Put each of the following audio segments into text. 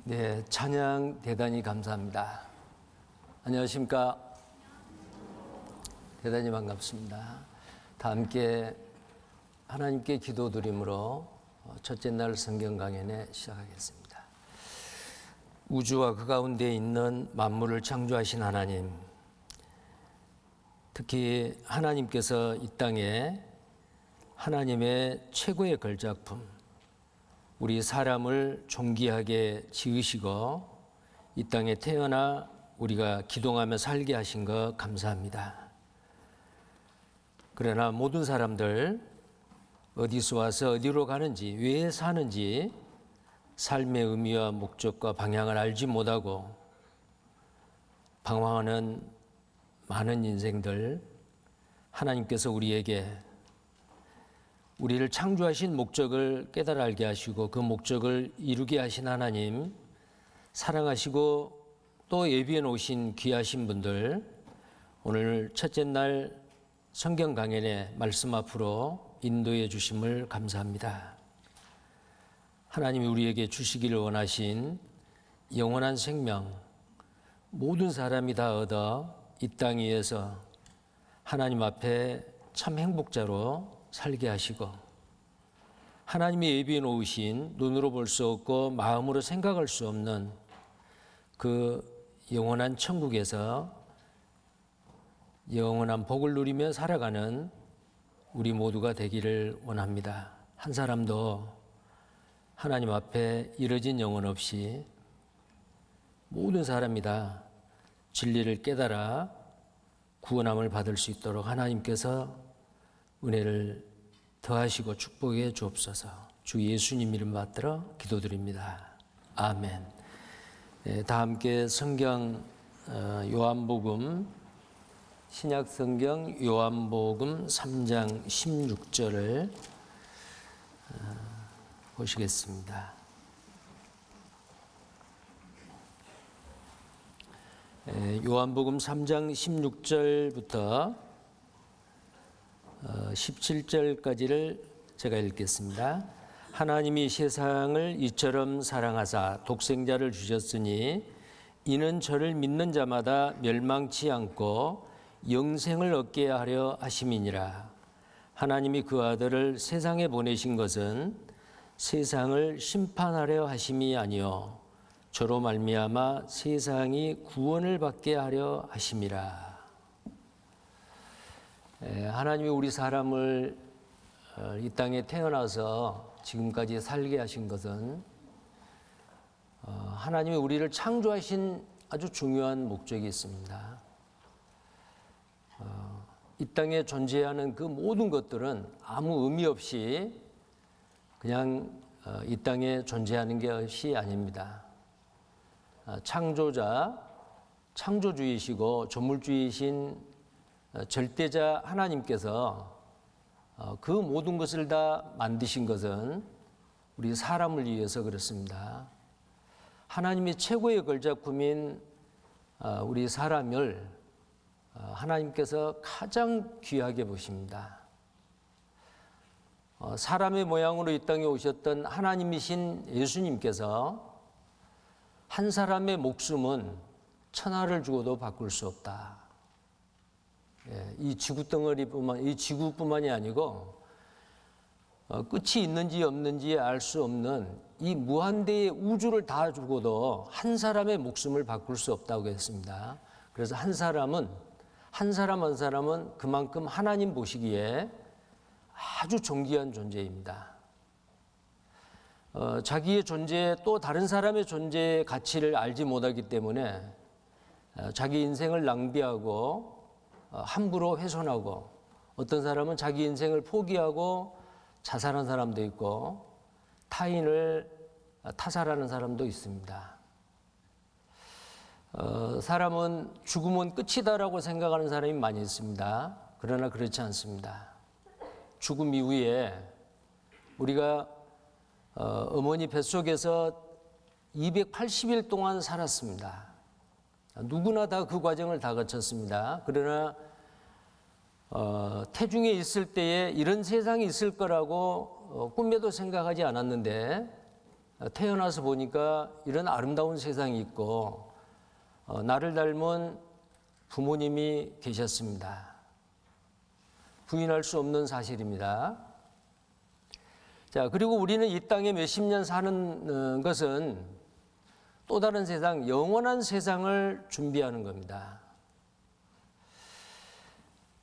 네, 찬양 대단히 감사합니다. 안녕하십니까? 대단히 반갑습니다. 다 함께 하나님께 기도드림으로 첫째 날 성경 강연에 시작하겠습니다. 우주와 그 가운데 있는 만물을 창조하신 하나님, 특히 하나님께서 이 땅에 하나님의 최고의 걸작품, 우리 사람을 존귀하게 지으시고 이 땅에 태어나 우리가 기동하며 살게 하신 것 감사합니다. 그러나 모든 사람들 어디서 와서 어디로 가는지, 왜 사는지 삶의 의미와 목적과 방향을 알지 못하고 방황하는 많은 인생들, 하나님께서 우리를 창조하신 목적을 깨달아 알게 하시고 그 목적을 이루게 하신 하나님, 사랑하시고 또 예비해 놓으신 귀하신 분들, 오늘 첫째 날 성경 강연의 말씀 앞으로 인도해 주심을 감사합니다. 하나님이 우리에게 주시기를 원하신 영원한 생명, 모든 사람이 다 얻어 이 땅 위에서 하나님 앞에 참 행복자로 살게 하시고 하나님이 예비해 놓으신 눈으로 볼 수 없고 마음으로 생각할 수 없는 그 영원한 천국에서 영원한 복을 누리며 살아가는 우리 모두가 되기를 원합니다. 한 사람도 하나님 앞에 이뤄진 영혼 없이 모든 사람이 다 진리를 깨달아 구원함을 받을 수 있도록 하나님께서 은혜를 더하시고 축복해 주옵소서. 주 예수님 이름 받들어 기도드립니다. 아멘. 네, 다 함께 성경 요한복음, 신약 성경 요한복음 3장 16절을 보시겠습니다. 요한복음 3장 16절부터 17절까지를 제가 읽겠습니다. 하나님이 세상을 이처럼 사랑하사 독생자를 주셨으니 이는 저를 믿는 자마다 멸망치 않고 영생을 얻게 하려 하심이니라. 하나님이 그 아들을 세상에 보내신 것은 세상을 심판하려 하심이 아니요 저로 말미암아 세상이 구원을 받게 하려 하심이라. 하나님이 우리 사람을 이 땅에 태어나서 지금까지 살게 하신 것은 하나님이 우리를 창조하신 아주 중요한 목적이 있습니다. 이 땅에 존재하는 그 모든 것들은 아무 의미 없이 그냥 이 땅에 존재하는 것이 아닙니다. 창조주이시고 조물주이신 절대자 하나님께서 그 모든 것을 다 만드신 것은 우리 사람을 위해서 그렇습니다. 하나님의 최고의 걸작품인 우리 사람을 하나님께서 가장 귀하게 보십니다. 사람의 모양으로 이 땅에 오셨던 하나님이신 예수님께서 한 사람의 목숨은 천하를 주고도 바꿀 수 없다. 이 지구뿐만이 아니고 끝이 있는지 없는지 알 수 없는 이 무한대의 우주를 다 주고도 한 사람의 목숨을 바꿀 수 없다고 했습니다. 그래서 한 사람 한 사람은 그만큼 하나님 보시기에 아주 존귀한 존재입니다. 자기의 존재 또 다른 사람의 존재의 가치를 알지 못하기 때문에 자기 인생을 낭비하고 함부로 훼손하고 어떤 사람은 자기 인생을 포기하고 자살한 사람도 있고 타인을 타살하는 사람도 있습니다. 사람은 죽음은 끝이다라고 생각하는 사람이 많이 있습니다. 그러나 그렇지 않습니다. 죽음 이후에 우리가 어머니 뱃속에서 280일 동안 살았습니다. 누구나 다 그 과정을 다 거쳤습니다. 그러나 태중에 있을 때에 이런 세상이 있을 거라고 꿈에도 생각하지 않았는데 태어나서 보니까 이런 아름다운 세상이 있고 나를 닮은 부모님이 계셨습니다. 부인할 수 없는 사실입니다. 자, 그리고 우리는 이 땅에 몇십 년 사는 것은 또 다른 세상, 영원한 세상을 준비하는 겁니다.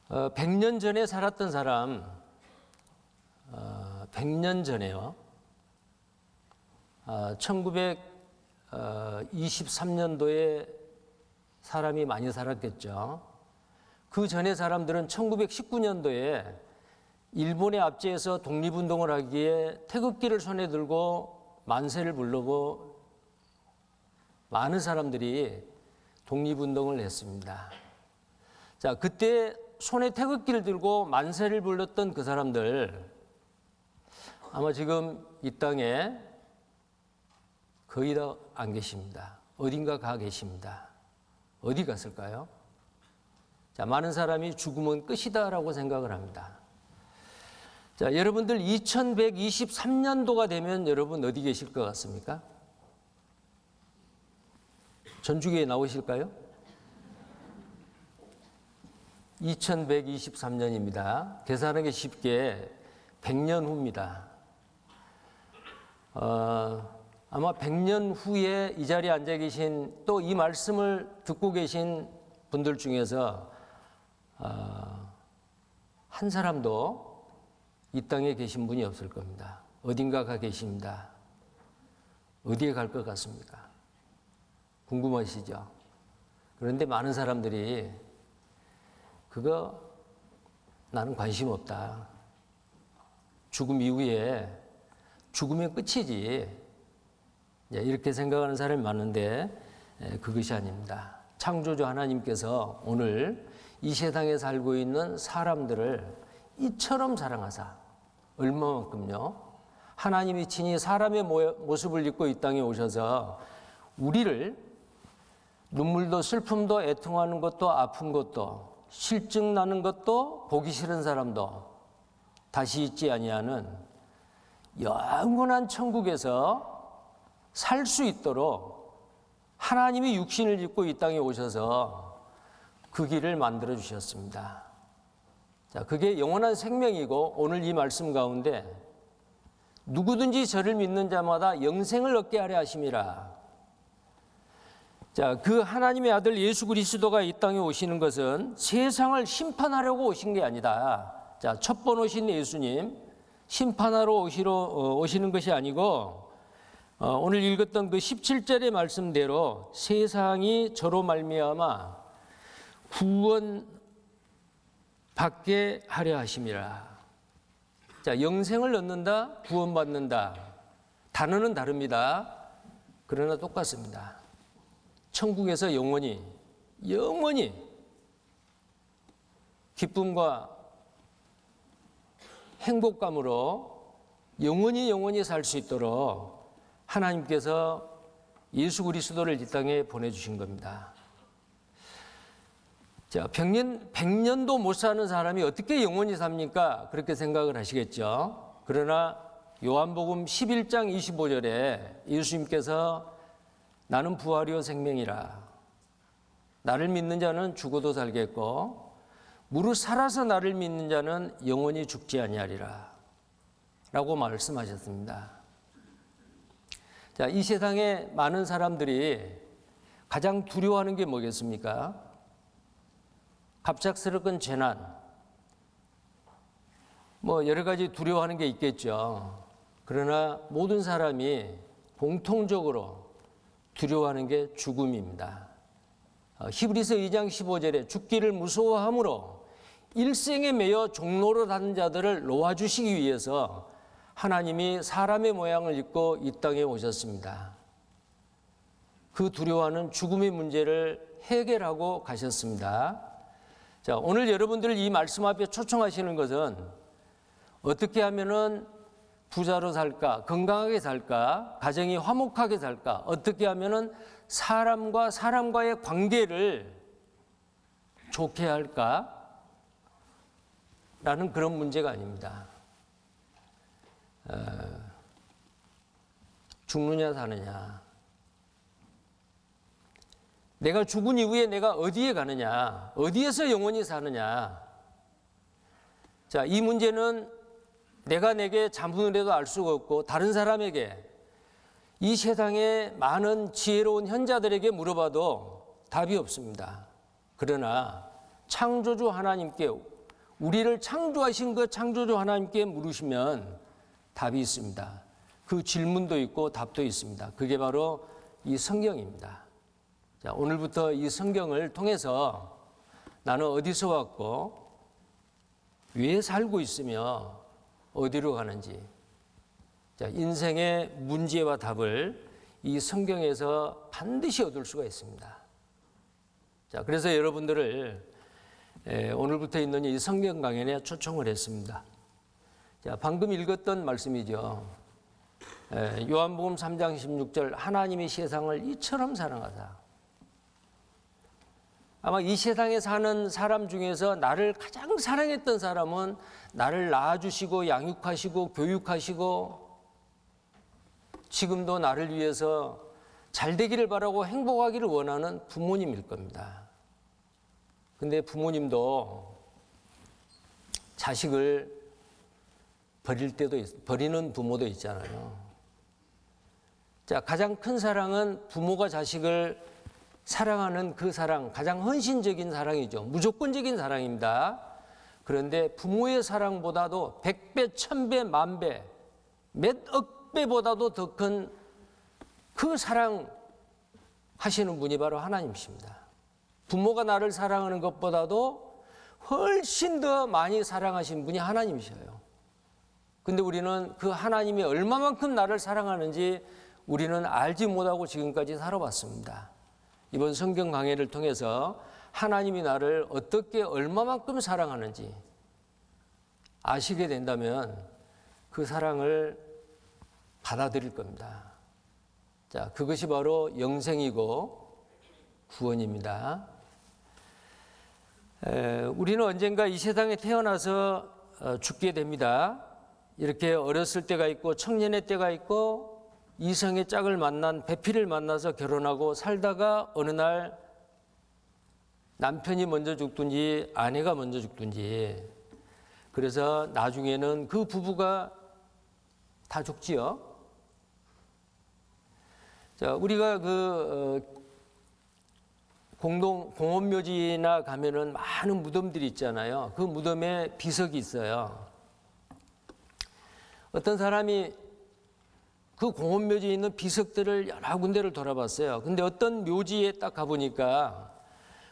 100년 전에 살았던 사람, 100년 전에요. 1923년도에 사람이 많이 살았겠죠. 그 전에 사람들은 1919년도에 일본의 압제에서 독립운동을 하기에 태극기를 손에 들고 만세를 부르고 많은 사람들이 독립운동을 했습니다. 자, 그때 손에 태극기를 들고 만세를 불렀던 그 사람들 아마 지금 이 땅에 거의 다 안 계십니다. 어딘가 가 계십니다. 어디 갔을까요? 자, 많은 사람이 죽으면 끝이다라고 생각을 합니다. 자, 여러분들 2123년도가 되면 여러분 어디 계실 것 같습니까? 전주교에 나오실까요? 2123년입니다. 계산하기 쉽게 100년 후입니다. 아마 100년 후에 이 자리에 앉아 계신 또 이 말씀을 듣고 계신 분들 중에서 한 사람도 이 땅에 계신 분이 없을 겁니다. 어딘가 가 계십니다. 어디에 갈 것 같습니까? 궁금하시죠? 그런데 많은 사람들이 그거 나는 관심 없다. 죽음 이후에 죽으면 끝이지. 이렇게 생각하는 사람이 많은데 그것이 아닙니다. 창조주 하나님께서 오늘 이 세상에 살고 있는 사람들을 이처럼 사랑하사 얼마만큼요? 하나님이 친히 사람의 모습을 입고 이 땅에 오셔서 우리를 눈물도 슬픔도 애통하는 것도 아픈 것도 실증 나는 것도 보기 싫은 사람도 다시 잊지 아니하는 영원한 천국에서 살 수 있도록 하나님이 육신을 입고 이 땅에 오셔서 그 길을 만들어 주셨습니다. 자, 그게 영원한 생명이고 오늘 이 말씀 가운데 누구든지 저를 믿는 자마다 영생을 얻게 하려 하심이라. 자, 그 하나님의 아들 예수 그리스도가 이 땅에 오시는 것은 세상을 심판하려고 오신 게 아니다. 자, 첫 번 오신 예수님 심판하러 오시는 것이 아니고 오늘 읽었던 그 17절의 말씀대로 세상이 저로 말미암아 구원받게 하려 하심이라. 자, 영생을 얻는다, 구원받는다. 단어는 다릅니다. 그러나 똑같습니다. 천국에서 영원히 기쁨과 행복감으로 영원히 살 수 있도록 하나님께서 예수 그리스도를 이 땅에 보내주신 겁니다. 자, 100년도 못 사는 사람이 어떻게 영원히 삽니까? 그렇게 생각을 하시겠죠. 그러나 요한복음 11장 25절에 예수님께서 나는 부활이요 생명이라. 나를 믿는 자는 죽어도 살겠고 무릇 살아서 나를 믿는 자는 영원히 죽지 아니하리라 라고 말씀하셨습니다. 자, 이 세상에 많은 사람들이 가장 두려워하는 게 뭐겠습니까? 갑작스러운 재난, 여러 가지 두려워하는 게 있겠죠. 그러나 모든 사람이 공통적으로 두려워하는 게 죽음입니다. 히브리서 2장 15절에 죽기를 무서워함으로 일생에 매여 종로로 닿는 자들을 놓아주시기 위해서 하나님이 사람의 모양을 입고 이 땅에 오셨습니다. 그 두려워하는 죽음의 문제를 해결하고 가셨습니다. 자, 오늘 여러분들 이 말씀 앞에 초청하시는 것은 어떻게 하면은 부자로 살까, 건강하게 살까, 가정이 화목하게 살까, 어떻게 하면은 사람과 사람과의 관계를 좋게 할까? 라는 그런 문제가 아닙니다. 죽느냐 사느냐. 내가 죽은 이후에 내가 어디에 가느냐, 어디에서 영원히 사느냐. 자, 이 문제는 내가 내게 자문을 해도 알 수가 없고 다른 사람에게, 이 세상의 많은 지혜로운 현자들에게 물어봐도 답이 없습니다. 그러나 창조주 하나님께, 우리를 창조하신 그 창조주 하나님께 물으시면 답이 있습니다. 그 질문도 있고 답도 있습니다. 그게 바로 이 성경입니다. 자, 오늘부터 이 성경을 통해서 나는 어디서 왔고 왜 살고 있으며 어디로 가는지, 자, 인생의 문제와 답을 이 성경에서 반드시 얻을 수가 있습니다. 자, 그래서 여러분들을 오늘부터 있는 이 성경 강연에 초청을 했습니다. 자, 방금 읽었던 말씀이죠. 요한복음 3장 16절, 하나님이 세상을 이처럼 사랑하사. 아마 이 세상에 사는 사람 중에서 나를 가장 사랑했던 사람은 나를 낳아주시고 양육하시고 교육하시고 지금도 나를 위해서 잘 되기를 바라고 행복하기를 원하는 부모님일 겁니다. 근데 부모님도 자식을 버리는 부모도 있잖아요. 자, 가장 큰 사랑은 부모가 자식을 사랑하는 그 사랑, 가장 헌신적인 사랑이죠. 무조건적인 사랑입니다. 그런데 부모의 사랑보다도 100배, 1000배, 10,000배, 몇억 배보다도 더 큰 그 사랑 하시는 분이 바로 하나님이십니다. 부모가 나를 사랑하는 것보다도 훨씬 더 많이 사랑하신 분이 하나님이셔요. 근데 우리는 그 하나님이 얼마만큼 나를 사랑하는지 우리는 알지 못하고 지금까지 살아왔습니다. 이번 성경 강해를 통해서 하나님이 나를 어떻게 얼마만큼 사랑하는지 아시게 된다면 그 사랑을 받아들일 겁니다. 자, 그것이 바로 영생이고 구원입니다. 우리는 언젠가 이 세상에 태어나서 죽게 됩니다. 이렇게 어렸을 때가 있고 청년의 때가 있고 이성의 짝을 만난 배필을 만나서 결혼하고 살다가 어느 날 남편이 먼저 죽든지 아내가 먼저 죽든지, 그래서 나중에는 그 부부가 다 죽지요. 자, 우리가 공원묘지나 가면은 많은 무덤들이 있잖아요. 그 무덤에 비석이 있어요. 어떤 사람이 그 공원묘지에 있는 비석들을 여러 군데를 돌아봤어요. 근데 어떤 묘지에 딱 가보니까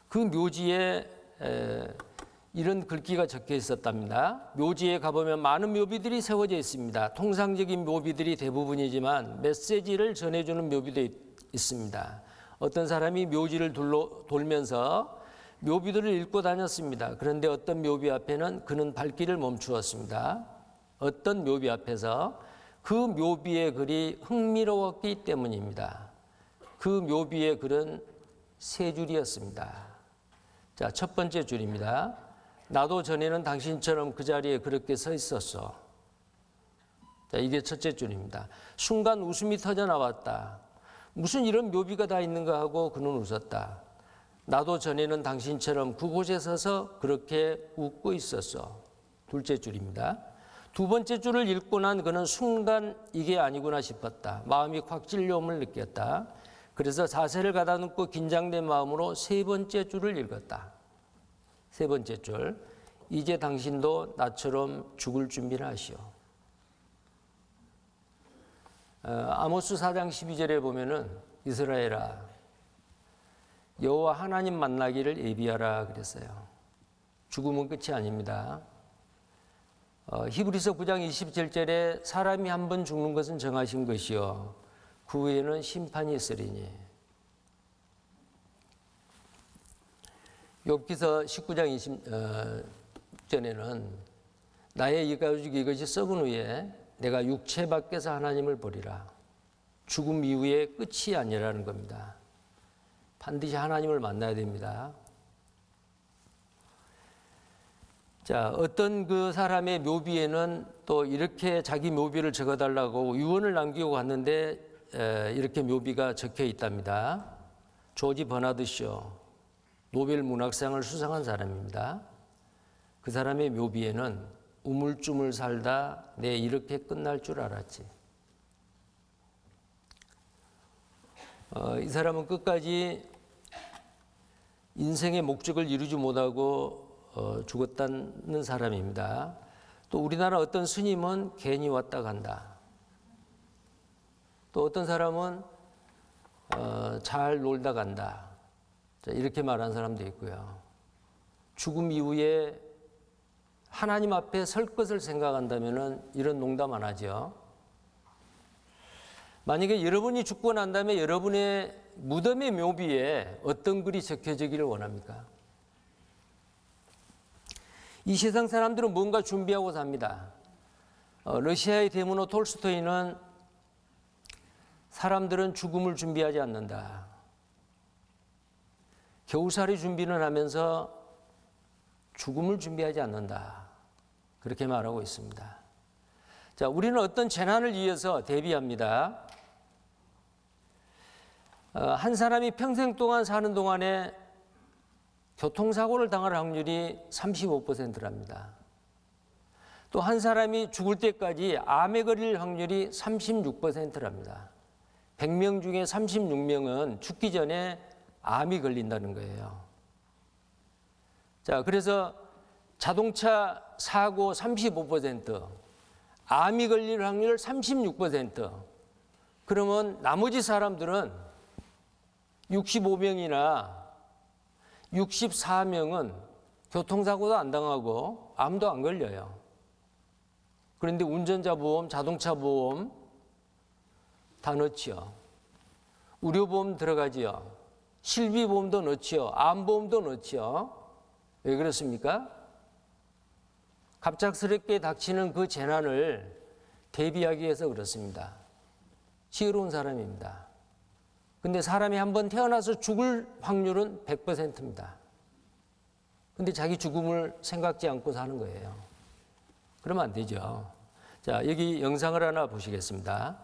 그 묘지에 이런 글귀가 적혀 있었답니다. 묘지에 가보면 많은 묘비들이 세워져 있습니다. 통상적인 묘비들이 대부분이지만 메시지를 전해주는 묘비도 있습니다. 어떤 사람이 묘지를 돌면서 묘비들을 읽고 다녔습니다. 그런데 어떤 묘비 앞에는 그는 발길을 멈추었습니다. 어떤 묘비 앞에서 그 묘비의 글이 흥미로웠기 때문입니다. 그 묘비의 글은 세 줄이었습니다. 자, 첫 번째 줄입니다. 나도 전에는 당신처럼 그 자리에 그렇게 서 있었어. 자, 이게 첫째 줄입니다. 순간 웃음이 터져 나왔다. 무슨 이런 묘비가 다 있는가 하고 그는 웃었다. 나도 전에는 당신처럼 그곳에 서서 그렇게 웃고 있었어. 둘째 줄입니다. 두 번째 줄을 읽고 난 그는 순간 이게 아니구나 싶었다. 마음이 확 찔려옴을 느꼈다. 그래서 자세를 가다듬고 긴장된 마음으로 세 번째 줄을 읽었다. 세 번째 줄. 이제 당신도 나처럼 죽을 준비를 하시오. 아모스 4장 12절에 보면은 이스라엘아 여호와 하나님 만나기를 예비하라 그랬어요. 죽음은 끝이 아닙니다. 히브리서 9장 27절에 사람이 한 번 죽는 것은 정하신 것이요 그 후에는 심판이 있으리니. 욥기서 19장 20절에는 나의 이가죽 이것이 썩은 후에 내가 육체 밖에서 하나님을 보리라. 죽음 이후에 끝이 아니라는 겁니다. 반드시 하나님을 만나야 됩니다. 자, 어떤 그 사람의 묘비에는 또 이렇게 자기 묘비를 적어달라고 유언을 남기고 갔는데 이렇게 묘비가 적혀 있답니다. 조지 버나드 쇼, 노벨 문학상을 수상한 사람입니다. 그 사람의 묘비에는 우물쭈물 살다 내 이렇게 끝날 줄 알았지. 이 사람은 끝까지 인생의 목적을 이루지 못하고 죽었다는 사람입니다. 또 우리나라 어떤 스님은 괜히 왔다 간다. 또 어떤 사람은 잘 놀다 간다. 이렇게 말하는 사람도 있고요. 죽음 이후에 하나님 앞에 설 것을 생각한다면 이런 농담 안 하죠. 만약에 여러분이 죽고 난 다음에 여러분의 무덤의 묘비에 어떤 글이 적혀지기를 원합니까? 이 세상 사람들은 뭔가 준비하고 삽니다. 러시아의 대문호 톨스토이는 사람들은 죽음을 준비하지 않는다. 겨우살이 준비는 하면서 죽음을 준비하지 않는다. 그렇게 말하고 있습니다. 자, 우리는 어떤 재난을 위해서 대비합니다. 한 사람이 평생 동안 사는 동안에 교통사고를 당할 확률이 35%랍니다. 또 한 사람이 죽을 때까지 암에 걸릴 확률이 36%랍니다. 100명 중에 36명은 죽기 전에 암이 걸린다는 거예요. 자, 그래서 자동차 사고 35%, 암이 걸릴 확률 36%. 그러면 나머지 사람들은 65명이나 64명은 교통사고도 안 당하고 암도 안 걸려요. 그런데 운전자 보험, 자동차 보험 다 넣지요. 의료보험 들어가지요. 실비보험도 넣지요. 암보험도 넣지요. 왜 그렇습니까? 갑작스럽게 닥치는 그 재난을 대비하기 위해서 그렇습니다. 지혜로운 사람입니다. 근데 사람이 한번 태어나서 죽을 확률은 100%입니다. 근데 자기 죽음을 생각지 않고 사는 거예요. 그러면 안 되죠. 자, 여기 영상을 하나 보시겠습니다.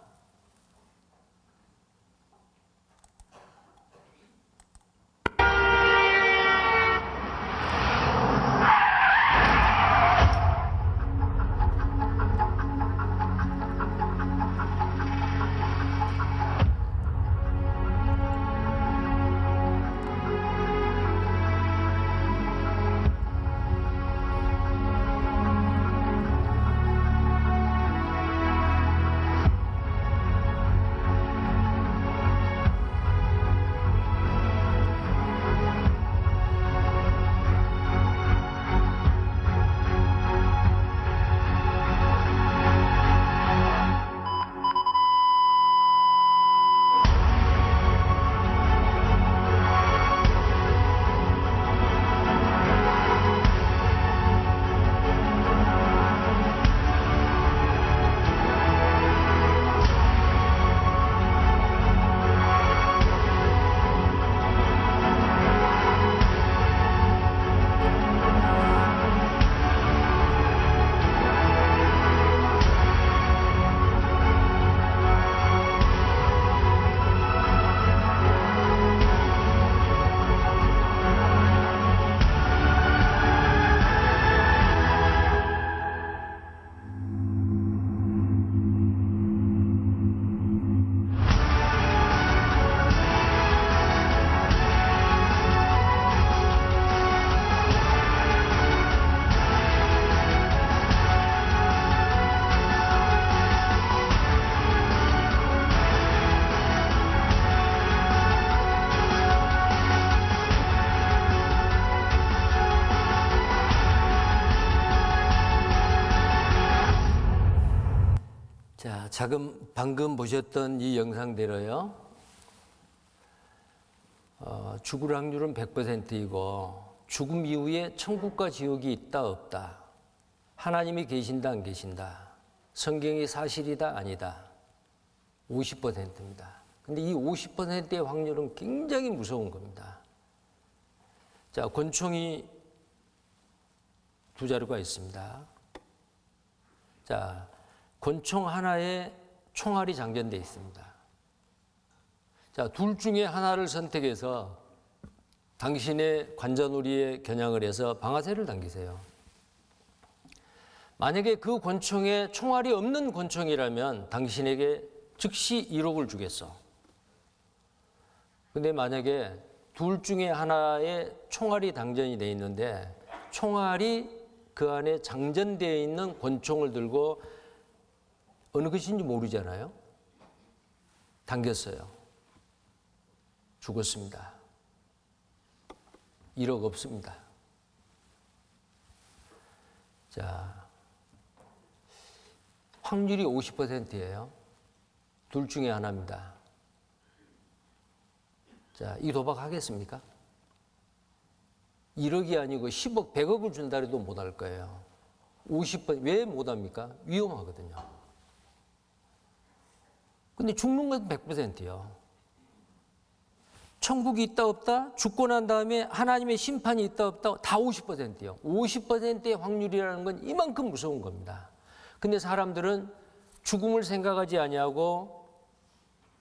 자, 방금 보셨던 이 영상대로요. 죽을 확률은 100%이고 죽음 이후에 천국과 지옥이 있다 없다. 하나님이 계신다 안 계신다. 성경이 사실이다 아니다. 50%입니다. 근데 이 50%의 확률은 굉장히 무서운 겁니다. 자, 권총이 두 자루가 있습니다. 자, 권총 하나에 총알이 장전되어 있습니다. 자, 둘 중에 하나를 선택해서 당신의 관자놀이에 겨냥을 해서 방아쇠를 당기세요. 만약에 그 권총에 총알이 없는 권총이라면 당신에게 즉시 1억을 주겠어. 근데 만약에 둘 중에 하나에 총알이 당전이 돼 있는데 총알이 그 안에 장전되어 있는 권총을 들고 어느 것인지 모르잖아요. 당겼어요. 죽었습니다. 1억 없습니다. 자, 확률이 50%예요. 둘 중에 하나입니다. 자, 이 도박 하겠습니까? 1억이 아니고 10억, 100억을 준다 해도 못 할 거예요. 50%, 왜 못 합니까? 위험하거든요. 근데 죽는 건 100%예요. 천국이 있다 없다? 죽고 난 다음에 하나님의 심판이 있다 없다? 다 50%예요. 50%의 확률이라는 건 이만큼 무서운 겁니다. 근데 사람들은 죽음을 생각하지 아니하고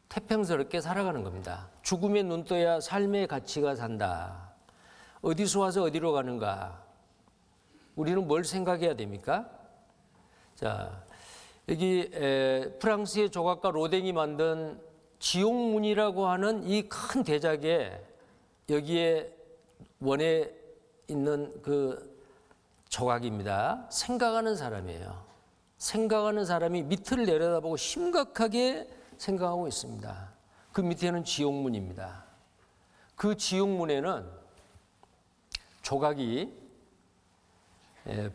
태평스럽게 살아가는 겁니다. 죽음에 눈 떠야 삶의 가치가 산다. 어디서 와서 어디로 가는가? 우리는 뭘 생각해야 됩니까? 자, 여기 프랑스의 조각가 로댕이 만든 지옥문이라고 하는 이 큰 대작에 여기에 원에 있는 그 조각입니다. 생각하는 사람이에요. 생각하는 사람이 밑을 내려다보고 심각하게 생각하고 있습니다. 그 밑에는 지옥문입니다. 그 지옥문에는 조각이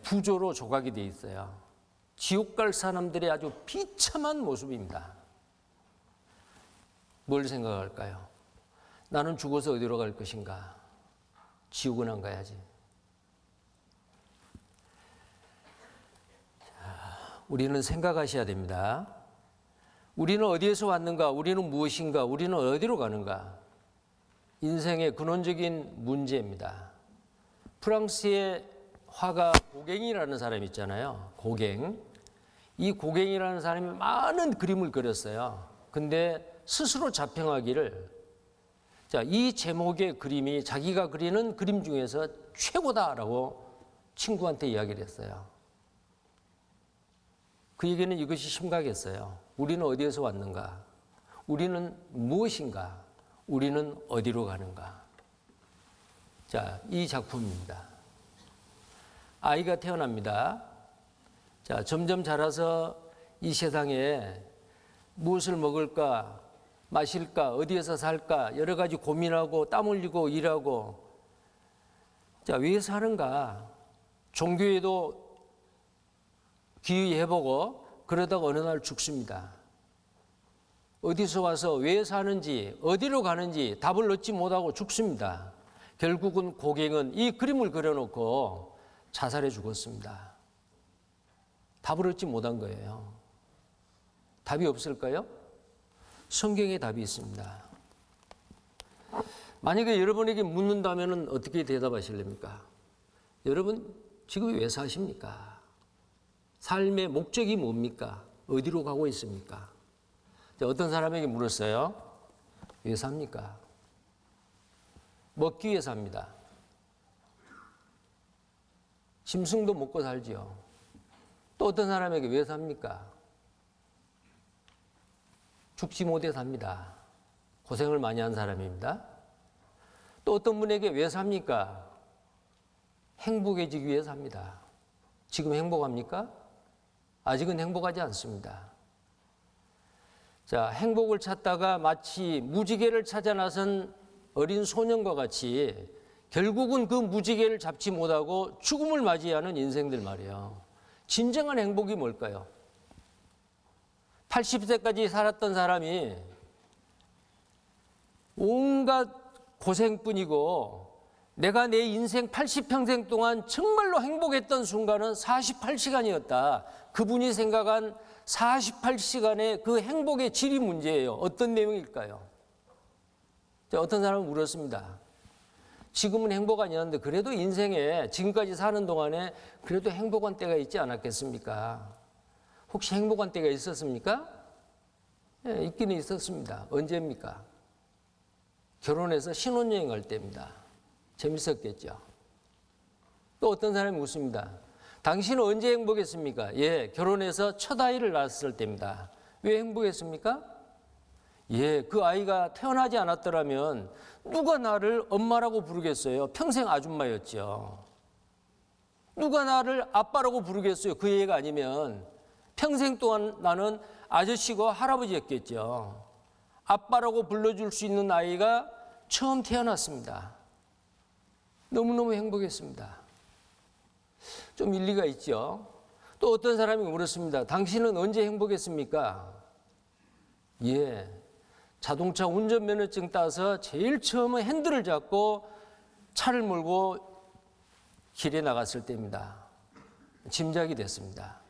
부조로 조각이 되어 있어요. 지옥 갈 사람들의 아주 비참한 모습입니다. 뭘 생각할까요? 나는 죽어서 어디로 갈 것인가? 지옥은 안 가야지. 자, 우리는 생각하셔야 됩니다. 우리는 어디에서 왔는가? 우리는 무엇인가? 우리는 어디로 가는가? 인생의 근원적인 문제입니다. 프랑스의 화가 고갱이라는 사람이 있잖아요. 고갱. 이 고갱이라는 사람이 많은 그림을 그렸어요. 근데 스스로 자평하기를 자, 이 제목의 그림이 자기가 그리는 그림 중에서 최고다라고 친구한테 이야기를 했어요. 그에게는 이것이 심각했어요. 우리는 어디에서 왔는가? 우리는 무엇인가? 우리는 어디로 가는가? 자, 이 작품입니다. 아이가 태어납니다. 자, 점점 자라서 이 세상에 무엇을 먹을까, 마실까, 어디에서 살까, 여러 가지 고민하고 땀 흘리고 일하고. 자, 왜 사는가? 종교에도 기회해보고 그러다가 어느 날 죽습니다. 어디서 와서 왜 사는지, 어디로 가는지 답을 얻지 못하고 죽습니다. 결국은 고갱은 이 그림을 그려놓고 자살해 죽었습니다. 답을 얻지 못한 거예요. 답이 없을까요? 성경에 답이 있습니다. 만약에 여러분에게 묻는다면 어떻게 대답하실랍니까? 여러분 지금 왜 사십니까? 삶의 목적이 뭡니까? 어디로 가고 있습니까? 어떤 사람에게 물었어요. 왜 삽니까? 먹기 위해 삽니다. 짐승도 먹고 살지요. 또 어떤 사람에게 왜 삽니까? 죽지 못해 삽니다. 고생을 많이 한 사람입니다. 또 어떤 분에게 왜 삽니까? 행복해지기 위해 삽니다. 지금 행복합니까? 아직은 행복하지 않습니다. 자, 행복을 찾다가 마치 무지개를 찾아 나선 어린 소년과 같이 결국은 그 무지개를 잡지 못하고 죽음을 맞이하는 인생들 말이에요. 진정한 행복이 뭘까요? 80세까지 살았던 사람이 온갖 고생뿐이고 내가 내 인생 80평생 동안 정말로 행복했던 순간은 48시간이었다. 그분이 생각한 48시간의 그 행복의 질이 문제예요. 어떤 내용일까요? 어떤 사람은 물었습니다. 지금은 행복 아니었는데 그래도 인생에 지금까지 사는 동안에 그래도 행복한 때가 있지 않았겠습니까? 혹시 행복한 때가 있었습니까? 네, 있기는 있었습니다. 언제입니까? 결혼해서 신혼여행 갈 때입니다. 재밌었겠죠. 또 어떤 사람이 묻습니다. 당신은 언제 행복했습니까? 예, 결혼해서 첫 아이를 낳았을 때입니다. 왜 행복했습니까? 예, 그 아이가 태어나지 않았더라면 누가 나를 엄마라고 부르겠어요? 평생 아줌마였죠. 누가 나를 아빠라고 부르겠어요? 그 얘기가 아니면 평생 동안 나는 아저씨고 할아버지였겠죠. 아빠라고 불러줄 수 있는 아이가 처음 태어났습니다. 너무너무 행복했습니다. 좀 일리가 있죠. 또 어떤 사람이 물었습니다. 당신은 언제 행복했습니까? 예, 자동차 운전면허증 따서 제일 처음에 핸들을 잡고 차를 몰고 길에 나갔을 때입니다. 짐작이 됐습니다.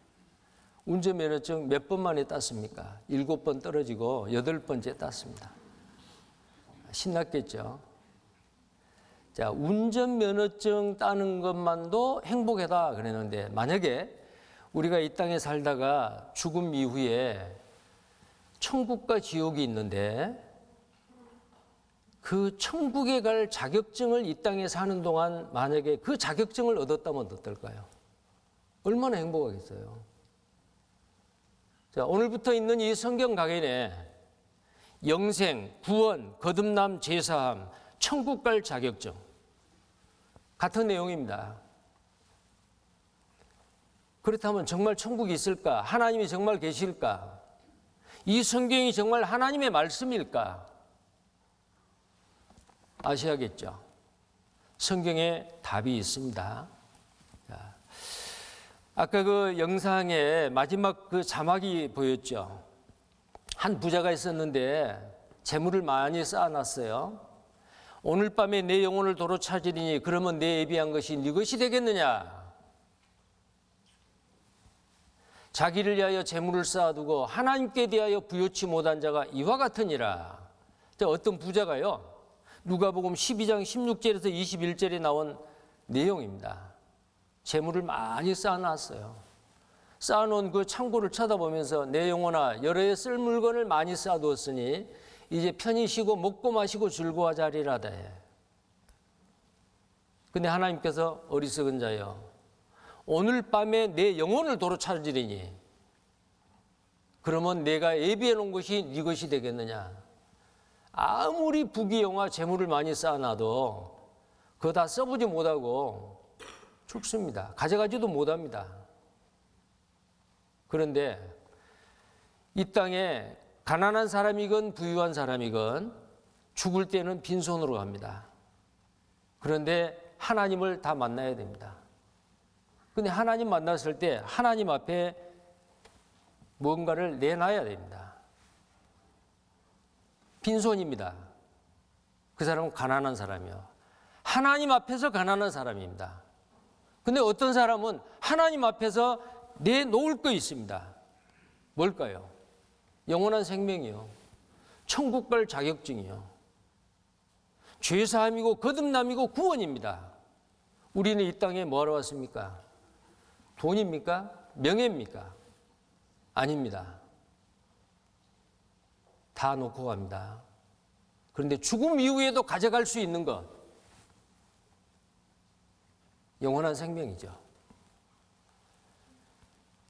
운전면허증 몇 번 만에 땄습니까? 7번 떨어지고 8번째 땄습니다. 신났겠죠. 자, 운전면허증 따는 것만도 행복하다 그랬는데 만약에 우리가 이 땅에 살다가 죽음 이후에 천국과 지옥이 있는데 그 천국에 갈 자격증을 이 땅에 사는 동안 만약에 그 자격증을 얻었다면 어떨까요? 얼마나 행복하겠어요. 자, 오늘부터 있는 이 성경 강연에 영생, 구원, 거듭남, 제사함, 천국 갈 자격증 같은 내용입니다. 그렇다면 정말 천국이 있을까? 하나님이 정말 계실까? 이 성경이 정말 하나님의 말씀일까? 아셔야겠죠. 성경에 답이 있습니다. 자, 아까 그 영상에 마지막 그 자막이 보였죠. 한 부자가 있었는데 재물을 많이 쌓아놨어요. 오늘 밤에 내 영혼을 도로 찾으리니 그러면 내 예비한 것이 네 것이 되겠느냐? 자기를 위하여 재물을 쌓아두고 하나님께 대하여 부요치 못한 자가 이와 같으니라. 어떤 부자가요. 누가복음 12장 16절에서 21절에 나온 내용입니다. 재물을 많이 쌓아놨어요. 쌓아놓은 그 창고를 쳐다보면서 내 영혼아 여러 해 쓸 물건을 많이 쌓아두었으니 이제 편히 쉬고 먹고 마시고 즐거워하자리라다 해. 근데 하나님께서 어리석은 자여 오늘 밤에 내 영혼을 도로 찾으리니 그러면 내가 예비해 놓은 것이 네 것이 되겠느냐. 아무리 부귀영화 재물을 많이 쌓아놔도 그거 다 써보지 못하고 죽습니다. 가져가지도 못합니다. 그런데 이 땅에 가난한 사람이건 부유한 사람이건 죽을 때는 빈손으로 갑니다. 그런데 하나님을 다 만나야 됩니다. 근데 하나님 만났을 때 하나님 앞에 뭔가를 내놔야 됩니다. 빈손입니다. 그 사람은 가난한 사람이요. 하나님 앞에서 가난한 사람입니다. 근데 어떤 사람은 하나님 앞에서 내놓을 거 있습니다. 뭘까요? 영원한 생명이요. 천국 갈 자격증이요. 죄사함이고 거듭남이고 구원입니다. 우리는 이 땅에 뭐하러 왔습니까? 돈입니까? 명예입니까? 아닙니다. 다 놓고 갑니다. 그런데 죽음 이후에도 가져갈 수 있는 것, 영원한 생명이죠.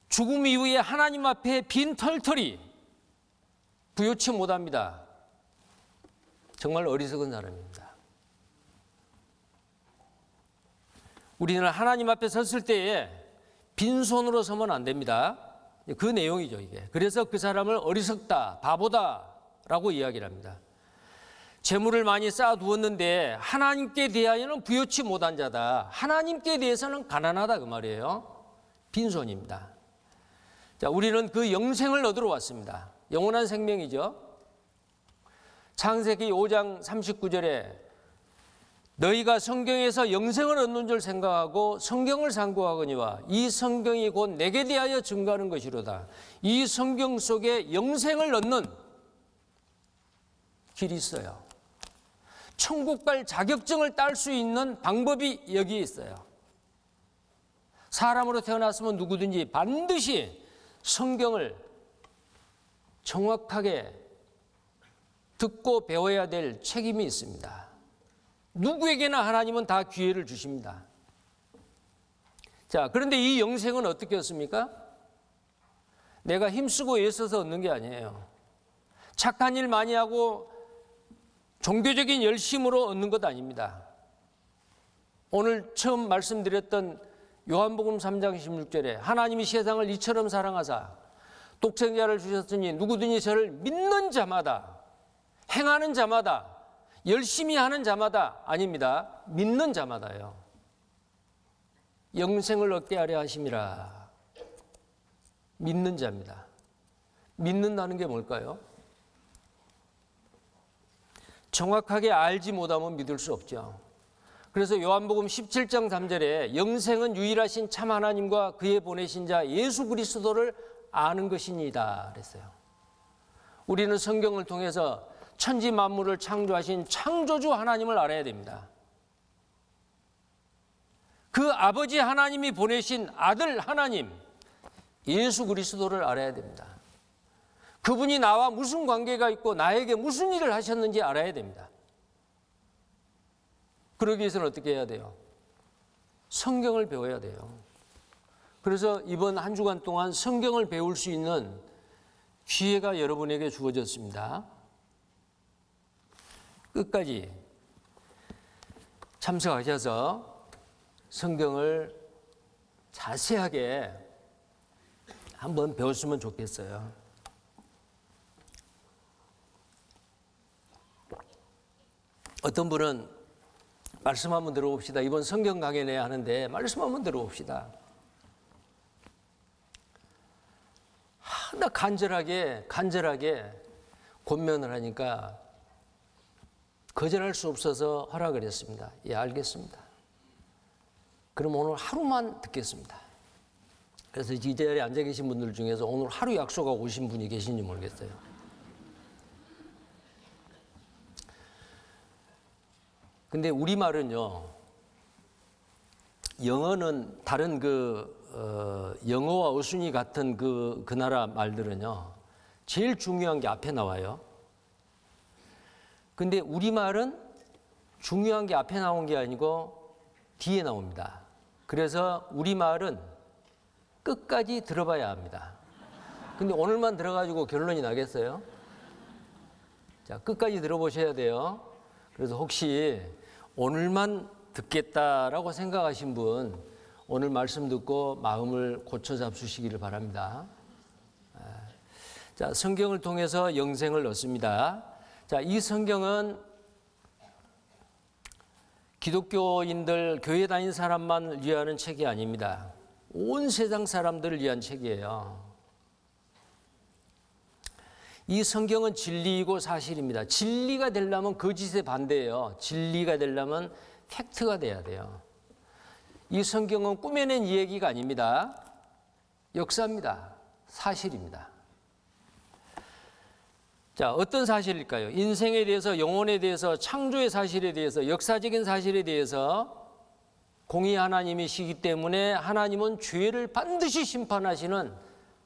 죽음 이후에 하나님 앞에 빈 털털이 부요치 못합니다. 정말 어리석은 사람입니다. 우리는 하나님 앞에 섰을 때에 빈손으로 서면 안 됩니다. 그 내용이죠, 이게. 그래서 그 사람을 어리석다, 바보다라고 이야기를 합니다. 재물을 많이 쌓아두었는데 하나님께 대하여는 부요치 못한 자다. 하나님께 대해서는 가난하다 그 말이에요. 빈손입니다. 자, 우리는 그 영생을 얻으러 왔습니다. 영원한 생명이죠. 창세기 5장 39절에 너희가 성경에서 영생을 얻는 줄 생각하고 성경을 상고하거니와 이 성경이 곧 내게 대하여 증거하는 것이로다. 이 성경 속에 영생을 얻는 길이 있어요. 천국 갈 자격증을 딸 수 있는 방법이 여기에 있어요. 사람으로 태어났으면 누구든지 반드시 성경을 정확하게 듣고 배워야 될 책임이 있습니다. 누구에게나 하나님은 다 기회를 주십니다. 자, 그런데 이 영생은 어떻게 얻습니까? 내가 힘쓰고 애써서 얻는 게 아니에요. 착한 일 많이 하고 종교적인 열심으로 얻는 것 아닙니다. 오늘 처음 말씀드렸던 요한복음 3장 16절에 하나님이 세상을 이처럼 사랑하사 독생자를 주셨으니 누구든지 저를 믿는 자마다, 행하는 자마다, 열심히 하는 자마다 아닙니다. 믿는 자마다요. 영생을 얻게 하려 하심이라. 믿는 자입니다. 믿는다는 게 뭘까요? 정확하게 알지 못하면 믿을 수 없죠. 그래서 요한복음 17장 3절에 영생은 유일하신 참 하나님과 그의 보내신 자 예수 그리스도를 아는 것이니이다 그랬어요. 우리는 성경을 통해서 천지 만물을 창조하신 창조주 하나님을 알아야 됩니다. 그 아버지 하나님이 보내신 아들 하나님 예수 그리스도를 알아야 됩니다. 그분이 나와 무슨 관계가 있고 나에게 무슨 일을 하셨는지 알아야 됩니다. 그러기 위해서는 어떻게 해야 돼요? 성경을 배워야 돼요. 그래서 이번 한 주간 동안 성경을 배울 수 있는 기회가 여러분에게 주어졌습니다. 끝까지 참석하셔서 성경을 자세하게 한번 배웠으면 좋겠어요. 어떤 분은 말씀 한번 들어봅시다. 이번 성경 강의 내야 하는데 말씀 한번 들어봅시다. 하나 간절하게 권면을 하니까 거절할 수 없어서 허락을 했습니다. 예, 알겠습니다. 그럼 오늘 하루만 듣겠습니다. 그래서 이 자리에 앉아 계신 분들 중에서 오늘 하루 약속하고 오신 분이 계신지 모르겠어요. 근데 우리말은요, 영어는 다른 영어와 어순이 같은 그 나라 말들은요, 제일 중요한 게 앞에 나와요. 근데 우리말은 중요한 게 앞에 나온 게 아니고 뒤에 나옵니다. 그래서 우리말은 끝까지 들어봐야 합니다. 근데 오늘만 들어가지고 결론이 나겠어요? 자, 끝까지 들어보셔야 돼요. 그래서 혹시 오늘만 듣겠다라고 생각하신 분, 오늘 말씀 듣고 마음을 고쳐 잡수시기를 바랍니다. 자, 성경을 통해서 영생을 얻습니다. 자, 이 성경은 기독교인들, 교회 다닌 사람만 위하는 책이 아닙니다. 온 세상 사람들을 위한 책이에요. 이 성경은 진리이고 사실입니다. 진리가 되려면 거짓에 반대예요. 진리가 되려면 팩트가 돼야 돼요. 이 성경은 꾸며낸 이야기가 아닙니다. 역사입니다. 사실입니다. 자, 어떤 사실일까요? 인생에 대해서, 영혼에 대해서, 창조의 사실에 대해서, 역사적인 사실에 대해서 공의 하나님이시기 때문에 하나님은 죄를 반드시 심판하시는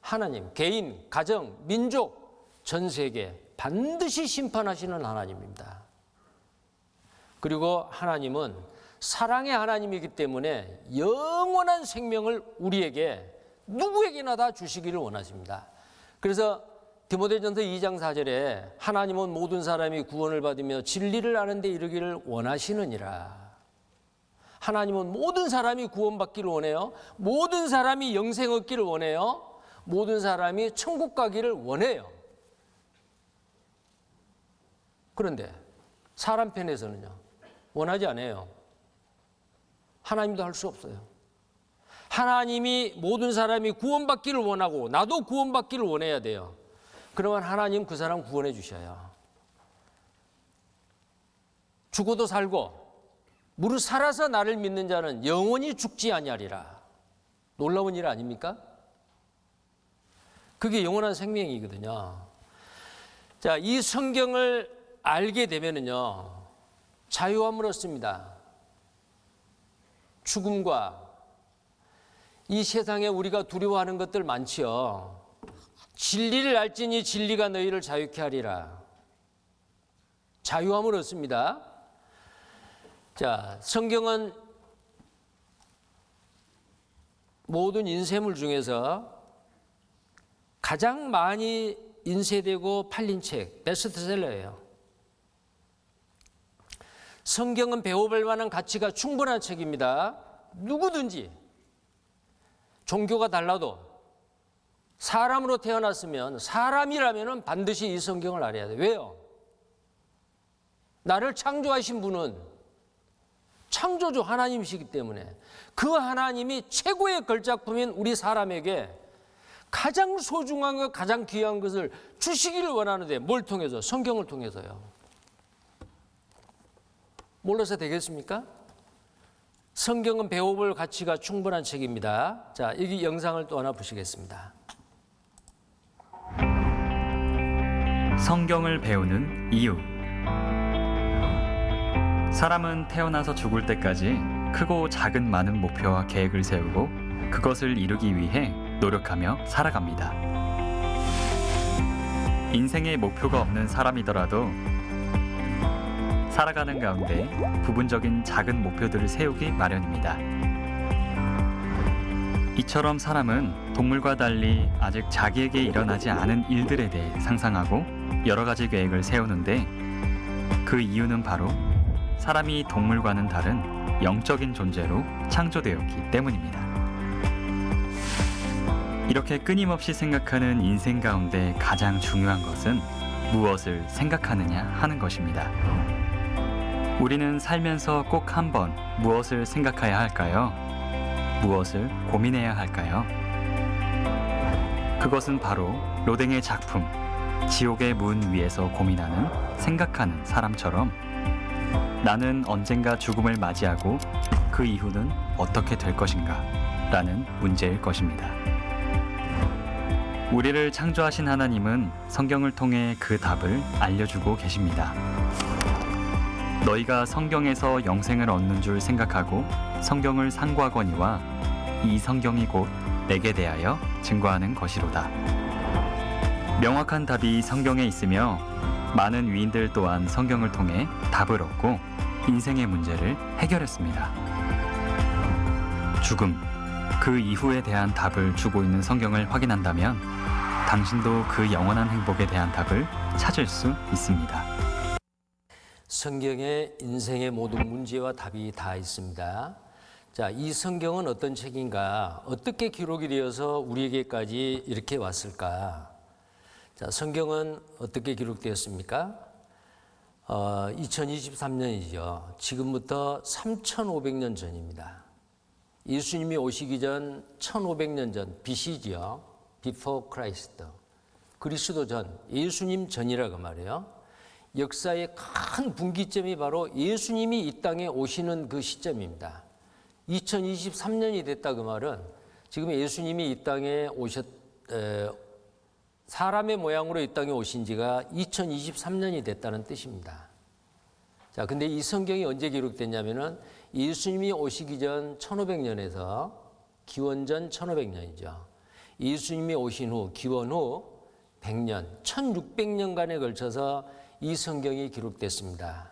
하나님, 개인, 가정, 민족, 전 세계 반드시 심판하시는 하나님입니다. 그리고 하나님은 사랑의 하나님이기 때문에 영원한 생명을 우리에게 누구에게나 다 주시기를 원하십니다. 그래서 디모데전서 2장 4절에 하나님은 모든 사람이 구원을 받으며 진리를 아는 데 이르기를 원하시느니라. 하나님은 모든 사람이 구원받기를 원해요. 모든 사람이 영생 얻기를 원해요. 모든 사람이 천국 가기를 원해요. 그런데 사람 편에서는요, 원하지 않아요. 하나님도 할 수 없어요. 하나님이 모든 사람이 구원받기를 원하고 나도 구원받기를 원해야 돼요. 그러면 하나님 그 사람 구원해 주셔요. 죽어도 살고 무릇 살아서 나를 믿는 자는 영원히 죽지 아니하리라. 놀라운 일 아닙니까? 그게 영원한 생명이거든요. 자, 이 성경을 알게 되면은요, 자유함을 얻습니다. 죽음과 이 세상에 우리가 두려워하는 것들 많지요. 진리를 알지니 진리가 너희를 자유케 하리라. 자유함을 얻습니다. 자, 성경은 모든 인쇄물 중에서 가장 많이 인쇄되고 팔린 책, 베스트셀러예요. 성경은 배워볼 만한 가치가 충분한 책입니다. 누구든지 종교가 달라도 사람으로 태어났으면, 사람이라면 반드시 이 성경을 알아야 돼요. 왜요? 나를 창조하신 분은 창조주 하나님이시기 때문에 그 하나님이 최고의 걸작품인 우리 사람에게 가장 소중한 것, 가장 귀한 것을 주시기를 원하는데 뭘 통해서? 성경을 통해서요. 몰라서 되겠습니까? 성경은 배워볼 가치가 충분한 책입니다. 자, 여기 영상을 또 하나 보시겠습니다. 성경을 배우는 이유. 사람은 태어나서 죽을 때까지 크고 작은 많은 목표와 계획을 세우고 그것을 이루기 위해 노력하며 살아갑니다. 인생에 목표가 없는 사람이더라도 살아가는 가운데 부분적인 작은 목표들을 세우기 마련입니다. 이처럼 사람은 동물과 달리 아직 자기에게 일어나지 않은 일들에 대해 상상하고 여러 가지 계획을 세우는데, 그 이유는 바로 사람이 동물과는 다른 영적인 존재로 창조되었기 때문입니다. 이렇게 끊임없이 생각하는 인생 가운데 가장 중요한 것은 무엇을 생각하느냐 하는 것입니다. 우리는 살면서 꼭 한 번 무엇을 생각해야 할까요? 무엇을 고민해야 할까요? 그것은 바로 로댕의 작품 지옥의 문 위에서 고민하는, 생각하는 사람처럼 나는 언젠가 죽음을 맞이하고 그 이후는 어떻게 될 것인가 라는 문제일 것입니다. 우리를 창조하신 하나님은 성경을 통해 그 답을 알려주고 계십니다. 너희가 성경에서 영생을 얻는 줄 생각하고 성경을 상고하거니와 이 성경이 곧 내게 대하여 증거하는 것이로다. 명확한 답이 성경에 있으며 많은 위인들 또한 성경을 통해 답을 얻고 인생의 문제를 해결했습니다. 죽음, 그 이후에 대한 답을 주고 있는 성경을 확인한다면 당신도 그 영원한 행복에 대한 답을 찾을 수 있습니다. 성경에 인생의 모든 문제와 답이 다 있습니다. 자, 이 성경은 어떤 책인가? 어떻게 기록이 되어서 우리에게까지 이렇게 왔을까? 자, 성경은 어떻게 기록되었습니까? 2023년이죠. 지금부터 3,500년 전입니다. 예수님이 오시기 전 1,500년 전, BC죠. Before Christ. 그리스도 전, 예수님 전이라고 말해요. 역사의 큰 분기점이 바로 예수님이 이 땅에 오시는 그 시점입니다. 2023년이 됐다 그 말은 지금 예수님이 이 땅에 사람의 모양으로 이 땅에 오신 지가 2023년이 됐다는 뜻입니다. 자, 근데 이 성경이 언제 기록됐냐면은 예수님이 오시기 전 1500년에서 기원전 1500년이죠. 예수님이 오신 후, 기원 후 100년, 1600년간에 걸쳐서 이 성경이 기록됐습니다.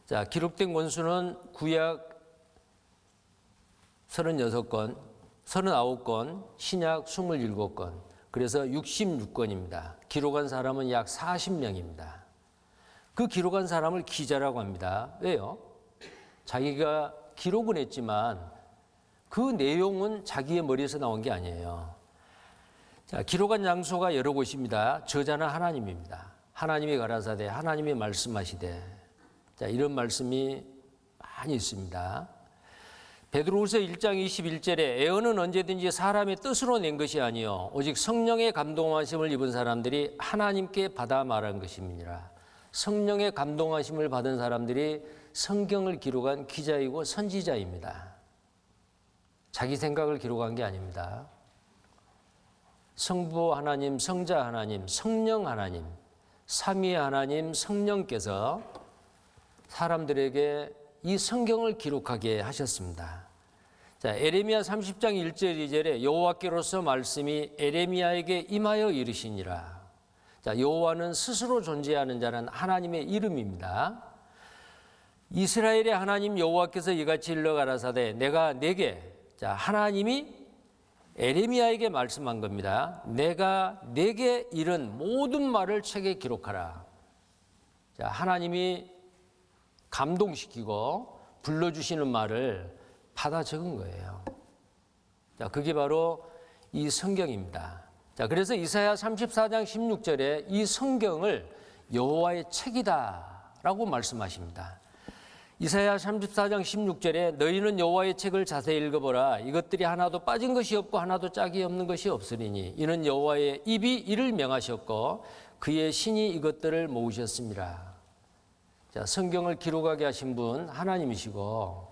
자, 기록된 권수는 구약 36권, 39권, 신약 27권, 그래서 66권입니다. 기록한 사람은 약 40명입니다. 그 기록한 사람을 기자라고 합니다. 왜요? 자기가 기록은 했지만 그 내용은 자기의 머리에서 나온 게 아니에요. 자, 기록한 장소가 여러 곳입니다. 저자는 하나님입니다. 하나님이 가라사대, 하나님이 말씀하시되. 자, 이런 말씀이 많이 있습니다. 베드로후서 1장 21절에 애언은 언제든지 사람의 뜻으로 낸 것이 아니요 오직 성령의 감동하심을 입은 사람들이 하나님께 받아 말한 것입니다. 성령의 감동하심을 받은 사람들이 성경을 기록한 기자이고 선지자입니다. 자기 생각을 기록한 게 아닙니다. 성부 하나님, 성자 하나님, 성령 하나님, 삼위 하나님, 성령께서 사람들에게 이 성경을 기록하게 하셨습니다. 자, 에레미야 30장 1절 2절에 여호와께로서 말씀이 에레미야에게 임하여 이르시니라. 자, 여호와는 스스로 존재하는 자는 하나님의 이름입니다. 이스라엘의 하나님 여호와께서 이같이 일러 가라사대 내가 내게, 자, 하나님이 에레미야에게 말씀한 겁니다. 내가 내게 이른 모든 말을 책에 기록하라. 자, 하나님이 감동시키고 불러주시는 말을 받아 적은 거예요. 자, 그게 바로 이 성경입니다. 자, 그래서 이사야 34장 16절에 이 성경을 여호와의 책이다라고 말씀하십니다. 이사야 34장 16절에 너희는 여호와의 책을 자세히 읽어보라. 이것들이 하나도 빠진 것이 없고 하나도 짝이 없는 것이 없으리니 이는 여호와의 입이 이를 명하셨고 그의 신이 이것들을 모으셨습니다. 자, 성경을 기록하게 하신 분 하나님이시고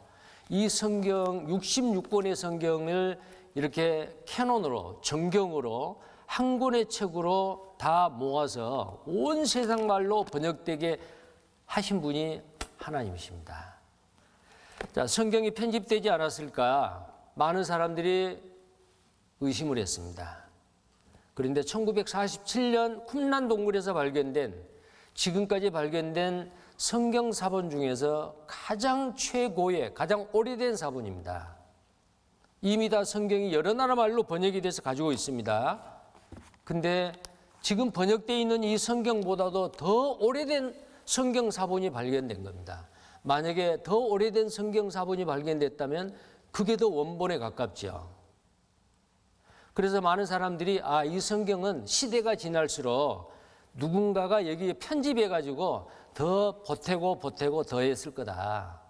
이 성경 66권의 성경을 이렇게 캐논으로 정경으로 한 권의 책으로 다 모아서 온 세상 말로 번역되게 하신 분이 하나님이십니다. 자, 성경이 편집되지 않았을까 많은 사람들이 의심을 했습니다. 그런데 1947년 쿰란 동굴에서 발견된, 지금까지 발견된 성경 사본 중에서 가장 최고의, 가장 오래된 사본입니다. 이미 다 성경이 여러 나라 말로 번역이 돼서 가지고 있습니다. 근데 지금 번역되어 있는 이 성경보다도 더 오래된 성경 사본이 발견된 겁니다. 만약에 더 오래된 성경 사본이 발견됐다면 그게 더 원본에 가깝죠. 그래서 많은 사람들이 이 성경은 시대가 지날수록 누군가가 여기에 편집해가지고 더 보태고 더 했을 거다.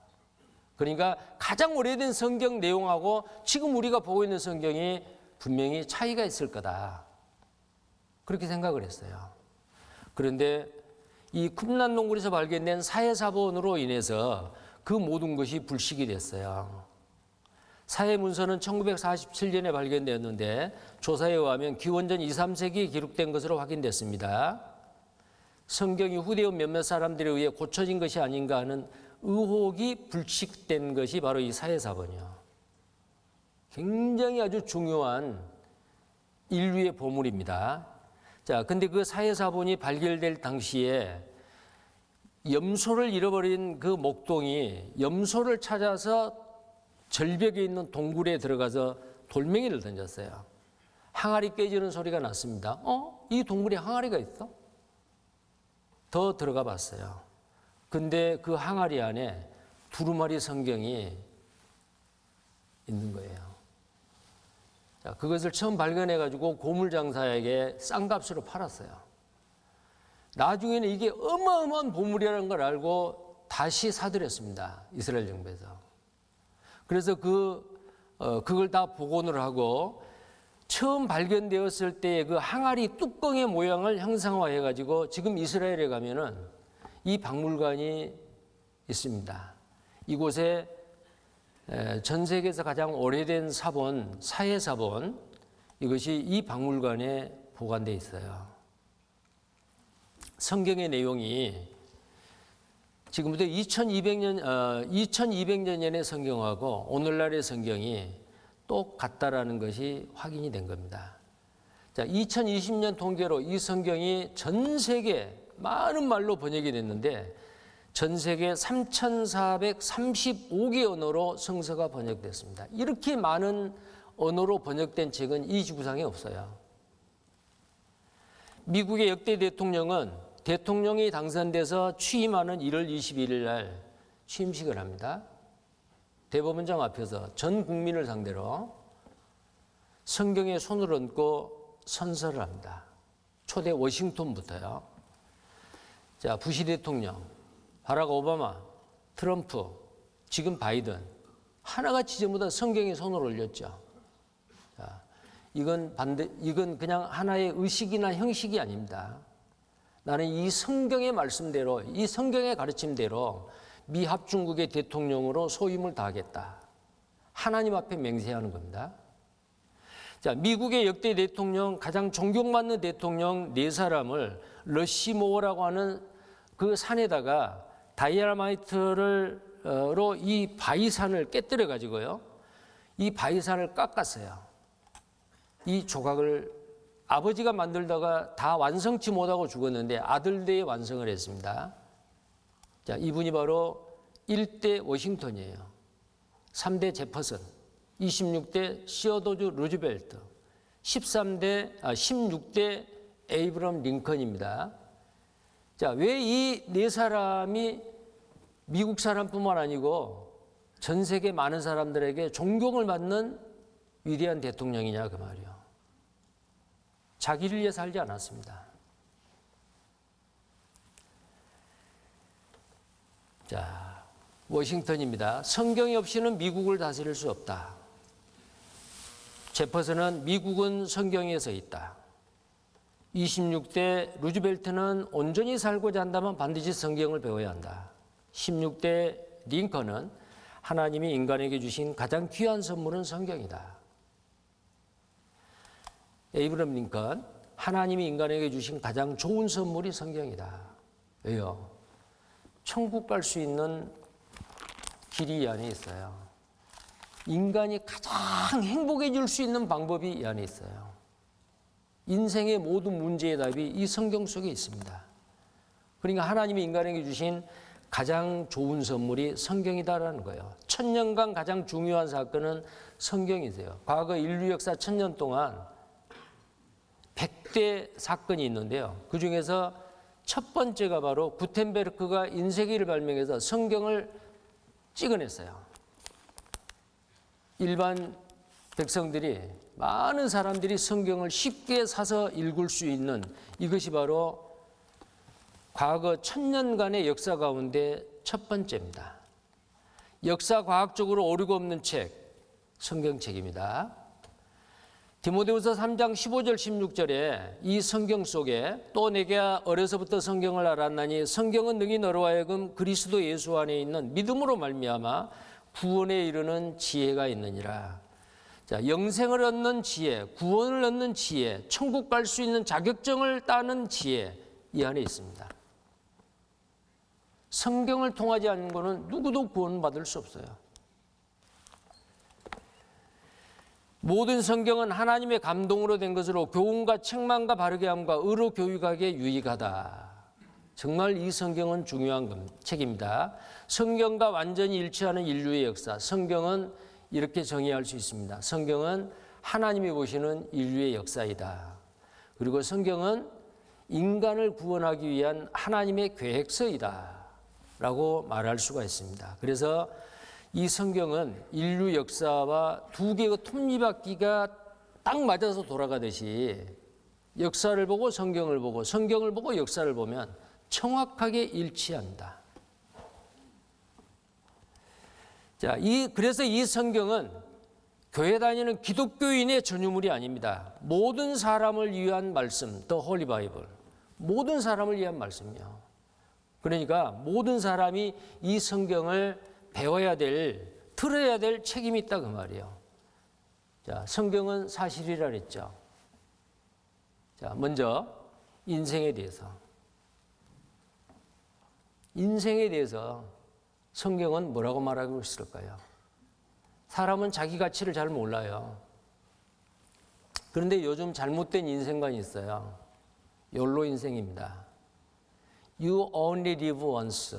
그러니까 가장 오래된 성경 내용하고 지금 우리가 보고 있는 성경이 분명히 차이가 있을 거다. 그렇게 생각을 했어요. 그런데 이 쿰란 동굴에서 발견된 사해사본으로 인해서 그 모든 것이 불식이 됐어요. 사해문서는 1947년에 발견되었는데 조사에 의하면 기원전 2, 3세기에 기록된 것으로 확인됐습니다. 성경이 후대의 몇몇 사람들에 의해 고쳐진 것이 아닌가 하는 의혹이 불식된 것이 바로 이 사해사본이요. 굉장히 아주 중요한 인류의 보물입니다. 자, 근데 그 사해사본이 발견될 당시에 염소를 잃어버린 그 목동이 염소를 찾아서 절벽에 있는 동굴에 들어가서 돌멩이를 던졌어요. 항아리 깨지는 소리가 났습니다. 이 동굴에 항아리가 있어? 더 들어가 봤어요. 근데 그 항아리 안에 두루마리 성경이 있는 거예요. 자, 그것을 처음 발견해가지고 고물장사에게 싼 값으로 팔았어요. 나중에는 이게 어마어마한 보물이라는 걸 알고 다시 사들였습니다. 이스라엘 정부에서. 그래서 그걸 다 복원을 하고 처음 발견되었을 때의 그 항아리 뚜껑의 모양을 형상화해가지고 지금 이스라엘에 가면은 이 박물관이 있습니다. 이곳에 전 세계에서 가장 오래된 사본, 사해사본, 이것이 이 박물관에 보관되어 있어요. 성경의 내용이 지금부터 2200년의 성경하고 오늘날의 성경이 똑같다라는 것이 확인이 된 겁니다. 자, 2020년 통계로 이 성경이 전 세계 많은 말로 번역이 됐는데 전 세계 3,435개 언어로 성서가 번역됐습니다. 이렇게 많은 언어로 번역된 책은 이 지구상에 없어요. 미국의 역대 대통령은 대통령이 당선돼서 취임하는 1월 21일 날 취임식을 합니다. 대법원장 앞에서 전 국민을 상대로 성경에 손을 얹고 선서를 합니다. 초대 워싱턴부터요. 자, 부시 대통령, 바락 오바마, 트럼프, 지금 바이든 하나같이 전부 다 성경에 손을 올렸죠. 자, 이건 그냥 하나의 의식이나 형식이 아닙니다. 나는 이 성경의 말씀대로, 이 성경의 가르침대로 미 합중국의 대통령으로 소임을 다하겠다. 하나님 앞에 맹세하는 겁니다. 자, 미국의 역대 대통령, 가장 존경받는 대통령 4사람을 러시모어라고 하는 그 산에다가 다이아마이트로 이 바위산을 깨뜨려 가지고요. 이 바위산을 깎았어요. 이 조각을 아버지가 만들다가 다 완성치 못하고 죽었는데 아들들이 완성을 했습니다. 자, 이분이 바로 1대 워싱턴이에요. 3대 제퍼슨, 26대 시어도주 루즈벨트, 16대 에이브럼 링컨입니다. 자, 왜 이 네 사람이 미국 사람뿐만 아니고 전 세계 많은 사람들에게 존경을 받는 위대한 대통령이냐 그 말이요. 자기를 위해 살지 않았습니다. 자, 워싱턴입니다. 성경이 없이는 미국을 다스릴 수 없다. 제퍼슨은 미국은 성경에 서 있다. 26대 루즈벨트는 온전히 살고자 한다면 반드시 성경을 배워야 한다. 16대 링컨은 하나님이 인간에게 주신 가장 귀한 선물은 성경이다. 에이브럼 링컨, 하나님이 인간에게 주신 가장 좋은 선물이 성경이다. 왜요? 천국 갈 수 있는 길이 이 안에 있어요. 인간이 가장 행복해질 수 있는 방법이 이 안에 있어요. 인생의 모든 문제의 답이 이 성경 속에 있습니다. 그러니까 하나님이 인간에게 주신 가장 좋은 선물이 성경이다라는 거예요. 1000년간 가장 중요한 사건은 성경이세요. 과거 인류 역사 1000년 동안 100대 사건이 있는데요. 그중에서 첫 번째가 바로 구텐베르크가 인쇄기를 발명해서 성경을 찍어냈어요. 일반 백성들이, 많은 사람들이 성경을 쉽게 사서 읽을 수 있는 이것이 바로 과거 1000년간의 역사 가운데 첫 번째입니다. 역사 과학적으로 오류가 없는 책, 성경책입니다. 디모데후서 3장 15절 16절에 이 성경 속에 또 내가 어려서부터 성경을 알았나니 성경은 능히 너로 하여금 그리스도 예수 안에 있는 믿음으로 말미암아 구원에 이르는 지혜가 있느니라. 자, 영생을 얻는 지혜, 구원을 얻는 지혜, 천국 갈 수 있는 자격증을 따는 지혜 이 안에 있습니다. 성경을 통하지 않는 것은 누구도 구원받을 수 없어요. 모든 성경은 하나님의 감동으로 된 것으로 교훈과 책망과 바르게 함과 의로 교육하기에 유익하다. 정말 이 성경은 중요한 책입니다. 성경과 완전히 일치하는 인류의 역사. 성경은 이렇게 정의할 수 있습니다. 성경은 하나님이 보시는 인류의 역사이다. 그리고 성경은 인간을 구원하기 위한 하나님의 계획서이다 라고 말할 수가 있습니다. 그래서 이 성경은 인류 역사와 두 개의 톱니바퀴가 딱 맞아서 돌아가듯이 역사를 보고 성경을 보고 성경을 보고 역사를 보면 정확하게 일치한다. 자, 그래서 이 성경은 교회 다니는 기독교인의 전유물이 아닙니다. 모든 사람을 위한 말씀, The Holy Bible. 모든 사람을 위한 말씀이요. 그러니까 모든 사람이 이 성경을 배워야 될, 들어야 될 책임이 있다 그 말이에요. 자, 성경은 사실이라 그랬죠. 자, 먼저 인생에 대해서. 인생에 대해서 성경은 뭐라고 말하고 있을까요? 사람은 자기 가치를 잘 몰라요. 그런데 요즘 잘못된 인생관이 있어요. 욜로 인생입니다. You only live once.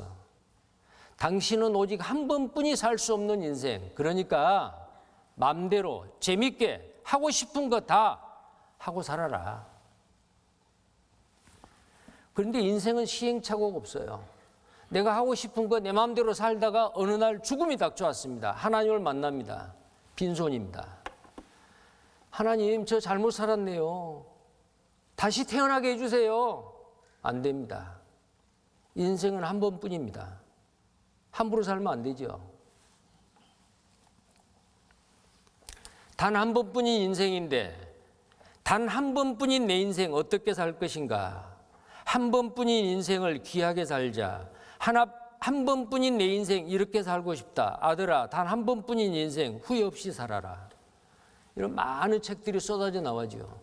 당신은 오직 한 번뿐이 살 수 없는 인생. 그러니까 마음대로 재밌게 하고 싶은 거 다 하고 살아라. 그런데 인생은 시행착오가 없어요. 내가 하고 싶은 거 내 마음대로 살다가 어느 날 죽음이 닥쳐왔습니다. 하나님을 만납니다. 빈손입니다. 하나님, 저 잘못 살았네요. 다시 태어나게 해주세요. 안 됩니다. 인생은 한 번뿐입니다. 함부로 살면 안 되죠. 단 한 번뿐인 인생인데 단 한 번뿐인 내 인생 어떻게 살 것인가? 한 번뿐인 인생을 귀하게 살자. 한 번뿐인 내 인생 이렇게 살고 싶다. 아들아, 단 한 번뿐인 인생 후회 없이 살아라. 이런 많은 책들이 쏟아져 나와죠.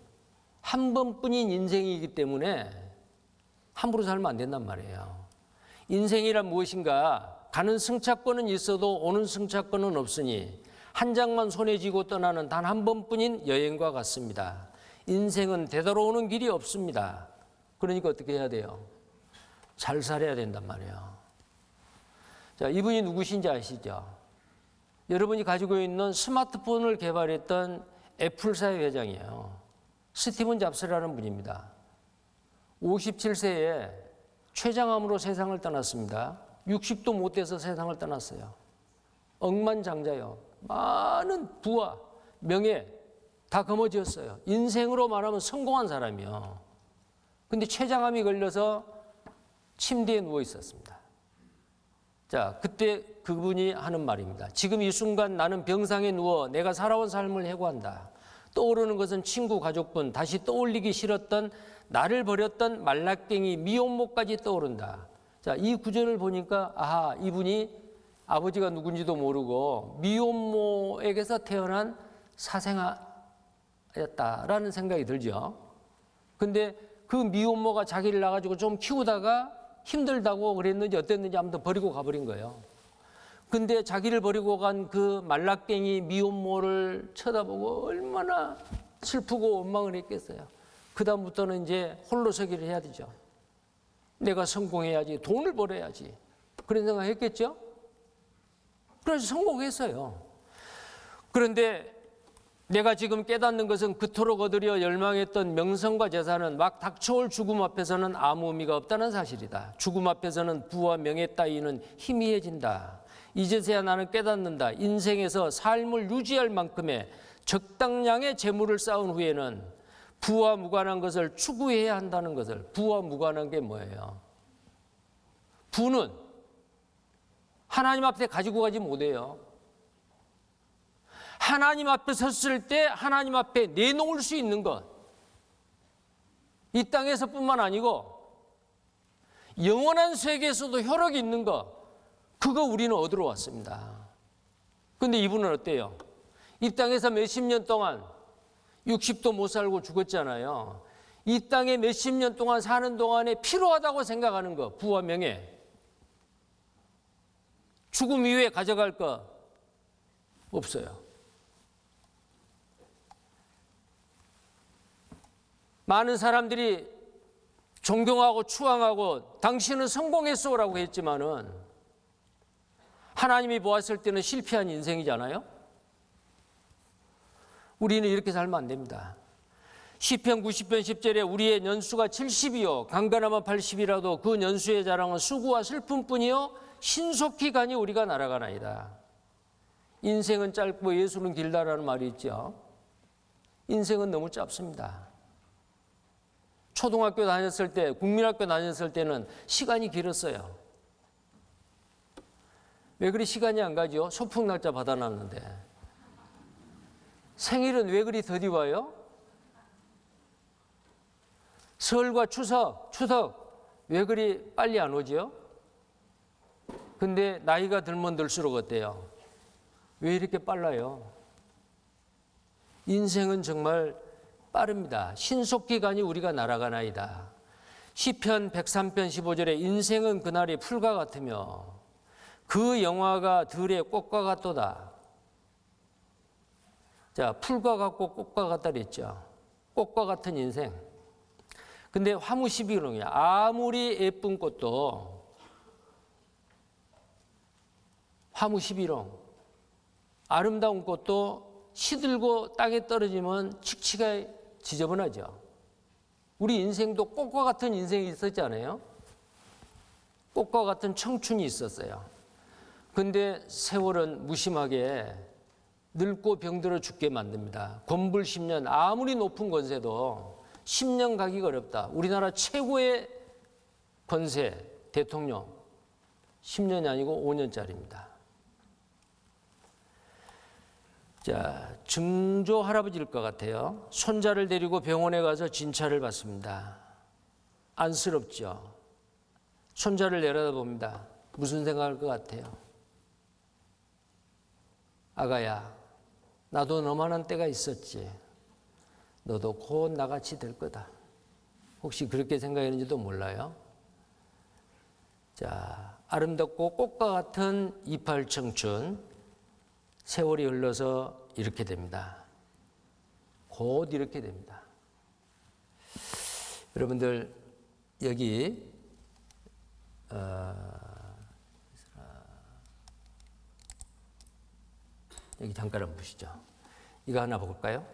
한 번뿐인 인생이기 때문에 함부로 살면 안 된단 말이에요. 인생이란 무엇인가? 가는 승차권은 있어도 오는 승차권은 없으니 한 장만 손에 쥐고 떠나는 단 한 번뿐인 여행과 같습니다. 인생은 되돌아오는 길이 없습니다. 그러니까 어떻게 해야 돼요? 잘 살아야 된단 말이에요. 자, 이분이 누구신지 아시죠? 여러분이 가지고 있는 스마트폰을 개발했던 애플사의 회장이에요. 스티븐 잡스라는 분입니다. 57세에 췌장암으로 세상을 떠났습니다. 60도 못 돼서 세상을 떠났어요. 억만장자요. 많은 부와 명예 다 거머쥐었어요. 인생으로 말하면 성공한 사람이요. 근데 췌장암이 걸려서 침대에 누워 있었습니다. 자, 그때 그분이 하는 말입니다. 지금 이 순간 나는 병상에 누워 내가 살아온 삶을 해고한다. 떠오르는 것은 친구, 가족분, 다시 떠올리기 싫었던 나를 버렸던 말라깽이 미혼모까지 떠오른다. 자, 이 구절을 보니까 아하, 이분이 아버지가 누군지도 모르고 미혼모에게서 태어난 사생아였다라는 생각이 들죠. 근데 그 미혼모가 자기를 낳아가지고 좀 키우다가 힘들다고 그랬는지 어땠는지 아무튼 버리고 가버린 거예요. 근데 자기를 버리고 간 그 말라깽이 미혼모를 쳐다보고 얼마나 슬프고 원망을 했겠어요. 그다음부터는 이제 홀로서기를 해야 되죠. 내가 성공해야지, 돈을 벌어야지. 그런 생각 했겠죠? 그래서 성공했어요. 그런데 내가 지금 깨닫는 것은 그토록 얻으려 열망했던 명성과 재산은 막 닥쳐올 죽음 앞에서는 아무 의미가 없다는 사실이다. 죽음 앞에서는 부와 명예 따위는 희미해진다. 이제서야 나는 깨닫는다. 인생에서 삶을 유지할 만큼의 적당량의 재물을 쌓은 후에는 부와 무관한 것을 추구해야 한다는 것을. 부와 무관한 게 뭐예요? 부는 하나님 앞에 가지고 가지 못해요. 하나님 앞에 섰을 때 하나님 앞에 내놓을 수 있는 것. 이 땅에서뿐만 아니고 영원한 세계에서도 혈육이 있는 것. 그거 우리는 얻으러 왔습니다. 그런데 이분은 어때요? 이 땅에서 몇십 년 동안 60도 못 살고 죽었잖아요. 이 땅에 몇십 년 동안 사는 동안에 필요하다고 생각하는 것. 부와 명예. 죽음 이후에 가져갈 거 없어요. 많은 사람들이 존경하고 추앙하고 당신은 성공했어라고 했지만은 하나님이 보았을 때는 실패한 인생이잖아요. 우리는 이렇게 살면 안 됩니다. 시편 90편 10절에 우리의 년수가 70이요 강건하면 80이라도 그 년수의 자랑은 수고와 슬픔뿐이요 신속히 가니 우리가 날아가나이다. 인생은 짧고 예수는 길다라는 말이 있죠. 인생은 너무 짧습니다. 초등학교 다녔을 때, 국민학교 다녔을 때는 시간이 길었어요. 왜 그리 시간이 안 가죠? 소풍날짜 받아놨는데. 생일은 왜 그리 더디 와요? 설과 추석 왜 그리 빨리 안 오죠? 근데 나이가 들면 들수록 어때요? 왜 이렇게 빨라요? 인생은 정말 빠릅니다. 신속히 가니 우리가 날아가나이다. 시편 103편 15절에 인생은 그날이 풀과 같으며 그 영화가 들의 꽃과 같도다. 자, 풀과 같고 꽃과 같다 그랬죠. 꽃과 같은 인생. 근데 화무시비롱이야. 아무리 예쁜 꽃도 화무시비롱. 아름다운 꽃도 시들고 땅에 떨어지면 칙칙하게 지저분하죠. 우리 인생도 꽃과 같은 인생이 있었잖아요. 꽃과 같은 청춘이 있었어요. 근데 세월은 무심하게 늙고 병들어 죽게 만듭니다. 권불 10년, 아무리 높은 권세도 10년 가기가 어렵다. 우리나라 최고의 권세, 대통령 10년이 아니고 5년짜리입니다. 자, 증조 할아버지일 것 같아요. 손자를 데리고 병원에 가서 진찰을 받습니다. 안쓰럽죠. 손자를 내려다봅니다. 무슨 생각할 것 같아요? 아가야, 나도 너만한 때가 있었지. 너도 곧 나같이 될 거다. 혹시 그렇게 생각했는지도 몰라요. 자, 아름답고 꽃과 같은 이팔 청춘. 세월이 흘러서 이렇게 됩니다. 곧 이렇게 됩니다. 여러분들 여기 여기 잠깐 한번 보시죠. 이거 하나 볼까요?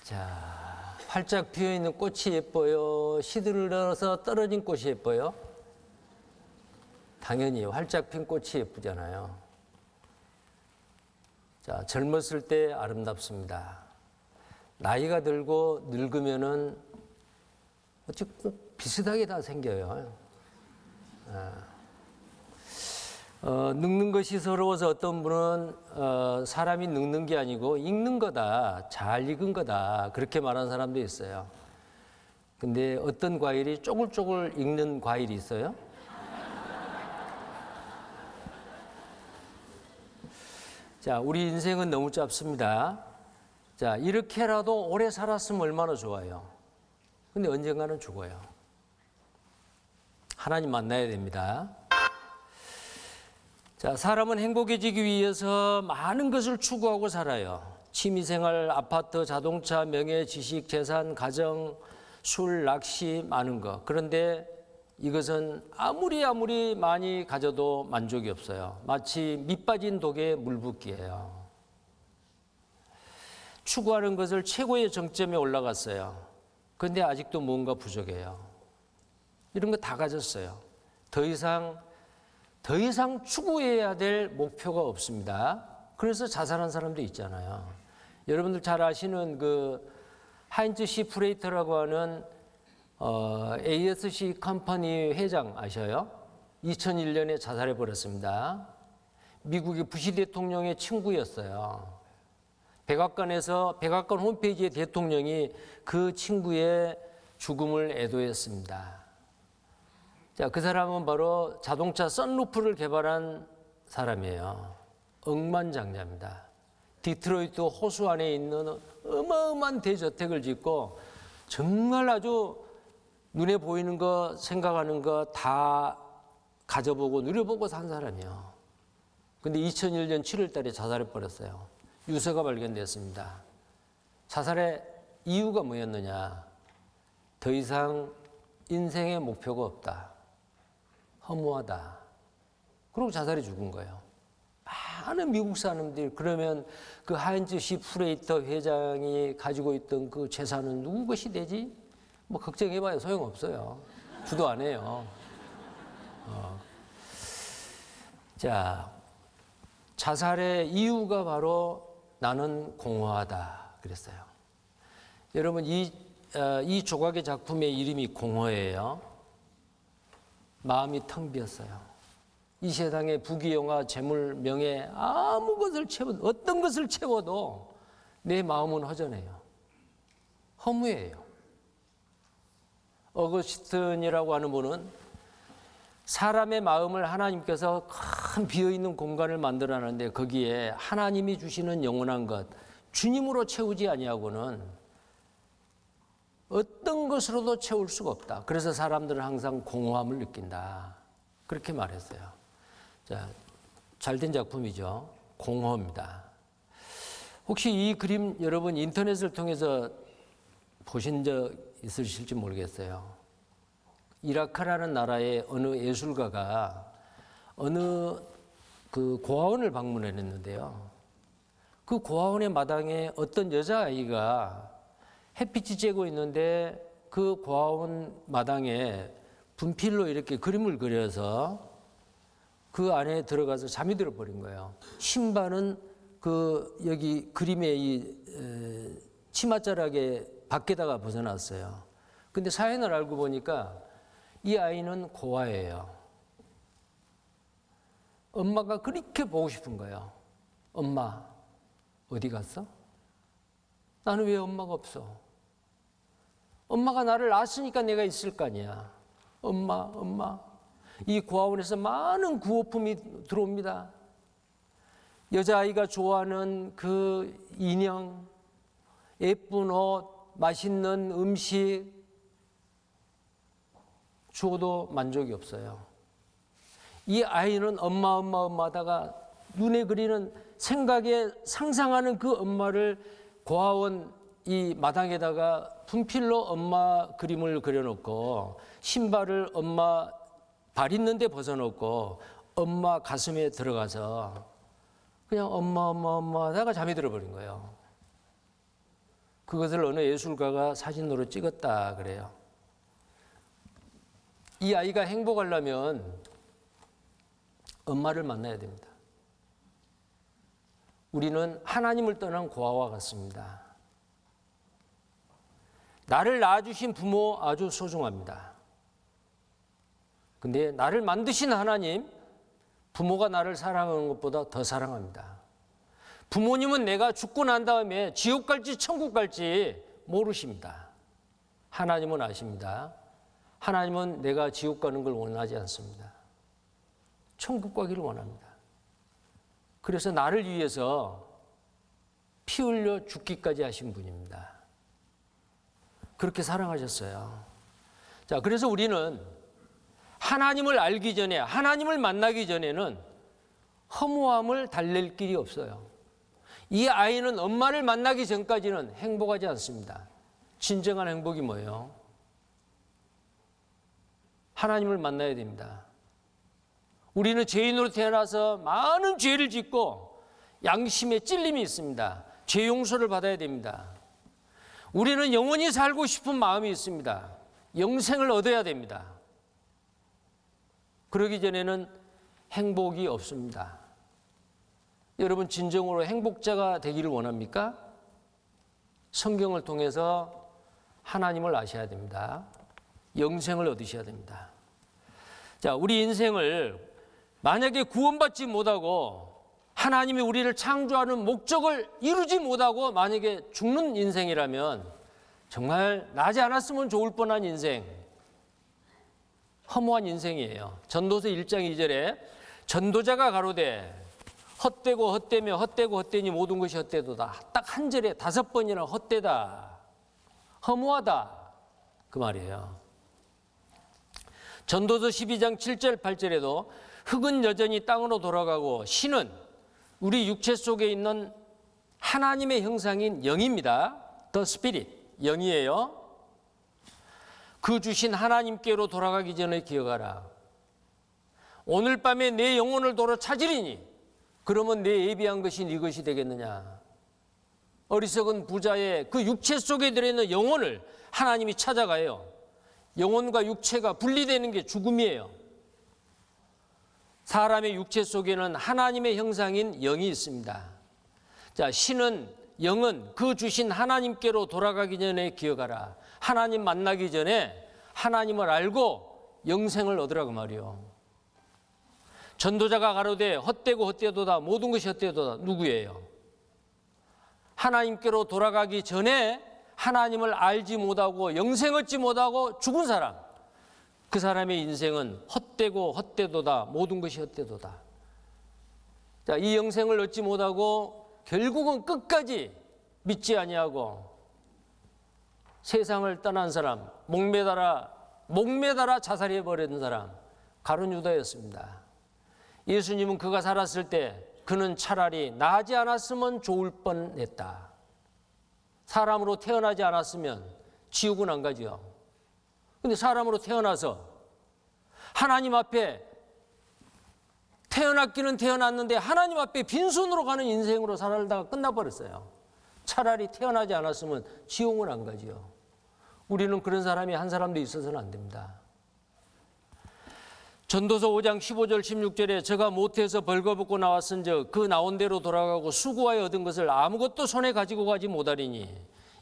자, 활짝 피어있는 꽃이 예뻐요? 시들어서 떨어진 꽃이 예뻐요? 당연히 활짝 핀 꽃이 예쁘잖아요. 자, 젊었을 때 아름답습니다. 나이가 들고 늙으면은 어찌 꼭 비슷하게 다 생겨요. 늙는 것이 서러워서 어떤 분은 사람이 늙는 게 아니고 익는 거다, 잘 익은 거다 그렇게 말하는 사람도 있어요. 근데 어떤 과일이 쪼글쪼글 익는 과일이 있어요? 자, 우리 인생은 너무 짧습니다. 자, 이렇게라도 오래 살았으면 얼마나 좋아요. 근데 언젠가는 죽어요. 하나님 만나야 됩니다. 자, 사람은 행복해지기 위해서 많은 것을 추구하고 살아요. 취미생활, 아파트, 자동차, 명예, 지식, 재산, 가정, 술, 낚시, 많은 것. 그런데 이것은 아무리 많이 가져도 만족이 없어요. 마치 밑 빠진 독에 물 붓기예요. 추구하는 것을 최고의 정점에 올라갔어요. 그런데 아직도 뭔가 부족해요. 이런 거 다 가졌어요. 더 이상 추구해야 될 목표가 없습니다. 그래서 자살한 사람도 있잖아요. 여러분들 잘 아시는 그 하인츠 시 프레이터라고 하는 ASC 컴퍼니 회장 아셔요? 2001년에 자살해 버렸습니다. 미국의 부시 대통령의 친구였어요. 백악관 홈페이지에 대통령이 그 친구의 죽음을 애도했습니다. 자, 그 사람은 바로 자동차 썬루프를 개발한 사람이에요. 억만장자입니다. 디트로이트 호수 안에 있는 어마어마한 대저택을 짓고 정말 아주 눈에 보이는 거 생각하는 거 다 가져보고 누려보고 산 사람이에요. 근데 2001년 7월 달에 자살해 버렸어요. 유서가 발견됐습니다. 자살의 이유가 뭐였느냐? 더 이상 인생의 목표가 없다. 허무하다. 그러고 자살해 죽은 거예요. 많은 미국 사람들이 그러면 그 하인츠 시 프레이터 회장이 가지고 있던 그 재산은 누구 것이 되지? 뭐 걱정해봐야 소용없어요. 주도 안 해요. 자, 자살의 이유가 바로 나는 공허하다 그랬어요. 여러분 이 조각의 작품의 이름이 공허예요. 마음이 텅 비었어요. 이 세상의 부귀영화, 재물, 명예 어떤 것을 채워도 내 마음은 허전해요. 허무해요. 어거스틴이라고 하는 분은 사람의 마음을 하나님께서 큰 비어있는 공간을 만들어놨는데 거기에 하나님이 주시는 영원한 것, 주님으로 채우지 아니하고는 어떤 것으로도 채울 수가 없다. 그래서 사람들은 항상 공허함을 느낀다. 그렇게 말했어요. 자, 잘된 작품이죠. 공허입니다. 혹시 이 그림 여러분 인터넷을 통해서 보신 적 있으실지 모르겠어요. 이라크라는 나라의 어느 예술가가 어느 그 고아원을 방문했는데요. 그 고아원의 마당에 어떤 여자아이가 햇빛이 쬐고 있는데 그 고아원 마당에 분필로 이렇게 그림을 그려서 그 안에 들어가서 잠이 들어버린 거예요. 신발은 그 여기 그림의 이 치맛자락에 밖에다가 벗어났어요. 근데 사연을 알고 보니까 이 아이는 고아예요. 엄마가 그렇게 보고 싶은 거예요. 엄마, 어디 갔어? 나는 왜 엄마가 없어? 엄마가 나를 낳았으니까 내가 있을 거 아니야. 엄마. 이 고아원에서 많은 구호품이 들어옵니다. 여자아이가 좋아하는 그 인형, 예쁜 옷, 맛있는 음식, 주어도 만족이 없어요. 이 아이는 엄마 하다가 눈에 그리는 생각에 상상하는 그 엄마를 고아원 이 마당에다가 분필로 엄마 그림을 그려놓고 신발을 엄마 발 있는데 벗어놓고 엄마 가슴에 들어가서 그냥 엄마 하다가 잠이 들어버린 거예요. 그것을 어느 예술가가 사진으로 찍었다 그래요. 이 아이가 행복하려면 엄마를 만나야 됩니다. 우리는 하나님을 떠난 고아와 같습니다. 나를 낳아주신 부모 아주 소중합니다. 근데 나를 만드신 하나님, 부모가 나를 사랑하는 것보다 더 사랑합니다. 부모님은 내가 죽고 난 다음에 지옥 갈지 천국 갈지 모르십니다. 하나님은 아십니다. 하나님은 내가 지옥 가는 걸 원하지 않습니다. 천국 가기를 원합니다. 그래서 나를 위해서 피 흘려 죽기까지 하신 분입니다. 그렇게 사랑하셨어요. 자, 그래서 우리는 하나님을 알기 전에, 하나님을 만나기 전에는 허무함을 달랠 길이 없어요. 이 아이는 엄마를 만나기 전까지는 행복하지 않습니다. 진정한 행복이 뭐예요? 하나님을 만나야 됩니다. 우리는 죄인으로 태어나서 많은 죄를 짓고 양심에 찔림이 있습니다. 죄 용서를 받아야 됩니다. 우리는 영원히 살고 싶은 마음이 있습니다. 영생을 얻어야 됩니다. 그러기 전에는 행복이 없습니다. 여러분 진정으로 행복자가 되기를 원합니까? 성경을 통해서 하나님을 아셔야 됩니다. 영생을 얻으셔야 됩니다. 자, 우리 인생을 만약에 구원받지 못하고 하나님이 우리를 창조하는 목적을 이루지 못하고 만약에 죽는 인생이라면 정말 나지 않았으면 좋을 뻔한 인생, 허무한 인생이에요. 전도서 1장 2절에 전도자가 가로되 헛되고 헛되며 헛되고 헛되니 모든 것이 헛되도다. 딱 한 절에 5번이나 헛되다, 허무하다 그 말이에요. 전도서 12장 7절 8절에도 흙은 여전히 땅으로 돌아가고 신은 우리 육체 속에 있는 하나님의 형상인 영입니다. The Spirit, 영이에요. 그 주신 하나님께로 돌아가기 전에 기억하라. 오늘 밤에 내 영혼을 도로 찾으리니 그러면 내 예비한 것이 네 것이 되겠느냐. 어리석은 부자의 그 육체 속에 들어있는 영혼을 하나님이 찾아가요. 영혼과 육체가 분리되는 게 죽음이에요. 사람의 육체 속에는 하나님의 형상인 영이 있습니다. 자, 신은, 영은 그 주신 하나님께로 돌아가기 전에 기억하라. 하나님 만나기 전에 하나님을 알고 영생을 얻으라고 말이요. 전도자가 가로되 헛되고 헛되도다. 모든 것이 헛되도다. 누구예요? 하나님께로 돌아가기 전에 하나님을 알지 못하고 영생 얻지 못하고 죽은 사람. 그 사람의 인생은 헛되고 헛되도다. 모든 것이 헛되도다. 자, 이 영생을 얻지 못하고 결국은 끝까지 믿지 아니하고 세상을 떠난 사람, 목매달아 자살해 버린 사람, 가룟 유다였습니다. 예수님은 그가 살았을 때 그는 차라리 나지 않았으면 좋을 뻔했다. 사람으로 태어나지 않았으면 지옥은 안 가지요. 근데 사람으로 태어나서 하나님 앞에 태어났기는 태어났는데 하나님 앞에 빈손으로 가는 인생으로 살다가 끝나버렸어요. 차라리 태어나지 않았으면 지옥은 안 가지요. 우리는 그런 사람이 한 사람도 있어서는 안 됩니다. 전도서 5장 15절 16절에 저가 모태에서 벌거벗고 나왔은즉 그 나온 대로 돌아가고 수고하여 얻은 것을 아무것도 손에 가지고 가지 못하리니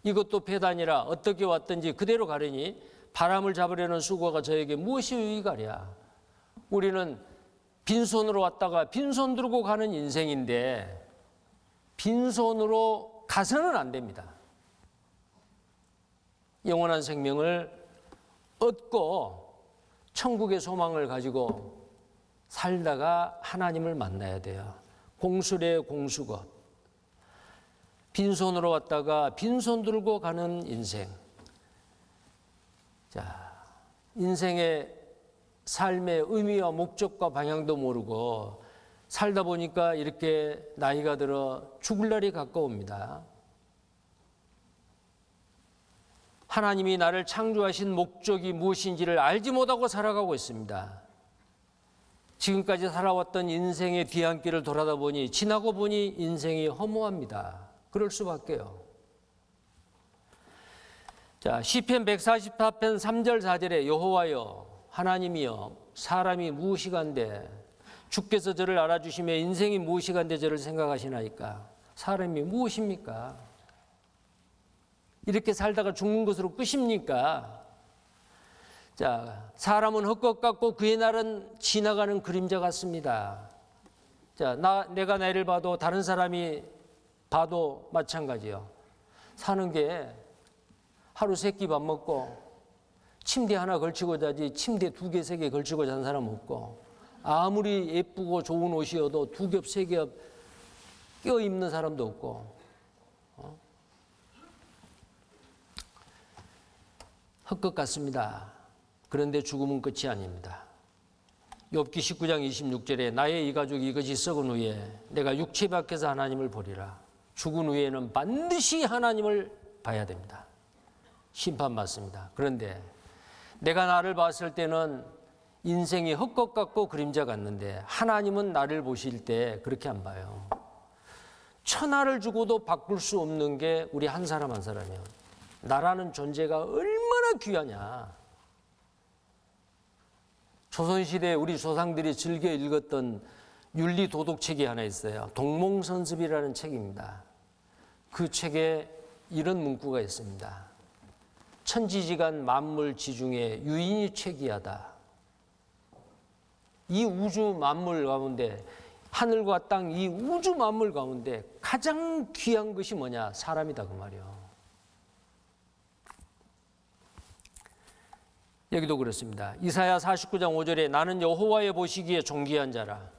이것도 배단이라 어떻게 왔든지 그대로 가리니 바람을 잡으려는 수고가 저에게 무엇이 유익하랴. 우리는 빈손으로 왔다가 빈손 들고 가는 인생인데 빈손으로 가서는 안 됩니다. 영원한 생명을 얻고 천국의 소망을 가지고 살다가 하나님을 만나야 돼요. 공수래 공수것. 빈손으로 왔다가 빈손 들고 가는 인생. 자, 인생의 삶의 의미와 목적과 방향도 모르고 살다 보니까 이렇게 나이가 들어 죽을 날이 가까웁니다. 하나님이 나를 창조하신 목적이 무엇인지를 알지 못하고 살아가고 있습니다. 지금까지 살아왔던 인생의 뒤안길을 돌아다 보니 지나고 보니 인생이 허무합니다. 그럴 수밖에요. 자, 시편 144편 3절 4절에 여호와여 하나님이여 사람이 무엇이간데 주께서 저를 알아주시며 인생이 무엇이간데 저를 생각하시나이까. 사람이 무엇입니까? 이렇게 살다가 죽는 것으로 끝입니까? 자, 사람은 헛것 같고 그의 날은 지나가는 그림자 같습니다. 자, 내가 나를 봐도 다른 사람이 봐도 마찬가지요. 사는 게 하루 3끼 밥 먹고 침대 하나 걸치고 자지 침대 2개, 3개 걸치고 자는 사람 없고 아무리 예쁘고 좋은 옷이어도 2겹, 3겹 껴 입는 사람도 없고 헛것 같습니다. 그런데 죽음은 끝이 아닙니다. 욥기 19장 26절에 나의 이 가죽 이것이 썩은 후에 내가 육체 밖에서 하나님을 보리라. 죽은 후에는 반드시 하나님을 봐야 됩니다. 심판받습니다. 그런데 내가 나를 봤을 때는 인생이 헛것 같고 그림자 같는데 하나님은 나를 보실 때 그렇게 안 봐요. 천하를 주고도 바꿀 수 없는 게 우리 한 사람 한 사람이에요. 나라는 존재가 얼마나 귀하냐. 조선시대에 우리 조상들이 즐겨 읽었던 윤리 도덕책이 하나 있어요. 동몽선습이라는 책입니다. 그 책에 이런 문구가 있습니다. 천지지간 만물 지중에 유인이 최기하다. 이 우주 만물 가운데 하늘과 땅 이 우주 만물 가운데 가장 귀한 것이 뭐냐? 사람이다 그 말이요. 여기도 그렇습니다. 이사야 49장 5절에 나는 여호와의 보시기에 존귀한 자라.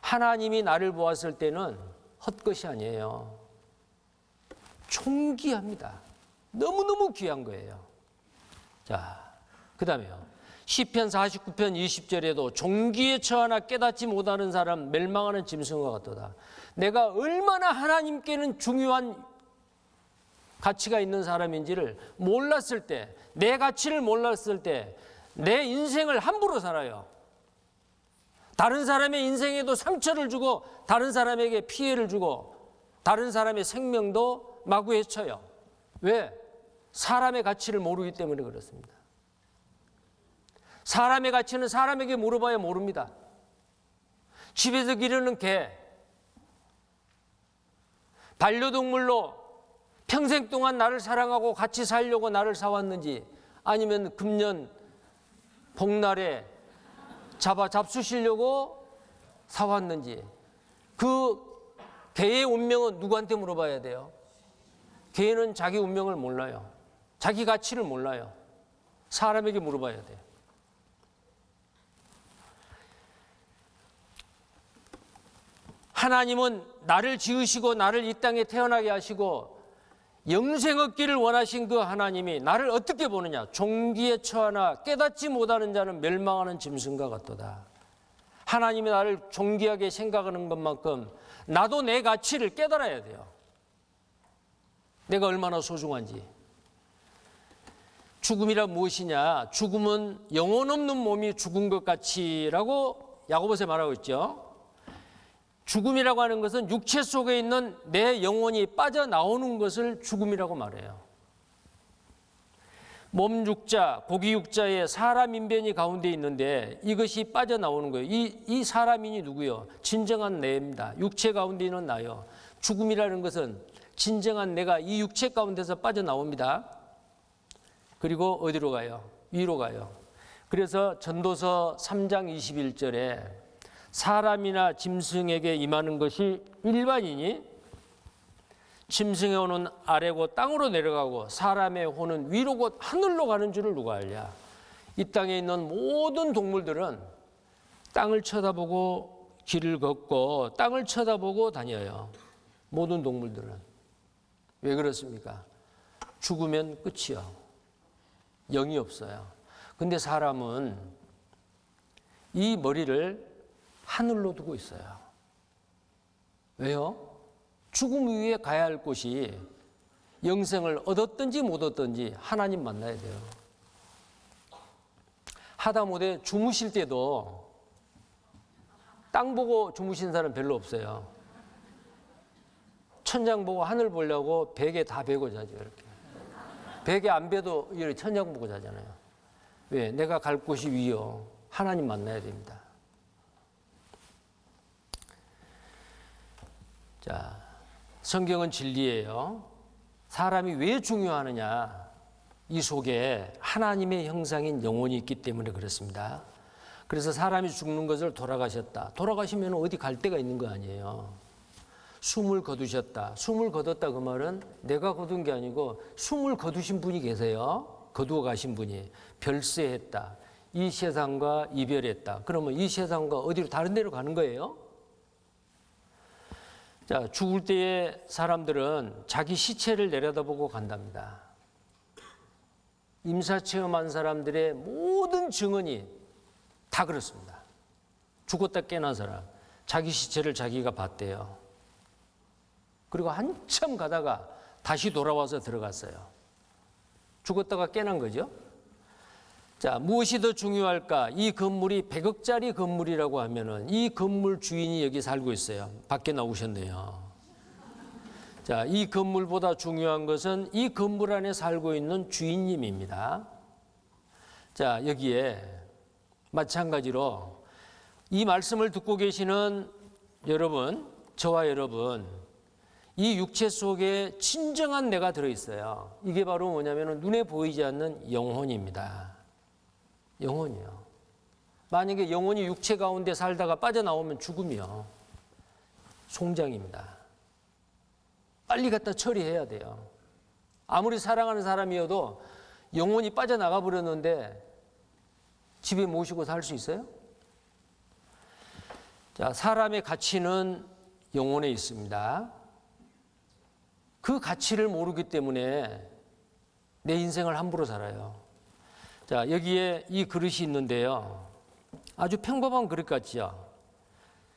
하나님이 나를 보았을 때는 헛것이 아니에요. 존귀합니다. 너무너무 귀한 거예요. 자, 그 다음에요. 시편 49편 20절에도 종기에 처하나 깨닫지 못하는 사람 멸망하는 짐승과 같도다. 내가 얼마나 하나님께는 중요한 가치가 있는 사람인지를 몰랐을 때, 내 가치를 몰랐을 때 내 인생을 함부로 살아요. 다른 사람의 인생에도 상처를 주고 다른 사람에게 피해를 주고 다른 사람의 생명도 마구 해쳐요. 왜? 사람의 가치를 모르기 때문에 그렇습니다. 사람의 가치는 사람에게 물어봐야 모릅니다. 집에서 기르는 개, 반려동물로 평생 동안 나를 사랑하고 같이 살려고 나를 사왔는지 아니면 금년 복날에 잡수시려고 사왔는지 그 개의 운명은 누구한테 물어봐야 돼요? 개는 자기 운명을 몰라요. 자기 가치를 몰라요. 사람에게 물어봐야 돼요. 하나님은 나를 지으시고 나를 이 땅에 태어나게 하시고 영생 얻기를 원하신 그 하나님이 나를 어떻게 보느냐? 종기에 처하나 깨닫지 못하는 자는 멸망하는 짐승과 같도다. 하나님이 나를 존귀하게 생각하는 것만큼 나도 내 가치를 깨달아야 돼요. 내가 얼마나 소중한지. 죽음이란 무엇이냐? 죽음은 영혼 없는 몸이 죽은 것 같이라고 야고보서에 말하고 있죠. 죽음이라고 하는 것은 육체 속에 있는 내 영혼이 빠져나오는 것을 죽음이라고 말해요. 몸 육자, 고기 육자에 사람 인변이 가운데 있는데 이것이 빠져나오는 거예요. 이 사람인이 누구요? 진정한 내입니다. 육체 가운데 있는 나요. 죽음이라는 것은 진정한 내가 이 육체 가운데서 빠져나옵니다. 그리고 어디로 가요? 위로 가요. 그래서 전도서 3장 21절에 사람이나 짐승에게 임하는 것이 일반이니 짐승의 혼은 아래고 땅으로 내려가고 사람의 혼은 위로 곧 하늘로 가는 줄을 누가 알랴. 이 땅에 있는 모든 동물들은 땅을 쳐다보고 길을 걷고 땅을 쳐다보고 다녀요. 모든 동물들은. 왜 그렇습니까? 죽으면 끝이요. 영이 없어요. 근데 사람은 이 머리를 하늘로 두고 있어요. 왜요? 죽음 위에 가야 할 곳이 영생을 얻었든지 못 얻든지 하나님 만나야 돼요. 하다못해 주무실 때도 땅 보고 주무신 사람 별로 없어요. 천장 보고 하늘 보려고 베개 다 베고 자죠. 이렇게. 베개 안 베도 이렇게 천장 보고 자잖아요. 왜? 내가 갈 곳이 위요. 하나님 만나야 됩니다. 자, 성경은 진리예요. 사람이 왜 중요하느냐? 이 속에 하나님의 형상인 영혼이 있기 때문에 그렇습니다. 그래서 사람이 죽는 것을 돌아가셨다. 돌아가시면 어디 갈 데가 있는 거 아니에요. 숨을 거두셨다. 숨을 거뒀다 그 말은 내가 거둔 게 아니고 숨을 거두신 분이 계세요. 거두어 가신 분이 별세했다. 이 세상과 이별했다. 그러면 이 세상과 어디로 다른 데로 가는 거예요? 자, 죽을 때에 사람들은 자기 시체를 내려다보고 간답니다. 임사체험한 사람들의 모든 증언이 다 그렇습니다. 죽었다 깨난 사람, 자기 시체를 자기가 봤대요. 그리고 한참 가다가 다시 돌아와서 들어갔어요. 죽었다가 깨난 거죠. 자, 무엇이 더 중요할까? 이 건물이 100억짜리 건물이라고 하면은 이 건물 주인이 여기 살고 있어요. 밖에 나오셨네요. 자, 이 건물보다 중요한 것은 이 건물 안에 살고 있는 주인님입니다. 자, 여기에 마찬가지로 이 말씀을 듣고 계시는 여러분, 저와 여러분, 이 육체 속에 진정한 내가 들어있어요. 이게 바로 뭐냐면 눈에 보이지 않는 영혼입니다. 영혼이요. 만약에 영혼이 육체 가운데 살다가 빠져나오면 죽음이요. 송장입니다. 빨리 갖다 처리해야 돼요. 아무리 사랑하는 사람이어도 영혼이 빠져나가 버렸는데 집에 모시고 살 수 있어요? 자, 사람의 가치는 영혼에 있습니다. 그 가치를 모르기 때문에 내 인생을 함부로 살아요. 자, 여기에 이 그릇이 있는데요. 아주 평범한 그릇 같지요.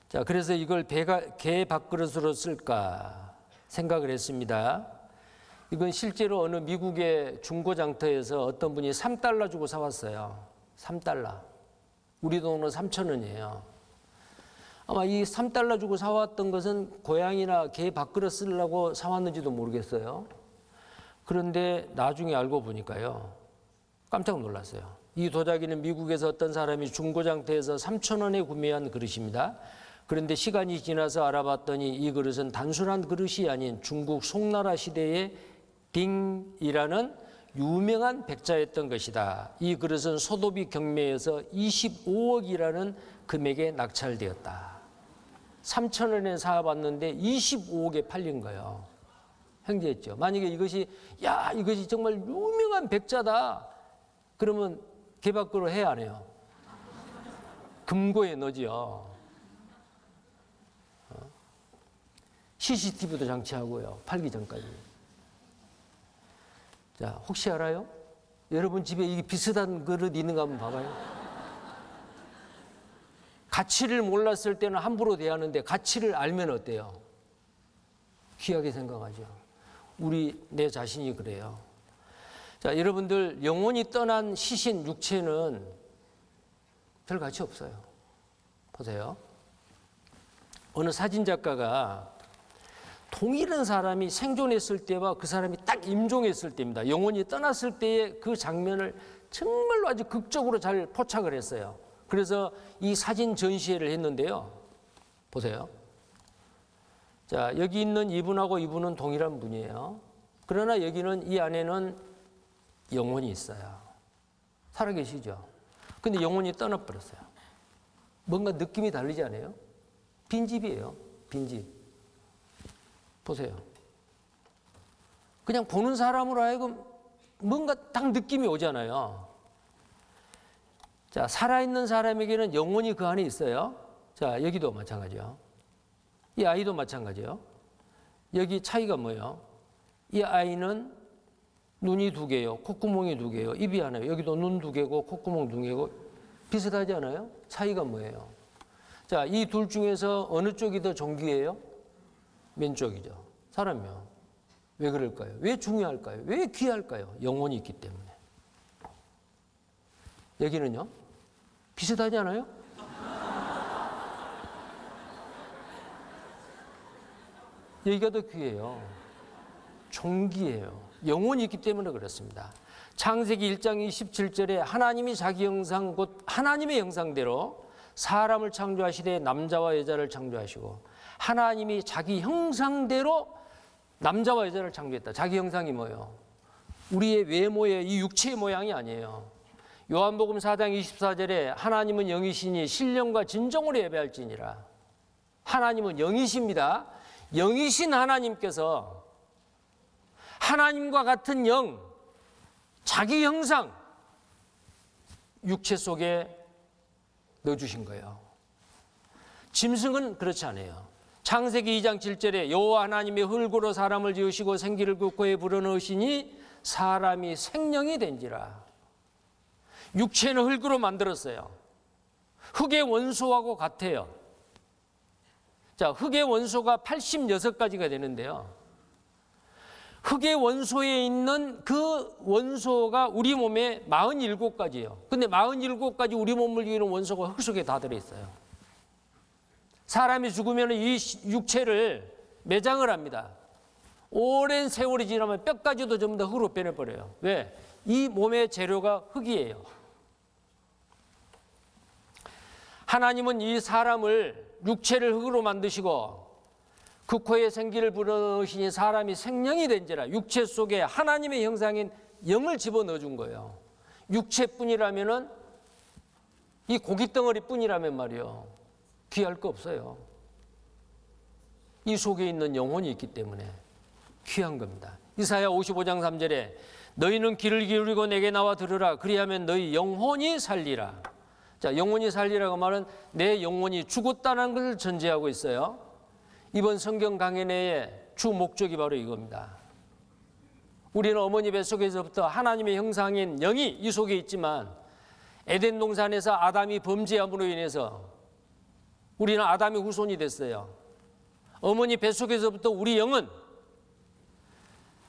자, 그래서 이걸 개 밥그릇으로 쓸까 생각을 했습니다. 이건 실제로 어느 미국의 중고장터에서 어떤 분이 3달러 주고 사왔어요. 3달러. 우리 돈으로 3,000원이에요. 아마 이 3달러 주고 사왔던 것은 고양이나 개 밥그릇 쓰려고 사왔는지도 모르겠어요. 그런데 나중에 알고 보니까요. 깜짝 놀랐어요. 이 도자기는 미국에서 어떤 사람이 중고장터에서 3,000원에 구매한 그릇입니다. 그런데 시간이 지나서 알아봤더니 이 그릇은 단순한 그릇이 아닌 중국 송나라 시대의 딩이라는 유명한 백자였던 것이다. 이 그릇은 소도비 경매에서 25억이라는 금액에 낙찰되었다. 3,000원에 사봤는데 25억에 팔린 거예요. 형제했죠. 만약에 이것이 정말 유명한 백자다. 그러면 개밥그릇 해야 안 해요? 금고에 넣지요. CCTV도 장치하고요. 팔기 전까지. 자, 혹시 알아요? 여러분 집에 이게 비슷한 그릇 있는가 한번 봐봐요. 가치를 몰랐을 때는 함부로 대하는데 가치를 알면 어때요? 귀하게 생각하죠. 내 자신이 그래요. 자, 여러분들 영혼이 떠난 시신 육체는 별 가치 없어요. 보세요. 어느 사진작가가 동일한 사람이 생존했을 때와 그 사람이 딱 임종했을 때입니다. 영혼이 떠났을 때의 그 장면을 정말로 아주 극적으로 잘 포착을 했어요. 그래서 이 사진 전시회를 했는데요. 보세요. 자, 여기 있는 이분하고 이분은 동일한 분이에요. 그러나 여기는 이 안에는 영혼이 있어요. 살아계시죠? 근데 영혼이 떠나버렸어요. 뭔가 느낌이 다르지 않아요? 빈집이에요. 빈집. 보세요. 그냥 보는 사람으로 하여금 뭔가 딱 느낌이 오잖아요. 자, 살아있는 사람에게는 영혼이 그 안에 있어요. 자, 여기도 마찬가지요. 이 아이도 마찬가지요. 여기 차이가 뭐예요? 이 아이는 눈이 2개요. 콧구멍이 2개요. 입이 하나요. 여기도 눈 2개고 콧구멍 2개고 비슷하지 않아요? 차이가 뭐예요? 자, 이 둘 중에서 어느 쪽이 더 존귀해요? 왼쪽이죠. 사람이요. 왜 그럴까요? 왜 중요할까요? 왜 귀할까요? 영혼이 있기 때문에. 여기는요? 비슷하지 않아요? 여기가 더 귀해요. 존귀해요. 영혼이 있기 때문에 그렇습니다. 창세기 1장 27절에 하나님이 자기 형상 곧 하나님의 형상대로 사람을 창조하시되 남자와 여자를 창조하시고 하나님이 자기 형상대로 남자와 여자를 창조했다. 자기 형상이 뭐예요? 우리의 외모의 이 육체의 모양이 아니에요. 요한복음 4장 24절에 하나님은 영이시니 신령과 진정으로 예배할지니라. 하나님은 영이십니다. 영이신 하나님께서 하나님과 같은 영, 자기 형상, 육체 속에 넣어주신 거예요. 짐승은 그렇지 않아요. 창세기 2장 7절에 여호와 하나님이 흙으로 사람을 지으시고 생기를 그 코에 불어넣으시니 사람이 생명이 된지라. 육체는 흙으로 만들었어요. 흙의 원소하고 같아요. 자, 흙의 원소가 86가지가 되는데요. 흙의 원소에 있는 그 원소가 우리 몸에 47가지예요. 근데 47가지 우리 몸을 이루는 원소가 흙 속에 다 들어있어요. 사람이 죽으면 이 육체를 매장을 합니다. 오랜 세월이 지나면 뼈까지도 전부 다 흙으로 변해버려요. 왜? 이 몸의 재료가 흙이에요. 하나님은 이 사람을 육체를 흙으로 만드시고 그 코에 생기를 불어넣으시니 사람이 생명이 된지라. 육체 속에 하나님의 형상인 영을 집어넣어 준 거예요. 육체뿐이라면은 이 고깃덩어리 뿐이라면 말이요. 귀할 거 없어요. 이 속에 있는 영혼이 있기 때문에 귀한 겁니다. 이사야 55장 3절에 너희는 귀를 기울이고 내게 나와 들으라. 그리하면 너희 영혼이 살리라. 자, 영혼이 살리라고 말은 내 영혼이 죽었다는 것을 전제하고 있어요. 이번 성경 강연의 주 목적이 바로 이겁니다. 우리는 어머니 뱃속에서부터 하나님의 형상인 영이 이 속에 있지만 에덴 동산에서 아담이 범죄함으로 인해서 우리는 아담의 후손이 됐어요. 어머니 뱃속에서부터 우리 영은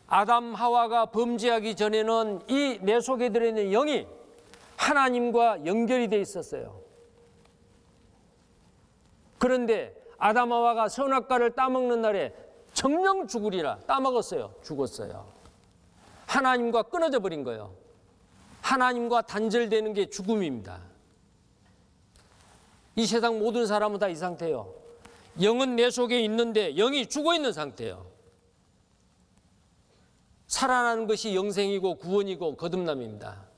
아담 하와가 범죄하기 전에는 이 내 속에 들어있는 영이 하나님과 연결이 돼 있었어요. 그런데 아담 하와가 선악과를 따먹는 날에 정령 죽으리라 따먹었어요. 죽었어요. 하나님과 끊어져 버린 거예요. 하나님과 단절되는 게 죽음입니다. 이 세상 모든 사람은 다 이 상태예요. 영은 내 속에 있는데 영이 죽어 있는 상태예요. 살아나는 것이 영생이고 구원이고 거듭남입니다.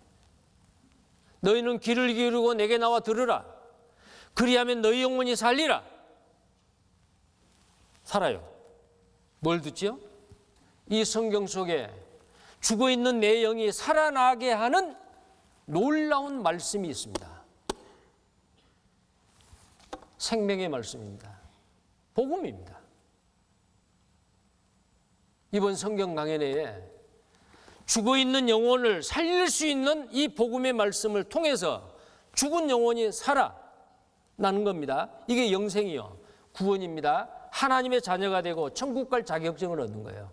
너희는 귀를 기울이고 내게 나와 들으라. 그리하면 너희 영혼이 살리라. 살아요. 뭘 듣지요? 이 성경 속에 죽어있는 내 영이 살아나게 하는 놀라운 말씀이 있습니다. 생명의 말씀입니다. 복음입니다. 이번 성경 강해 내에 죽어 있는 영혼을 살릴 수 있는 이 복음의 말씀을 통해서 죽은 영혼이 살아나는 겁니다. 이게 영생이요, 구원입니다. 하나님의 자녀가 되고 천국 갈 자격증을 얻는 거예요.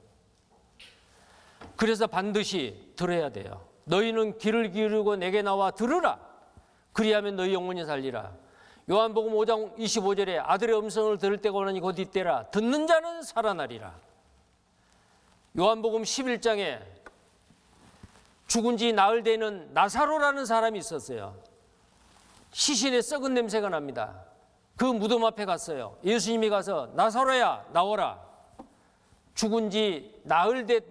그래서 반드시 들어야 돼요. 너희는 귀를 기울이고 내게 나와 들으라. 그리하면 너희 영혼이 살리라. 요한복음 5장 25절에 아들의 음성을 들을 때가 오나니 곧 이때라. 듣는 자는 살아나리라. 요한복음 11장에 죽은 지 나흘 되는 나사로라는 사람이 있었어요. 시신의 썩은 냄새가 납니다. 그 무덤 앞에 갔어요. 예수님이 가서 나사로야 나오라. 죽은 지 나흘 된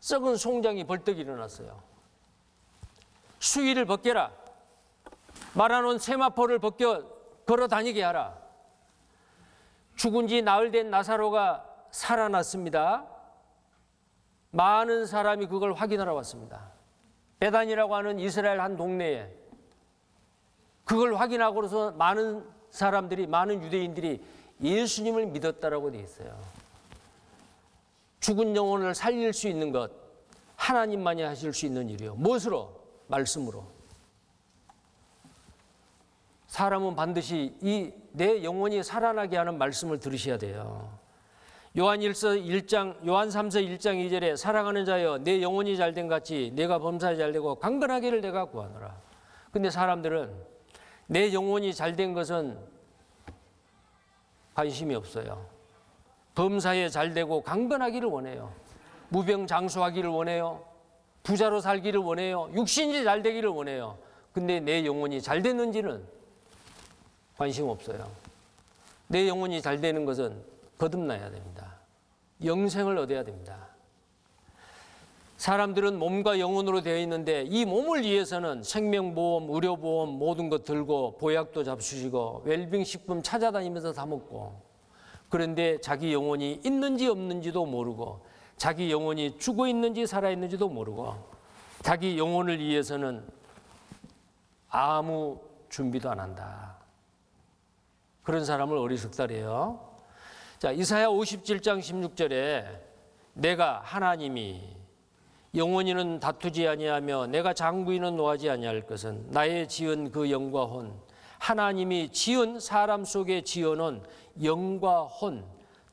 썩은 송장이 벌떡 일어났어요. 수의를 벗겨라. 말아놓은 세마포를 벗겨 걸어 다니게 하라. 죽은 지 나흘 된 나사로가 살아났습니다. 많은 사람이 그걸 확인하러 왔습니다. 베단이라고 하는 이스라엘 한 동네에 그걸 확인하고서 많은 사람들이, 많은 유대인들이 예수님을 믿었다라고 되어 있어요. 죽은 영혼을 살릴 수 있는 것, 하나님만이 하실 수 있는 일이요. 무엇으로? 말씀으로. 사람은 반드시 이 내 영혼이 살아나게 하는 말씀을 들으셔야 돼요. 요한삼서 1장 2절에 사랑하는 자여 내 영혼이 잘된 같이 내가 범사에 잘되고 강건하기를 내가 구하노라. 근데 사람들은 내 영혼이 잘된 것은 관심이 없어요. 범사에 잘되고 강건하기를 원해요. 무병장수하기를 원해요. 부자로 살기를 원해요. 육신이 잘되기를 원해요. 근데 내 영혼이 잘됐는지는 관심 없어요. 내 영혼이 잘되는 것은 거듭나야 됩니다. 영생을 얻어야 됩니다. 사람들은 몸과 영혼으로 되어 있는데 이 몸을 위해서는 생명보험, 의료보험 모든 것 들고 보약도 잡수시고 웰빙 식품 찾아다니면서 다 먹고, 그런데 자기 영혼이 있는지 없는지도 모르고 자기 영혼이 죽어 있는지 살아 있는지도 모르고 자기 영혼을 위해서는 아무 준비도 안 한다. 그런 사람을 어리석다래요. 자, 이사야 57장 16절에 내가 하나님이 영원히는 다투지 아니하며 내가 장부인은 노하지 아니할 것은 나의 지은 그 영과 혼, 하나님이 지은 사람 속에 지어놓은 영과 혼,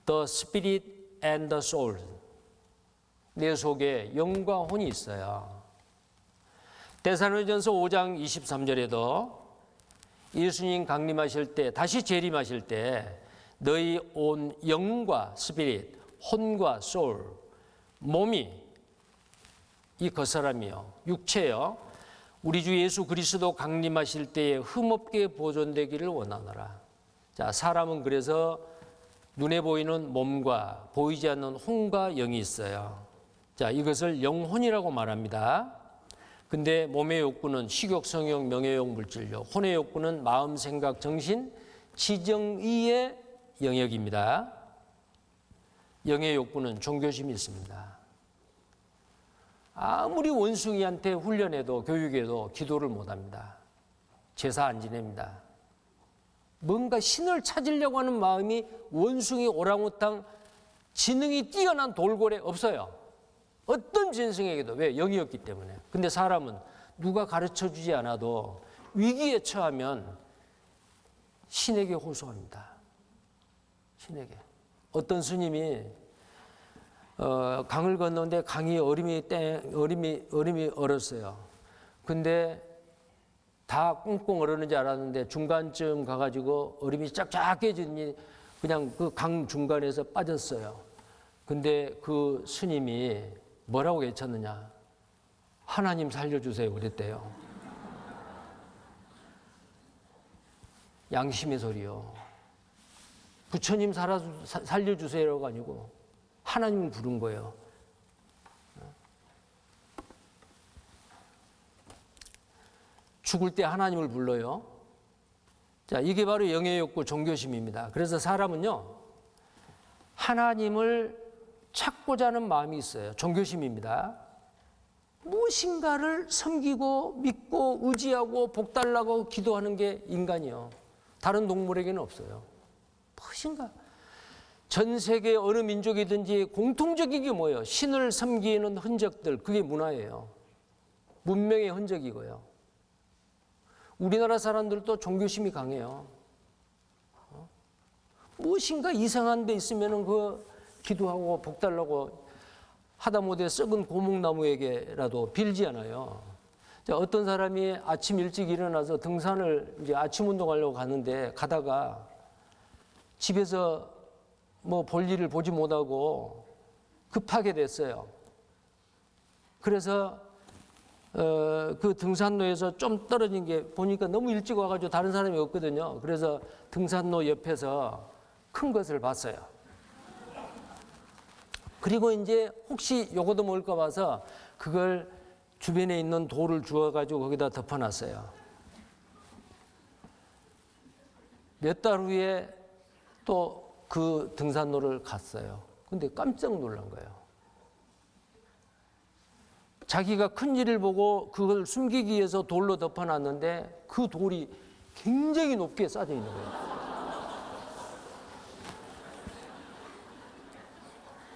the spirit and the soul. 내 속에 영과 혼이 있어요. 데살로니가전서 5장 23절에도 예수님 강림하실 때, 다시 재림하실 때 너희 온 영과 스피릿, 혼과 소울, 몸이 이 겉사람이요, 육체요, 우리 주 예수 그리스도 강림하실 때에 흠없게 보존되기를 원하노라. 자, 사람은 그래서 눈에 보이는 몸과 보이지 않는 혼과 영이 있어요. 자, 이것을 영혼이라고 말합니다. 근데 몸의 욕구는 식욕, 성욕, 명예욕, 물질욕, 혼의 욕구는 마음, 생각, 정신, 지정의의 영역입니다. 영의 욕구는 종교심이 있습니다. 아무리 원숭이한테 훈련해도 교육해도 기도를 못합니다. 제사 안 지냅니다. 뭔가 신을 찾으려고 하는 마음이 원숭이, 오랑우탕, 지능이 뛰어난 돌고래 없어요. 어떤 짐승에게도. 왜? 영이 없기 때문에. 근데 사람은 누가 가르쳐주지 않아도 위기에 처하면 신에게 호소합니다. 신에게. 어떤 스님이 강을 건너는데 강이 얼음이 얼었어요. 근데 다 꽁꽁 얼었는지 알았는데 중간쯤 가가지고 얼음이 쫙쫙 깨지니 그냥 그 강 중간에서 빠졌어요. 근데 그 스님이 뭐라고 외쳤느냐? 하나님 살려주세요 그랬대요. 양심의 소리요. 부처님 살려주세요가 아니고 하나님을 부른 거예요. 죽을 때 하나님을 불러요. 자, 이게 바로 영의 욕구, 종교심입니다. 그래서 사람은요, 하나님을 찾고자 하는 마음이 있어요. 종교심입니다. 무엇인가를 섬기고 믿고 의지하고 복달라고 기도하는 게 인간이요. 다른 동물에게는 없어요. 무엇인가. 전 세계 어느 민족이든지 공통적인 게 뭐예요? 신을 섬기는 흔적들, 그게 문화예요. 문명의 흔적이고요. 우리나라 사람들도 종교심이 강해요. 무엇인가 이상한 데 있으면은 그 기도하고 복 달라고 하다못해 썩은 고목나무에게라도 빌지 않아요. 자, 어떤 사람이 아침 일찍 일어나서 등산을 이제 아침 운동하려고 가는데 가다가 집에서 뭐 볼 일을 보지 못하고 급하게 됐어요. 그래서 그 등산로에서 좀 떨어진 게 보니까 너무 일찍 와가지고 다른 사람이 없거든요. 그래서 등산로 옆에서 큰 것을 봤어요. 그리고 이제 혹시 요거도 먹을까 봐서 그걸 주변에 있는 돌을 주워가지고 거기다 덮어놨어요. 몇 달 후에 또 그 등산로를 갔어요. 근데 깜짝 놀란 거예요. 자기가 큰 일을 보고 그걸 숨기기 위해서 돌로 덮어놨는데 그 돌이 굉장히 높게 쌓여 있는 거예요.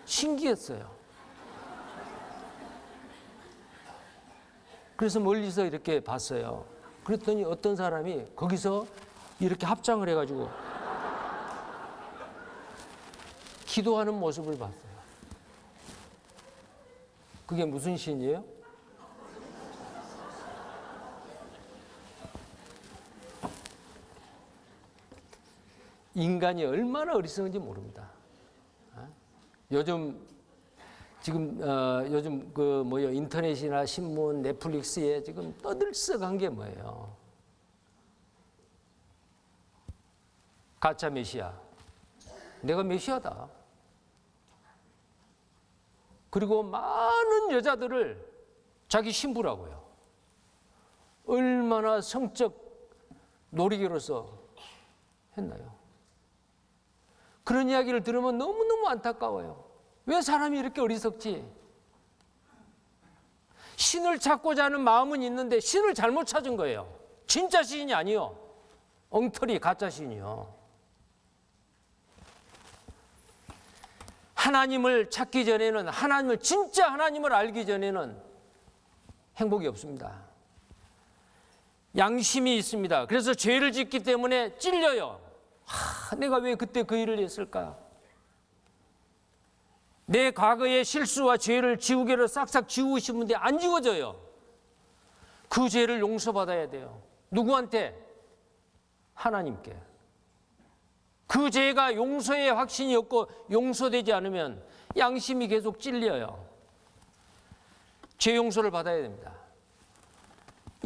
신기했어요. 그래서 멀리서 이렇게 봤어요. 그랬더니 어떤 사람이 거기서 이렇게 합장을 해가지고 기도하는 모습을 봤어요. 그게 무슨 신이에요? 인간이 얼마나 어리석은지 모릅니다. 요즘 그 뭐요 인터넷이나 신문, 넷플릭스에 지금 떠들썩한 게 뭐예요? 가짜 메시아. 내가 메시아다. 그리고 많은 여자들을 자기 신부라고요. 얼마나 성적 놀이개로서 했나요? 그런 이야기를 들으면 너무너무 안타까워요. 왜 사람이 이렇게 어리석지? 신을 찾고자 하는 마음은 있는데 신을 잘못 찾은 거예요. 진짜 신이 아니요. 엉터리 가짜 신이요. 하나님을 찾기 전에는 진짜 하나님을 알기 전에는 행복이 없습니다. 양심이 있습니다. 그래서 죄를 짓기 때문에 찔려요. 내가 왜 그때 그 일을 했을까? 내 과거의 실수와 죄를 지우개로 싹싹 지우고 싶은데 안 지워져요. 그 죄를 용서받아야 돼요. 누구한테? 하나님께. 그 죄가 용서의 확신이 없고 용서되지 않으면 양심이 계속 찔려요. 죄 용서를 받아야 됩니다.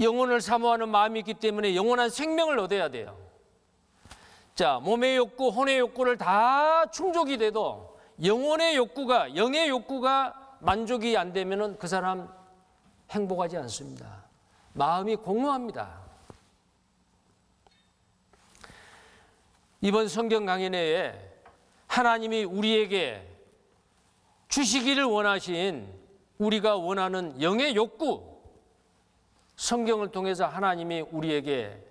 영혼을 사모하는 마음이 있기 때문에 영원한 생명을 얻어야 돼요. 자, 몸의 욕구, 혼의 욕구를 다 충족이 돼도 영의 욕구가 만족이 안 되면은 그 사람 행복하지 않습니다. 마음이 공허합니다. 이번 성경 강의 내에 하나님이 우리에게 주시기를 원하신 우리가 원하는 영의 욕구, 성경을 통해서 하나님이 우리에게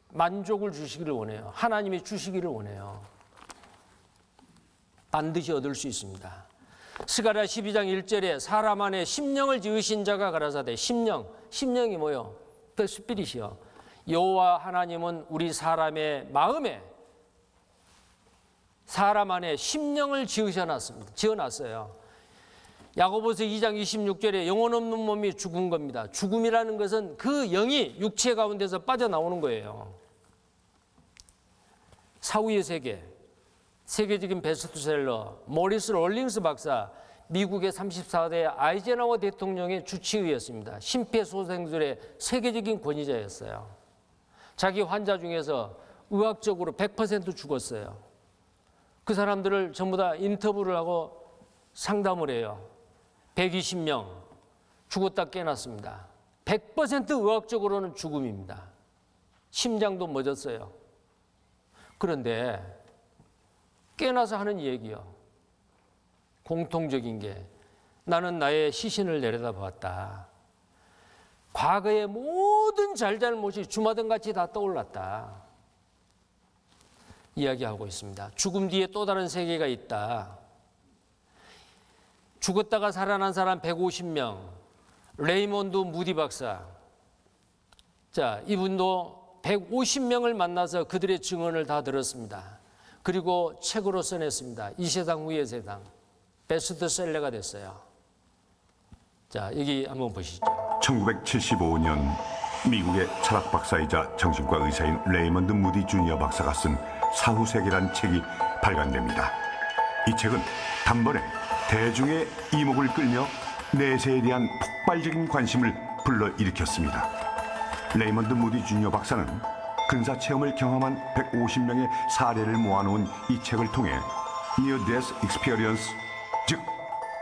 만족을 주시기를 원해요. 하나님이 주시기를 원해요. 반드시 얻을 수 있습니다. 스가랴 12장 1절에 사람 안에 심령을 지으신 자가 가라사대. 심령이 뭐요? The Spirit이요. 여호와 하나님은 우리 사람의 마음에 사람 안에 심령을 지어놨어요. 야고보서 2장 26절에 영혼 없는 몸이 죽은 겁니다. 죽음이라는 것은 그 영이 육체 가운데서 빠져나오는 거예요. 사후의 세계, 세계적인 베스트셀러 모리스 롤링스 박사, 미국의 34대 아이젠하워 대통령의 주치의였습니다. 심폐소생술의 세계적인 권위자였어요. 자기 환자 중에서 의학적으로 100% 죽었어요. 그 사람들을 전부 다 인터뷰를 하고 상담을 해요. 120명 죽었다 깨났습니다. 100% 의학적으로는 죽음입니다. 심장도 멎었어요. 그런데 깨나서 하는 얘기요. 공통적인 게 나는 나의 시신을 내려다보았다. 과거의 모든 잘잘못이 주마등같이 다 떠올랐다. 이야기하고 있습니다. 죽음 뒤에 또 다른 세계가 있다. 죽었다가 살아난 사람 150명, 레이몬드 무디 박사. 자, 이분도 150명을 만나서 그들의 증언을 다 들었습니다. 그리고 책으로 써냈습니다. 이 세상 후의 세상. 베스트셀러가 됐어요. 자, 여기 한번 보시죠. 1975년 미국의 철학 박사이자 정신과 의사인 레이먼드 무디 주니어 박사가 쓴 사후세계란 책이 발간됩니다. 이 책은 단번에 대중의 이목을 끌며 내세에 대한 폭발적인 관심을 불러일으켰습니다. 레이먼드 무디 주니어 박사는 근사 체험을 경험한 150명의 사례를 모아놓은 이 책을 통해 Near Death Experience, 즉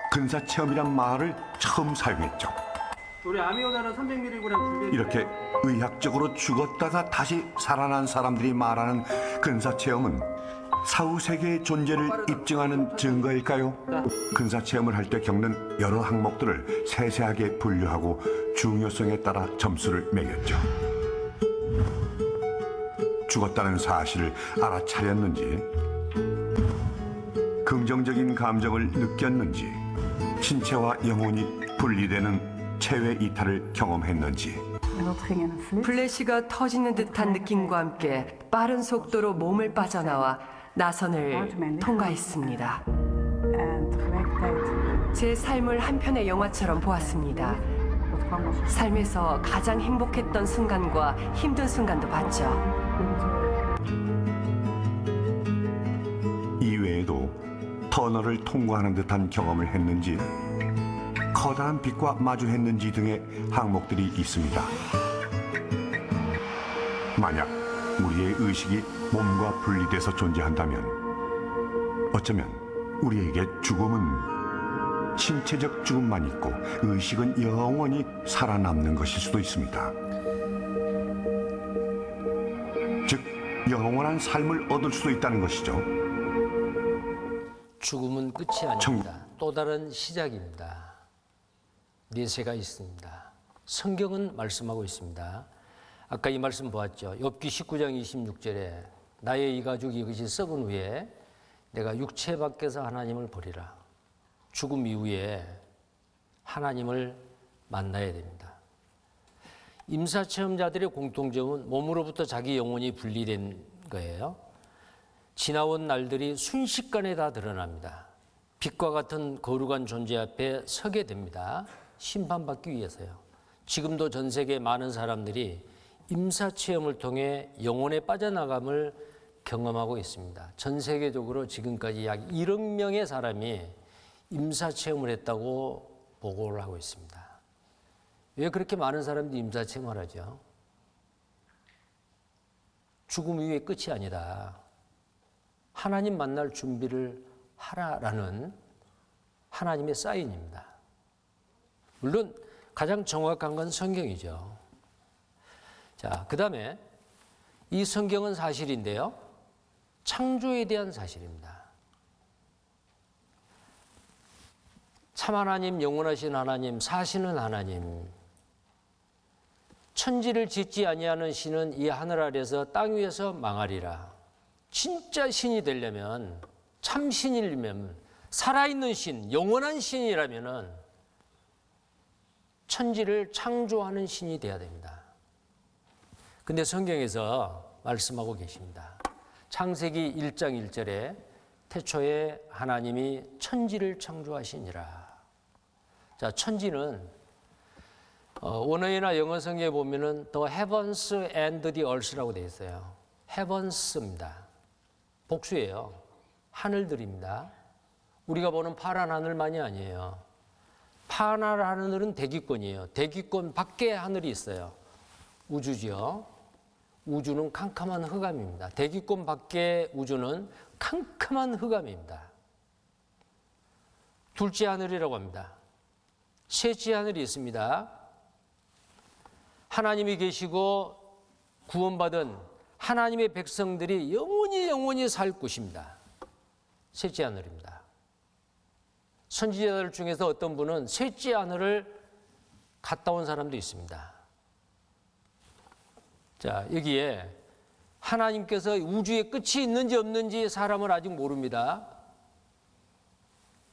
근사 체험이란 말을 처음 사용했죠. 우리 아미오다는 300mg 준비해. 이렇게 의학적으로 죽었다가 다시 살아난 사람들이 말하는 근사 체험은 사후 세계의 존재를 입증하는 증거일까요? 근사 체험을 할 때 겪는 여러 항목들을 세세하게 분류하고 중요성에 따라 점수를 매겼죠. 죽었다는 사실을 알아차렸는지, 긍정적인 감정을 느꼈는지, 신체와 영혼이 분리되는 체외 이탈을 경험했는지, 플래시가 터지는 듯한 느낌과 함께 빠른 속도로 몸을 빠져나와 나선을 통과했습니다. 제 삶을 한 편의 영화처럼 보았습니다. 삶에서 가장 행복했던 순간과 힘든 순간도 봤죠. 이외에도 터널을 통과하는 듯한 경험을 했는지, 커다란 빛과 마주했는지 등의 항목들이 있습니다. 만약 우리의 의식이 몸과 분리돼서 존재한다면 어쩌면 우리에게 죽음은 신체적 죽음만 있고 의식은 영원히 살아남는 것일 수도 있습니다. 즉 영원한 삶을 얻을 수도 있다는 것이죠. 죽음은 끝이 아닙니다. 또 다른 시작입니다. 내세가 있습니다. 성경은 말씀하고 있습니다. 아까 이 말씀 보았죠. 욥기 19장 26절에 나의 이 가죽이 이것이 썩은 후에 내가 육체 밖에서 하나님을 보리라. 죽음 이후에 하나님을 만나야 됩니다. 임사체험자들의 공통점은 몸으로부터 자기 영혼이 분리된 거예요. 지나온 날들이 순식간에 다 드러납니다. 빛과 같은 거룩한 존재 앞에 서게 됩니다. 심판받기 위해서요. 지금도 전 세계 많은 사람들이 임사체험을 통해 영혼에 빠져나감을 경험하고 있습니다. 전 세계적으로 지금까지 약 1억 명의 사람이 임사체험을 했다고 보고를 하고 있습니다. 왜 그렇게 많은 사람들이 임사체험을 하죠? 죽음 이후에 끝이 아니다. 하나님 만날 준비를 하라라는 하나님의 사인입니다. 물론 가장 정확한 건 성경이죠. 자, 그 다음에 이 성경은 사실인데요. 창조에 대한 사실입니다. 참 하나님, 영원하신 하나님, 사시는 하나님. 천지를 짓지 아니하는 신은 이 하늘 아래서 땅 위에서 망하리라. 진짜 신이 되려면, 참 신이려면, 살아있는 신, 영원한 신이라면은 천지를 창조하는 신이 되어야 됩니다. 근데 성경에서 말씀하고 계십니다. 창세기 1장 1절에 태초에 하나님이 천지를 창조하시니라. 자, 천지는 원어나 영어 성경에 보면은 the heavens and the earth라고 되어 있어요. heavens입니다. 복수예요. 하늘들입니다. 우리가 보는 파란 하늘만이 아니에요. 파란 하늘은 대기권이에요. 대기권 밖에 하늘이 있어요. 우주지요. 우주는 캄캄한 흑암입니다. 대기권 밖의 우주는 캄캄한 흑암입니다. 둘째 하늘이라고 합니다. 셋째 하늘이 있습니다. 하나님이 계시고 구원받은 하나님의 백성들이 영원히 살 곳입니다. 셋째 하늘입니다. 선지자들 중에서 어떤 분은 셋째 하늘을 갔다 온 사람도 있습니다. 자, 여기에 하나님께서 우주에 끝이 있는지 없는지 사람은 아직 모릅니다.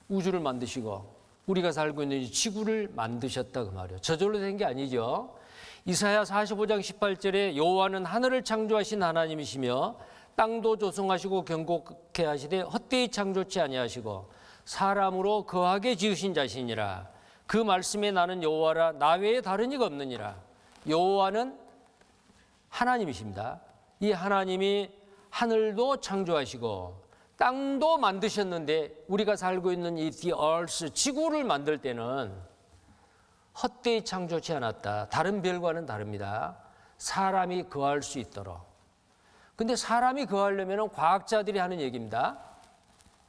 우주를 만드시고 우리가 살고 있는 이 지구를 만드셨다 그 말이에요. 저절로 된 게 아니죠. 이사야 45장 18절에 여호와는 하늘을 창조하신 하나님이시며 땅도 조성하시고 견고케 하시되 헛되이 창조치 아니하시고 사람으로 거하게 지으신 자신이라. 그 말씀에 나는 여호와라 나 외에 다른 이가 없느니라. 여호와는 하나님이십니다. 이 하나님이 하늘도 창조하시고 땅도 만드셨는데 우리가 살고 있는 이 the earth, 지구를 만들 때는 헛되이 창조치 않았다. 다른 별과는 다릅니다. 사람이 거할 수 있도록. 근데 사람이 거하려면 과학자들이 하는 얘기입니다.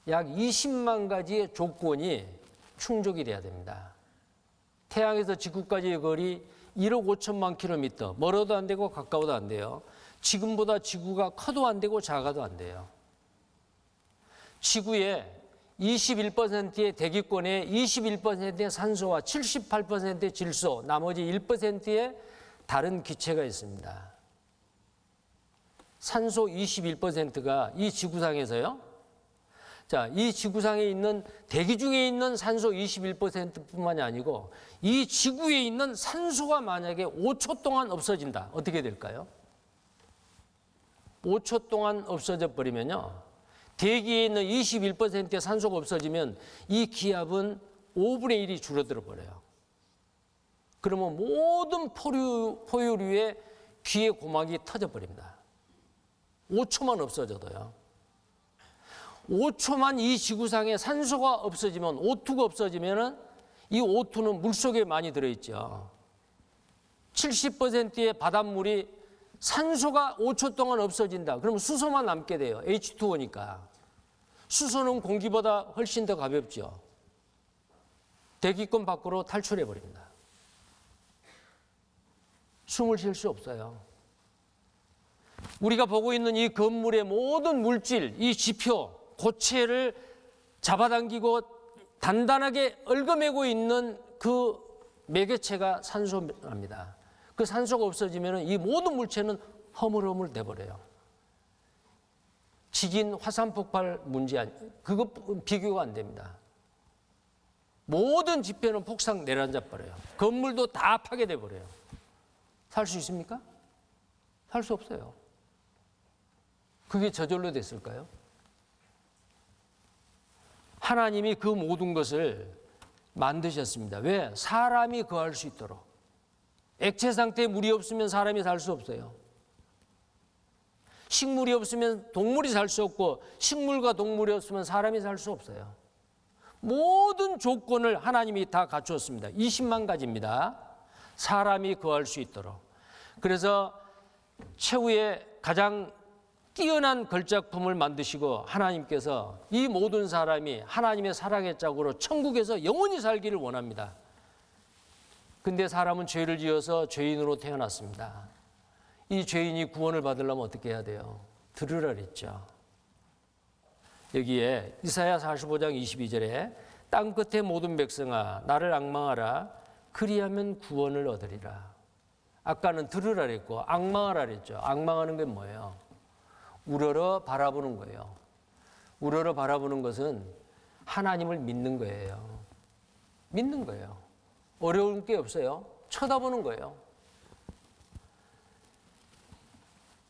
약 20만 가지의 조건이 충족이 돼야 됩니다. 태양에서 지구까지의 거리 1억 5천만 킬로미터, 멀어도 안 되고 가까워도 안 돼요. 지금보다 지구가 커도 안 되고 작아도 안 돼요. 지구의 21%의 대기권에 21%의 산소와 78%의 질소, 나머지 1%의 다른 기체가 있습니다. 산소 21%가 이 지구상에서요. 자, 이 지구상에 있는 대기 중에 있는 산소 21%뿐만이 아니고 이 지구에 있는 산소가 만약에 5초 동안 없어진다. 어떻게 될까요? 5초 동안 없어져 버리면요. 대기에 있는 21%의 산소가 없어지면 이 기압은 5분의 1이 줄어들어 버려요. 그러면 모든 포유류의 귀의 고막이 터져 버립니다. 5초만 없어져도요. 5초만 이 지구상에 산소가 없어지면, O2가 없어지면 이 O2는 물속에 많이 들어있죠. 70%의 바닷물이 산소가 5초 동안 없어진다. 그러면 수소만 남게 돼요. H2O니까. 수소는 공기보다 훨씬 더 가볍죠. 대기권 밖으로 탈출해 버립니다. 숨을 쉴 수 없어요. 우리가 보고 있는 이 건물의 모든 물질, 이 지표, 고체를 잡아당기고 단단하게 얽어매고 있는 그 매개체가 산소입니다. 그 산소가 없어지면 이 모든 물체는 허물허물 돼버려요. 지진, 화산 폭발 문제 그거 비교가 안 됩니다. 모든 지표는 폭삭 내려앉아 버려요. 건물도 다 파괴돼 버려요. 살 수 있습니까? 살 수 없어요. 그게 저절로 됐을까요? 하나님이 그 모든 것을 만드셨습니다. 왜? 사람이 거할 수 있도록. 액체 상태에 물이 없으면 사람이 살 수 없어요. 식물이 없으면 동물이 살 수 없고 식물과 동물이 없으면 사람이 살 수 없어요. 모든 조건을 하나님이 다 갖추었습니다. 20만 가지입니다. 사람이 거할 수 있도록. 그래서 최후의 가장 뛰어난 걸작품을 만드시고 하나님께서 이 모든 사람이 하나님의 사랑의 짝으로 천국에서 영원히 살기를 원합니다. 근데 사람은 죄를 지어서 죄인으로 태어났습니다. 이 죄인이 구원을 받으려면 어떻게 해야 돼요? 들으라 그랬죠. 여기에 이사야 45장 22절에 땅 끝의 모든 백성아 나를 앙망하라 그리하면 구원을 얻으리라. 아까는 들으라 그랬고 앙망하라 그랬죠. 앙망하는 게 뭐예요? 우러러 바라보는 거예요. 우러러 바라보는 것은 하나님을 믿는 거예요. 믿는 거예요. 어려운 게 없어요. 쳐다보는 거예요.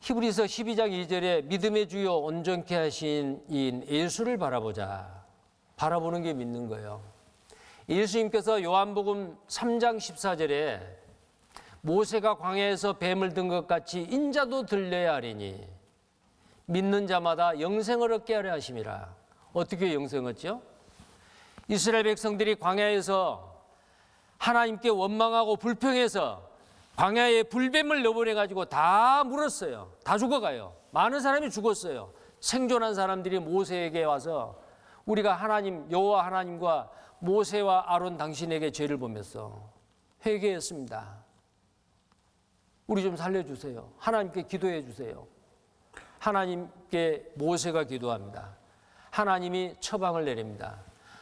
히브리서 12장 2절에 믿음의 주요 온전케 하신 인 예수를 바라보자. 바라보는 게 믿는 거예요. 예수님께서 요한복음 3장 14절에 모세가 광야에서 뱀을 든 것 같이 인자도 들려야 하리니 믿는 자마다 영생을 얻게 하려 하심이라. 어떻게 영생을 얻죠? 이스라엘 백성들이 광야에서 하나님께 원망하고 불평해서 광야에 불뱀을 내보내가지고 다 물었어요. 다 죽어가요. 많은 사람이 죽었어요. 생존한 사람들이 모세에게 와서 우리가 하나님, 여호와 하나님과 모세와 아론 당신에게 죄를 범했어. 회개했습니다. 우리 좀 살려주세요. 하나님께 기도해 주세요. 하나님께 모세가 기도합니다. 하나님이 처방을 내립니다.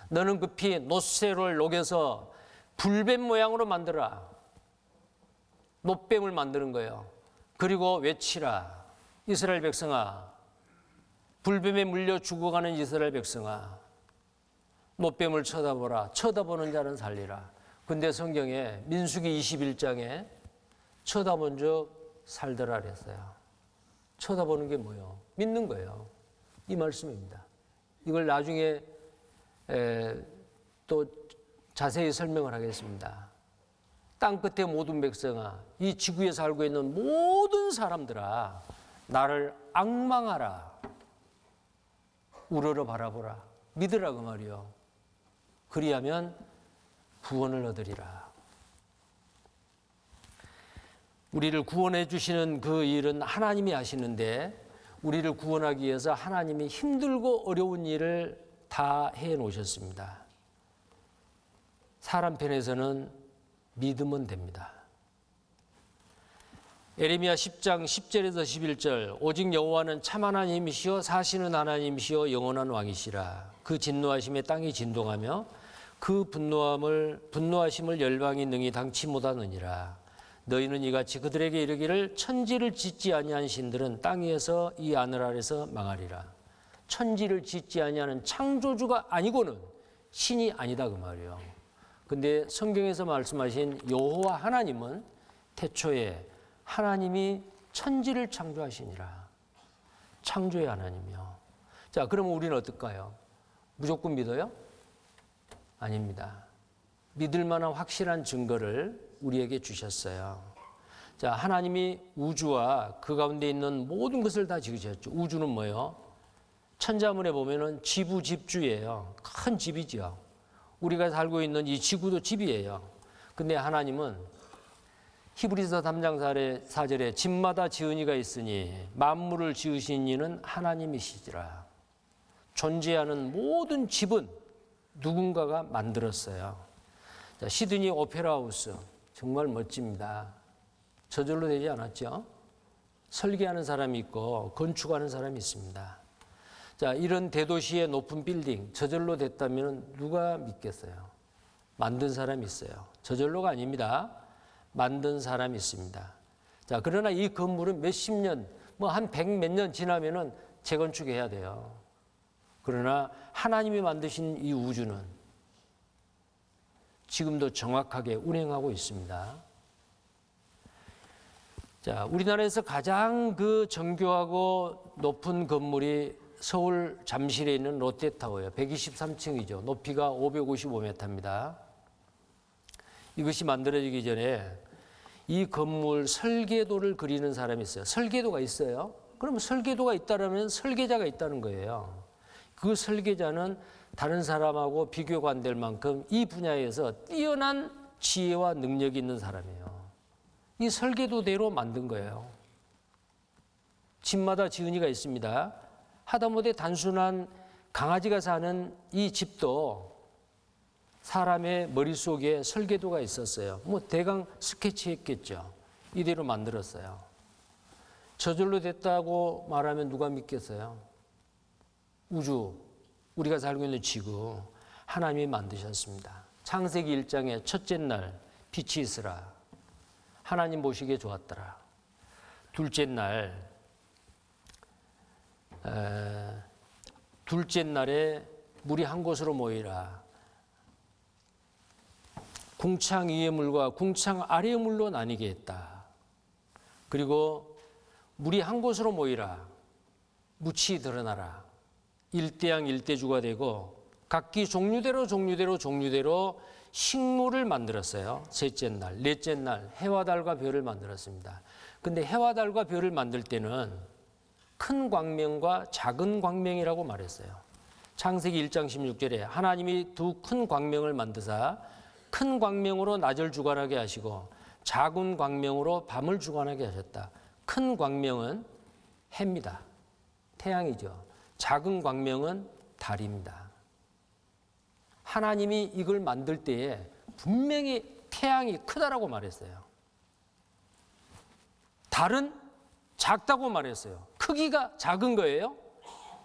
너는 급히 놋쇠를 녹여서 불뱀 모양으로 만들어라. 놋뱀을 만드는 거예요. 그리고 외치라. 이스라엘 백성아, 불뱀에 물려 죽어가는 이스라엘 백성아, 노뱀을 쳐다보라. 쳐다보는 자는 살리라. 근데 성경에 민수기 21장에 쳐다본 적 살더라 그랬어요. 쳐다보는 게 뭐예요? 믿는 거예요. 이 말씀입니다. 이걸 나중에 또 자세히 설명을 하겠습니다. 땅끝의 모든 백성아, 이 지구에 살고 있는 모든 사람들아, 나를 앙망하라. 우러러 바라보라. 믿으라 그 말이요. 그리하면 구원을 얻으리라. 우리를 구원해 주시는 그 일은 하나님이 하시는데, 우리를 구원하기 위해서 하나님이 힘들고 어려운 일을 다 해 놓으셨습니다. 사람 편에서는 믿으면 됩니다. 에레미야 10장 10절에서 11절, 오직 여호와는 참 하나님이시여 사시는 하나님이시여 영원한 왕이시라. 그 진노하심에 땅이 진동하며 그 분노하심을 열방이 능히 당치 못하느니라. 너희는 이같이 그들에게 이르기를 천지를 짓지 아니한 신들은 땅 위에서 이 하늘 아래서 망하리라. 천지를 짓지 아니하는 창조주가 아니고는 신이 아니다 그 말이에요. 근데 성경에서 말씀하신 여호와 하나님은 태초에 하나님이 천지를 창조하시니라. 창조의 하나님이요. 자, 그러면 우리는 어떨까요? 무조건 믿어요? 아닙니다. 믿을 만한 확실한 증거를 우리에게 주셨어요. 자, 하나님이 우주와 그 가운데 있는 모든 것을 다 지으셨죠. 우주는 뭐예요? 천자문에 보면은 지부 집주예요. 큰 집이죠. 우리가 살고 있는 이 지구도 집이에요. 근데 하나님은 히브리서 3장 4절에 집마다 지은 이가 있으니 만물을 지으신 이는 하나님이시지라. 존재하는 모든 집은 누군가가 만들었어요. 자, 시드니 오페라 하우스 정말 멋집니다. 저절로 되지 않았죠? 설계하는 사람이 있고 건축하는 사람이 있습니다. 자, 이런 대도시의 높은 빌딩 저절로 됐다면 누가 믿겠어요? 만든 사람이 있어요. 저절로가 아닙니다. 만든 사람이 있습니다. 자, 그러나 이 건물은 몇십 년, 한 100 몇 년 지나면은 재건축해야 돼요. 그러나 하나님이 만드신 이 우주는 지금도 정확하게 운행하고 있습니다. 자, 우리나라에서 가장 그 정교하고 높은 건물이 서울 잠실에 있는 롯데타워예요. 123층이죠. 높이가 555m입니다. 이것이 만들어지기 전에 이 건물 설계도를 그리는 사람이 있어요. 설계도가 있어요. 그러면 설계도가 있다면 설계자가 있다는 거예요. 그 설계자는 다른 사람하고 비교가 안 될 만큼 이 분야에서 뛰어난 지혜와 능력이 있는 사람이에요. 이 설계도대로 만든 거예요. 집마다 지은이가 있습니다. 하다못해 단순한 강아지가 사는 이 집도 사람의 머릿속에 설계도가 있었어요. 대강 스케치했겠죠. 이대로 만들었어요. 저절로 됐다고 말하면 누가 믿겠어요? 우주, 우리가 살고 있는 지구, 하나님이 만드셨습니다. 창세기 1장에 첫째 날 빛이 있으라. 하나님 보시기에 좋았더라. 둘째 날에 물이 한 곳으로 모이라. 궁창 위의 물과 궁창 아래의 물로 나뉘게 했다. 그리고 물이 한 곳으로 모이라. 묻이 드러나라. 일대양 일대주가 되고 각기 종류대로 식물을 만들었어요. 셋째 날, 넷째 날 해와 달과 별을 만들었습니다. 근데 해와 달과 별을 만들 때는 큰 광명과 작은 광명이라고 말했어요. 창세기 1장 16절에 하나님이 두 큰 광명을 만드사 큰 광명으로 낮을 주관하게 하시고 작은 광명으로 밤을 주관하게 하셨다. 큰 광명은 해입니다. 태양이죠. 작은 광명은 달입니다. 하나님이 이걸 만들 때에 분명히 태양이 크다라고 말했어요. 달은 작다고 말했어요. 크기가 작은 거예요.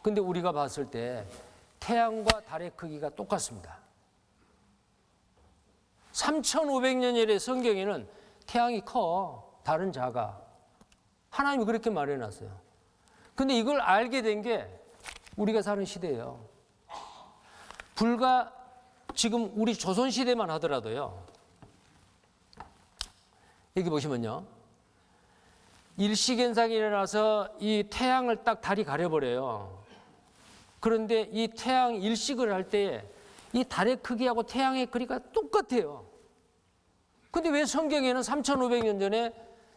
근데 우리가 봤을 때 태양과 달의 크기가 똑같습니다. 3,500년 이래 성경에는 태양이 커, 달은 작아. 하나님이 그렇게 말해놨어요. 근데 이걸 알게 된 게 우리가 사는 시대예요. 불과 지금 우리 조선시대만 하더라도요. 여기 보시면요. 일시견상이 일어나서 이 태양을 딱 달이 가려버려요. 그런데 이 태양 일식을 할 때 이 달의 크기하고 태양의 크기가 똑같아요. 근데 왜 성경에는 3,500년 전에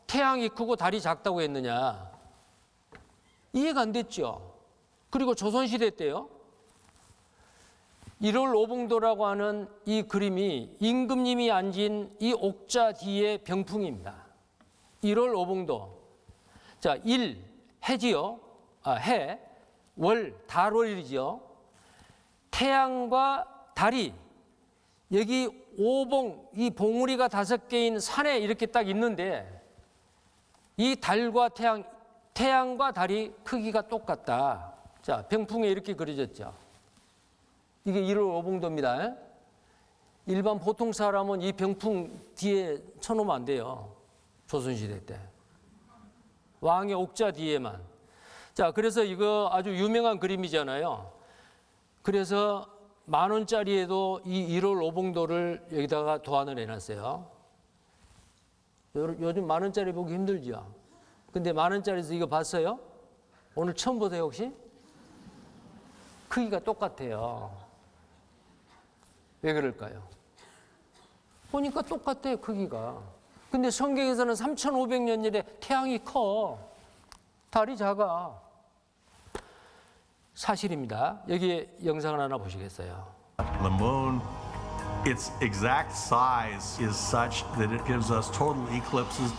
태양이 크고 달이 작다고 했느냐? 이해가 안 됐죠. 그리고 조선시대 때요. 1월 오봉도라고 하는 이 그림이 임금님이 앉은 이 옥자 뒤에 병풍입니다. 1월 오봉도. 자, 일, 해지요. 해, 월, 달월이죠. 태양과 달이 여기 오봉, 이 봉우리가 5개인 산에 이렇게 딱 있는데 이 달과 태양과 달이 크기가 똑같다. 자, 병풍에 이렇게 그려졌죠. 이게 1월 오봉도입니다. 일반 보통 사람은 이 병풍 뒤에 쳐놓으면 안 돼요. 조선시대 때. 왕의 옥자 뒤에만. 자, 그래서 이거 아주 유명한 그림이잖아요. 그래서 10,000원짜리에도 이 1월 오봉도를 여기다가 도안을 해놨어요. 요즘 10,000원짜리 보기 힘들죠. 근데 10,000원짜리에서 이거 봤어요? 오늘 처음 보세요, 혹시? 크기가 똑같아요. 왜 그럴까요? 보니까 똑같아요, 크기가. 근데 성경에서는 3,500년 전에 태양이 커. 달이 작아. 사실입니다. 여기 영상을 하나 보시겠어요? The moon, its exact size is such that it gives us total eclipses.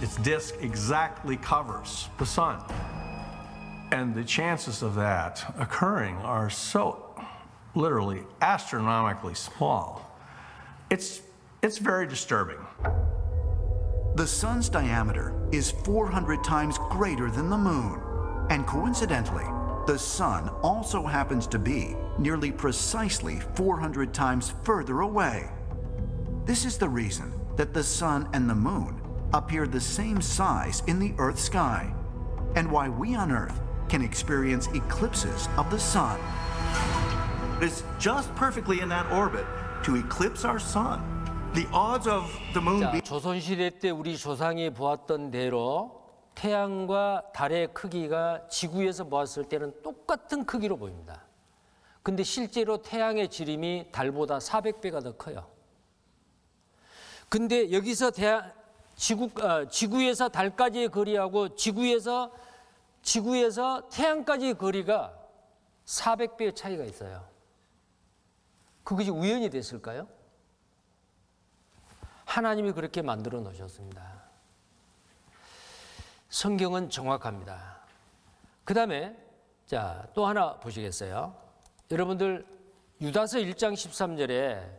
Its disk exactly covers the sun. And the chances of that occurring are so literally astronomically small. It's very disturbing. The sun's diameter is 400 times greater than the moon. And coincidentally, the sun also happens to be nearly precisely 400 times further away. This is the reason that the sun and the moon appear the same size in the Earth's sky, and why we on Earth can experience eclipses of the sun. It's just perfectly in that orbit to eclipse our sun. The odds of the moon 자, 조선시대 때 우리 조상이 보았던 대로 태양과 달의 크기가 지구에서 보았을 때는 똑같은 크기로 보입니다. 근데 실제로 태양의 지름이 달보다 400배가 더 커요. 근데 여기서 지구에서 달까지의 거리하고 지구에서 태양까지의 거리가 400배의 차이가 있어요. 그것이 우연이 됐을까요? 하나님이 그렇게 만들어 놓으셨습니다. 성경은 정확합니다. 그 다음에 또 하나 보시겠어요? 여러분들 유다서 1장 13절에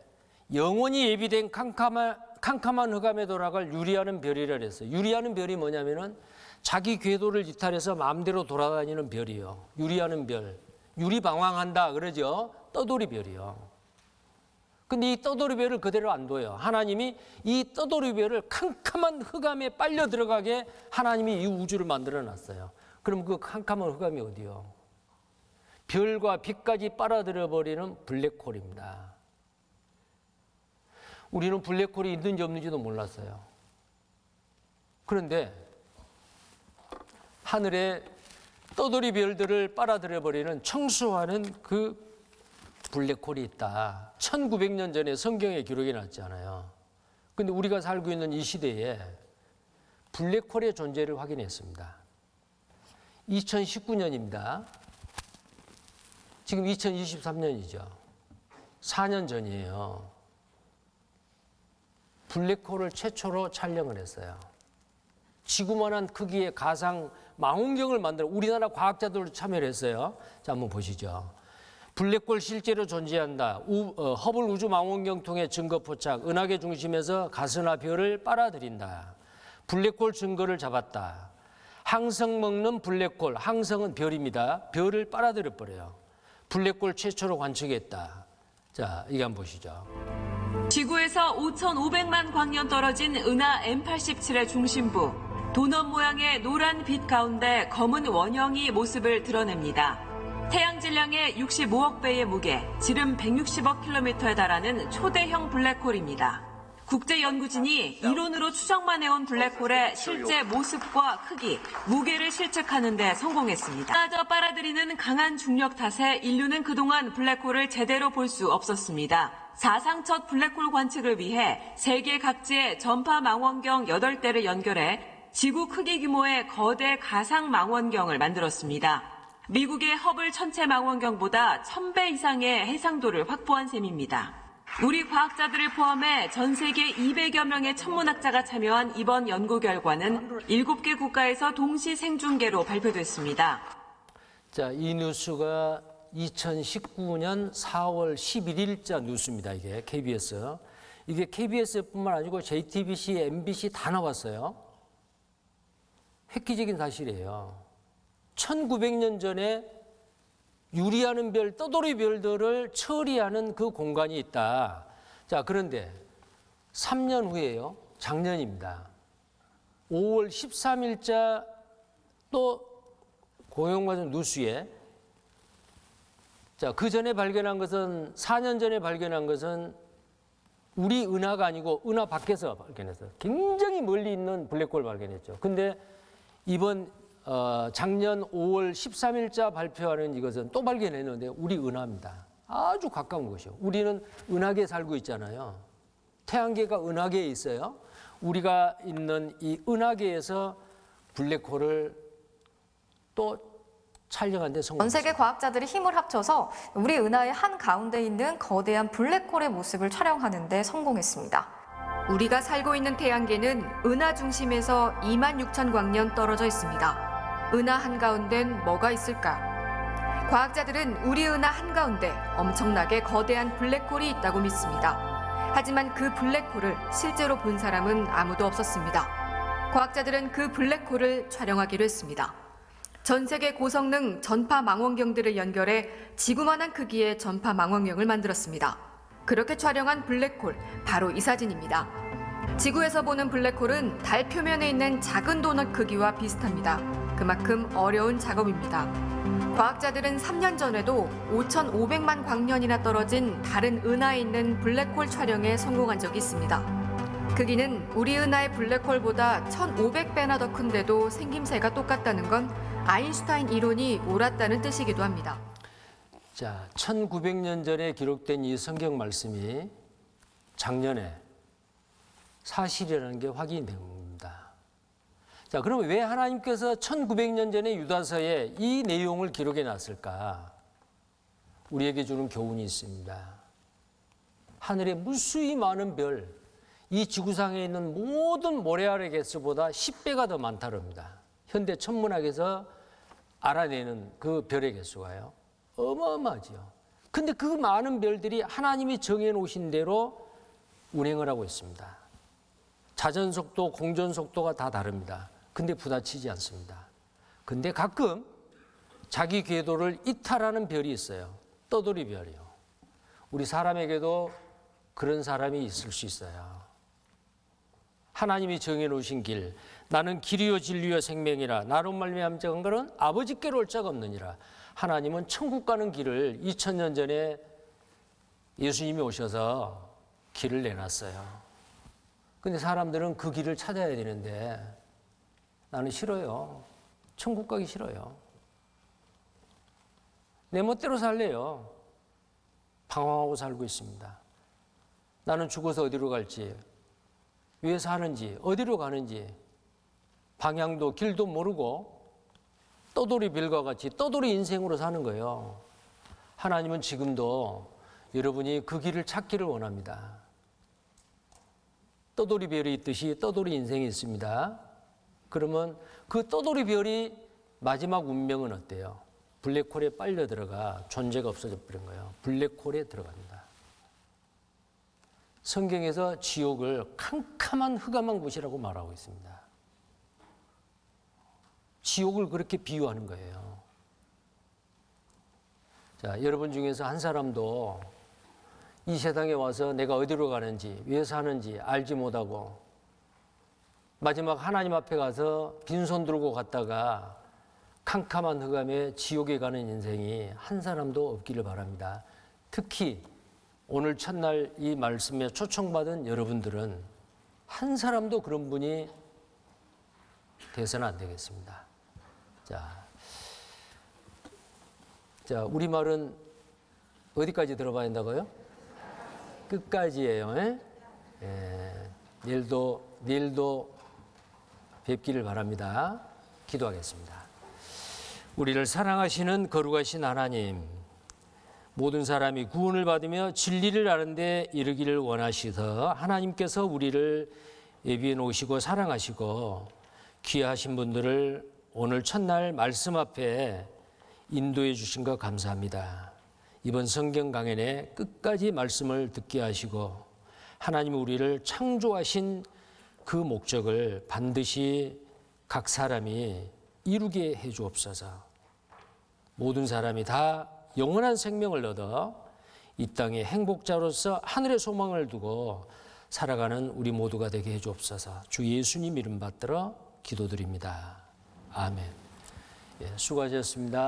영원히 예비된 캄캄한 흑암에 돌아갈 유리하는 별이라 그랬어요. 유리하는 별이 뭐냐면은 자기 궤도를 이탈해서 마음대로 돌아다니는 별이요. 유리하는 별. 유리방황한다 그러죠. 떠돌이 별이요. 근데 이 떠돌이 별을 그대로 안 둬요. 하나님이 이 떠돌이 별을 캄캄한 흑암에 빨려 들어가게 하나님이 이 우주를 만들어 놨어요. 그럼 그 캄캄한 흑암이 어디요? 별과 빛까지 빨아들여 버리는 블랙홀입니다. 우리는 블랙홀이 있는지 없는지도 몰랐어요. 그런데 하늘에 떠돌이 별들을 빨아들여 버리는 청소하는 그 블랙홀이 있다. 1900년 전에 성경에 기록이 났잖아요. 근데 우리가 살고 있는 이 시대에 블랙홀의 존재를 확인했습니다. 2019년입니다. 지금 2023년이죠. 4년 전이에요. 블랙홀을 최초로 촬영을 했어요. 지구만한 크기의 가상 망원경을 만들어 우리나라 과학자들도 참여를 했어요. 자, 한번 보시죠. 블랙홀 실제로 존재한다. 허블 우주망원경 통해 증거 포착. 은하계 중심에서 가스나 별을 빨아들인다. 블랙홀 증거를 잡았다. 항성 먹는 블랙홀. 항성은 별입니다. 별을 빨아들여 버려요. 블랙홀 최초로 관측했다. 자, 이거 한번 보시죠. 지구에서 5,500만 광년 떨어진 은하 M87의 중심부. 도넛 모양의 노란 빛 가운데 검은 원형이 모습을 드러냅니다. 태양 질량의 65억 배의 무게, 지름 160억 킬로미터에 달하는 초대형 블랙홀입니다. 국제연구진이 이론으로 추정만 해온 블랙홀의 실제 모습과 크기, 무게를 실측하는 데 성공했습니다. 따져 빨아들이는 강한 중력 탓에 인류는 그동안 블랙홀을 제대로 볼 수 없었습니다. 사상 첫 블랙홀 관측을 위해 세계 각지의 전파 망원경 8대를 연결해 지구 크기 규모의 거대 가상 망원경을 만들었습니다. 미국의 허블 천체 망원경보다 1000배 이상의 해상도를 확보한 셈입니다. 우리 과학자들을 포함해 전 세계 200여 명의 천문학자가 참여한 이번 연구 결과는 7개 국가에서 동시 생중계로 발표됐습니다. 자, 이 뉴스가 2019년 4월 11일자 뉴스입니다. 이게 KBS. 이게 KBS뿐만 아니고 JTBC, MBC 다 나왔어요. 획기적인 사실이에요. 1900년 전에 유리하는 별, 떠돌이 별들을 처리하는 그 공간이 있다. 자, 그런데 3년 후에요. 작년입니다. 5월 13일자 또 고용과정 뉴스에 자, 그 전에 발견한 것은 4년 전에 발견한 것은 우리 은하가 아니고 은하 밖에서 발견했어요. 굉장히 멀리 있는 블랙홀 발견했죠. 근데 이번 작년 5월 13일자 발표하는 이것은 또 발견했는데 우리 은하입니다. 아주 가까운 곳이요. 우리는 은하계에 살고 있잖아요. 태양계가 은하계에 있어요. 우리가 있는 이 은하계에서 블랙홀을 또 촬영한 데 전 성공했습니다. 세계 과학자들이 힘을 합쳐서 우리 은하의 한 가운데 있는 거대한 블랙홀의 모습을 촬영하는 데 성공했습니다. 우리가 살고 있는 태양계는 은하 중심에서 26,000광년 떨어져 있습니다. 은하 한가운데는 뭐가 있을까? 과학자들은 우리 은하 한가운데 엄청나게 거대한 블랙홀이 있다고 믿습니다. 하지만 그 블랙홀을 실제로 본 사람은 아무도 없었습니다. 과학자들은 그 블랙홀을 촬영하기로 했습니다. 전 세계 고성능 전파 망원경들을 연결해 지구만한 크기의 전파 망원경을 만들었습니다. 그렇게 촬영한 블랙홀, 바로 이 사진입니다. 지구에서 보는 블랙홀은 달 표면에 있는 작은 도넛 크기와 비슷합니다. 그만큼 어려운 작업입니다. 과학자들은 3년 전에도 5,500만 광년이나 떨어진 다른 은하에 있는 블랙홀 촬영에 성공한 적이 있습니다. 크기는 우리 은하의 블랙홀보다 1,500배나 더 큰데도 생김새가 똑같다는 건 아인슈타인 이론이 옳았다는 뜻이기도 합니다. 자, 1900년 전에 기록된 이 성경 말씀이 작년에 사실이라는 게 확인이 된 겁니다. 자, 그럼 왜 하나님께서 1900년 전에 유다서에 이 내용을 기록해 놨을까? 우리에게 주는 교훈이 있습니다. 하늘에 무수히 많은 별, 이 지구상에 있는 모든 모래알의 개수보다 10배가 더 많다릅니다. 현대 천문학에서 알아내는 그 별의 개수가요. 어마어마하지요. 근데 그 많은 별들이 하나님이 정해놓으신 대로 운행을 하고 있습니다. 자전 속도, 공전 속도가 다 다릅니다. 근데 부딪히지 않습니다. 근데 가끔 자기 궤도를 이탈하는 별이 있어요. 떠돌이 별이요. 우리 사람에게도 그런 사람이 있을 수 있어요. 하나님이 정해놓으신 길, 나는 길이요 진리요 생명이라 나로 말미암아 정한 것은 아버지께로 올 자가 없느니라. 하나님은 천국 가는 길을 2000년 전에 예수님이 오셔서 길을 내놨어요. 근데 사람들은 그 길을 찾아야 되는데 나는 싫어요. 천국 가기 싫어요. 내 멋대로 살래요. 방황하고 살고 있습니다. 나는 죽어서 어디로 갈지, 왜 사는지, 어디로 가는지 방향도 길도 모르고 떠돌이 별과 같이 떠돌이 인생으로 사는 거예요. 하나님은 지금도 여러분이 그 길을 찾기를 원합니다. 떠돌이 별이 있듯이 떠돌이 인생이 있습니다. 그러면 그 떠돌이 별이 마지막 운명은 어때요? 블랙홀에 빨려 들어가 존재가 없어져 버린 거예요. 블랙홀에 들어갑니다. 성경에서 지옥을 캄캄한 흑암한 곳이라고 말하고 있습니다. 지옥을 그렇게 비유하는 거예요. 자, 여러분 중에서 한 사람도 이 세상에 와서 내가 어디로 가는지, 왜 사는지 알지 못하고 마지막 하나님 앞에 가서 빈손 들고 갔다가 캄캄한 흑암에 지옥에 가는 인생이 한 사람도 없기를 바랍니다. 특히 오늘 첫날 이 말씀에 초청받은 여러분들은 한 사람도 그런 분이 돼서는 안 되겠습니다. 자, 우리말은 어디까지 들어봐야 한다고요? 끝까지예요. 내일도 뵙기를 바랍니다. 기도하겠습니다. 우리를 사랑하시는 거룩하신 하나님, 모든 사람이 구원을 받으며 진리를 아는 데 이르기를 원하시서 하나님께서 우리를 예비해 놓으시고 사랑하시고 귀하신 분들을 오늘 첫날 말씀 앞에 인도해 주신 것 감사합니다. 이번 성경 강연에 끝까지 말씀을 듣게 하시고 하나님 우리를 창조하신 그 목적을 반드시 각 사람이 이루게 해 주옵소서. 모든 사람이 다 영원한 생명을 얻어 이 땅의 행복자로서 하늘의 소망을 두고 살아가는 우리 모두가 되게 해 주옵소서. 주 예수님 이름 받들어 기도드립니다. 아멘. 수고하셨습니다.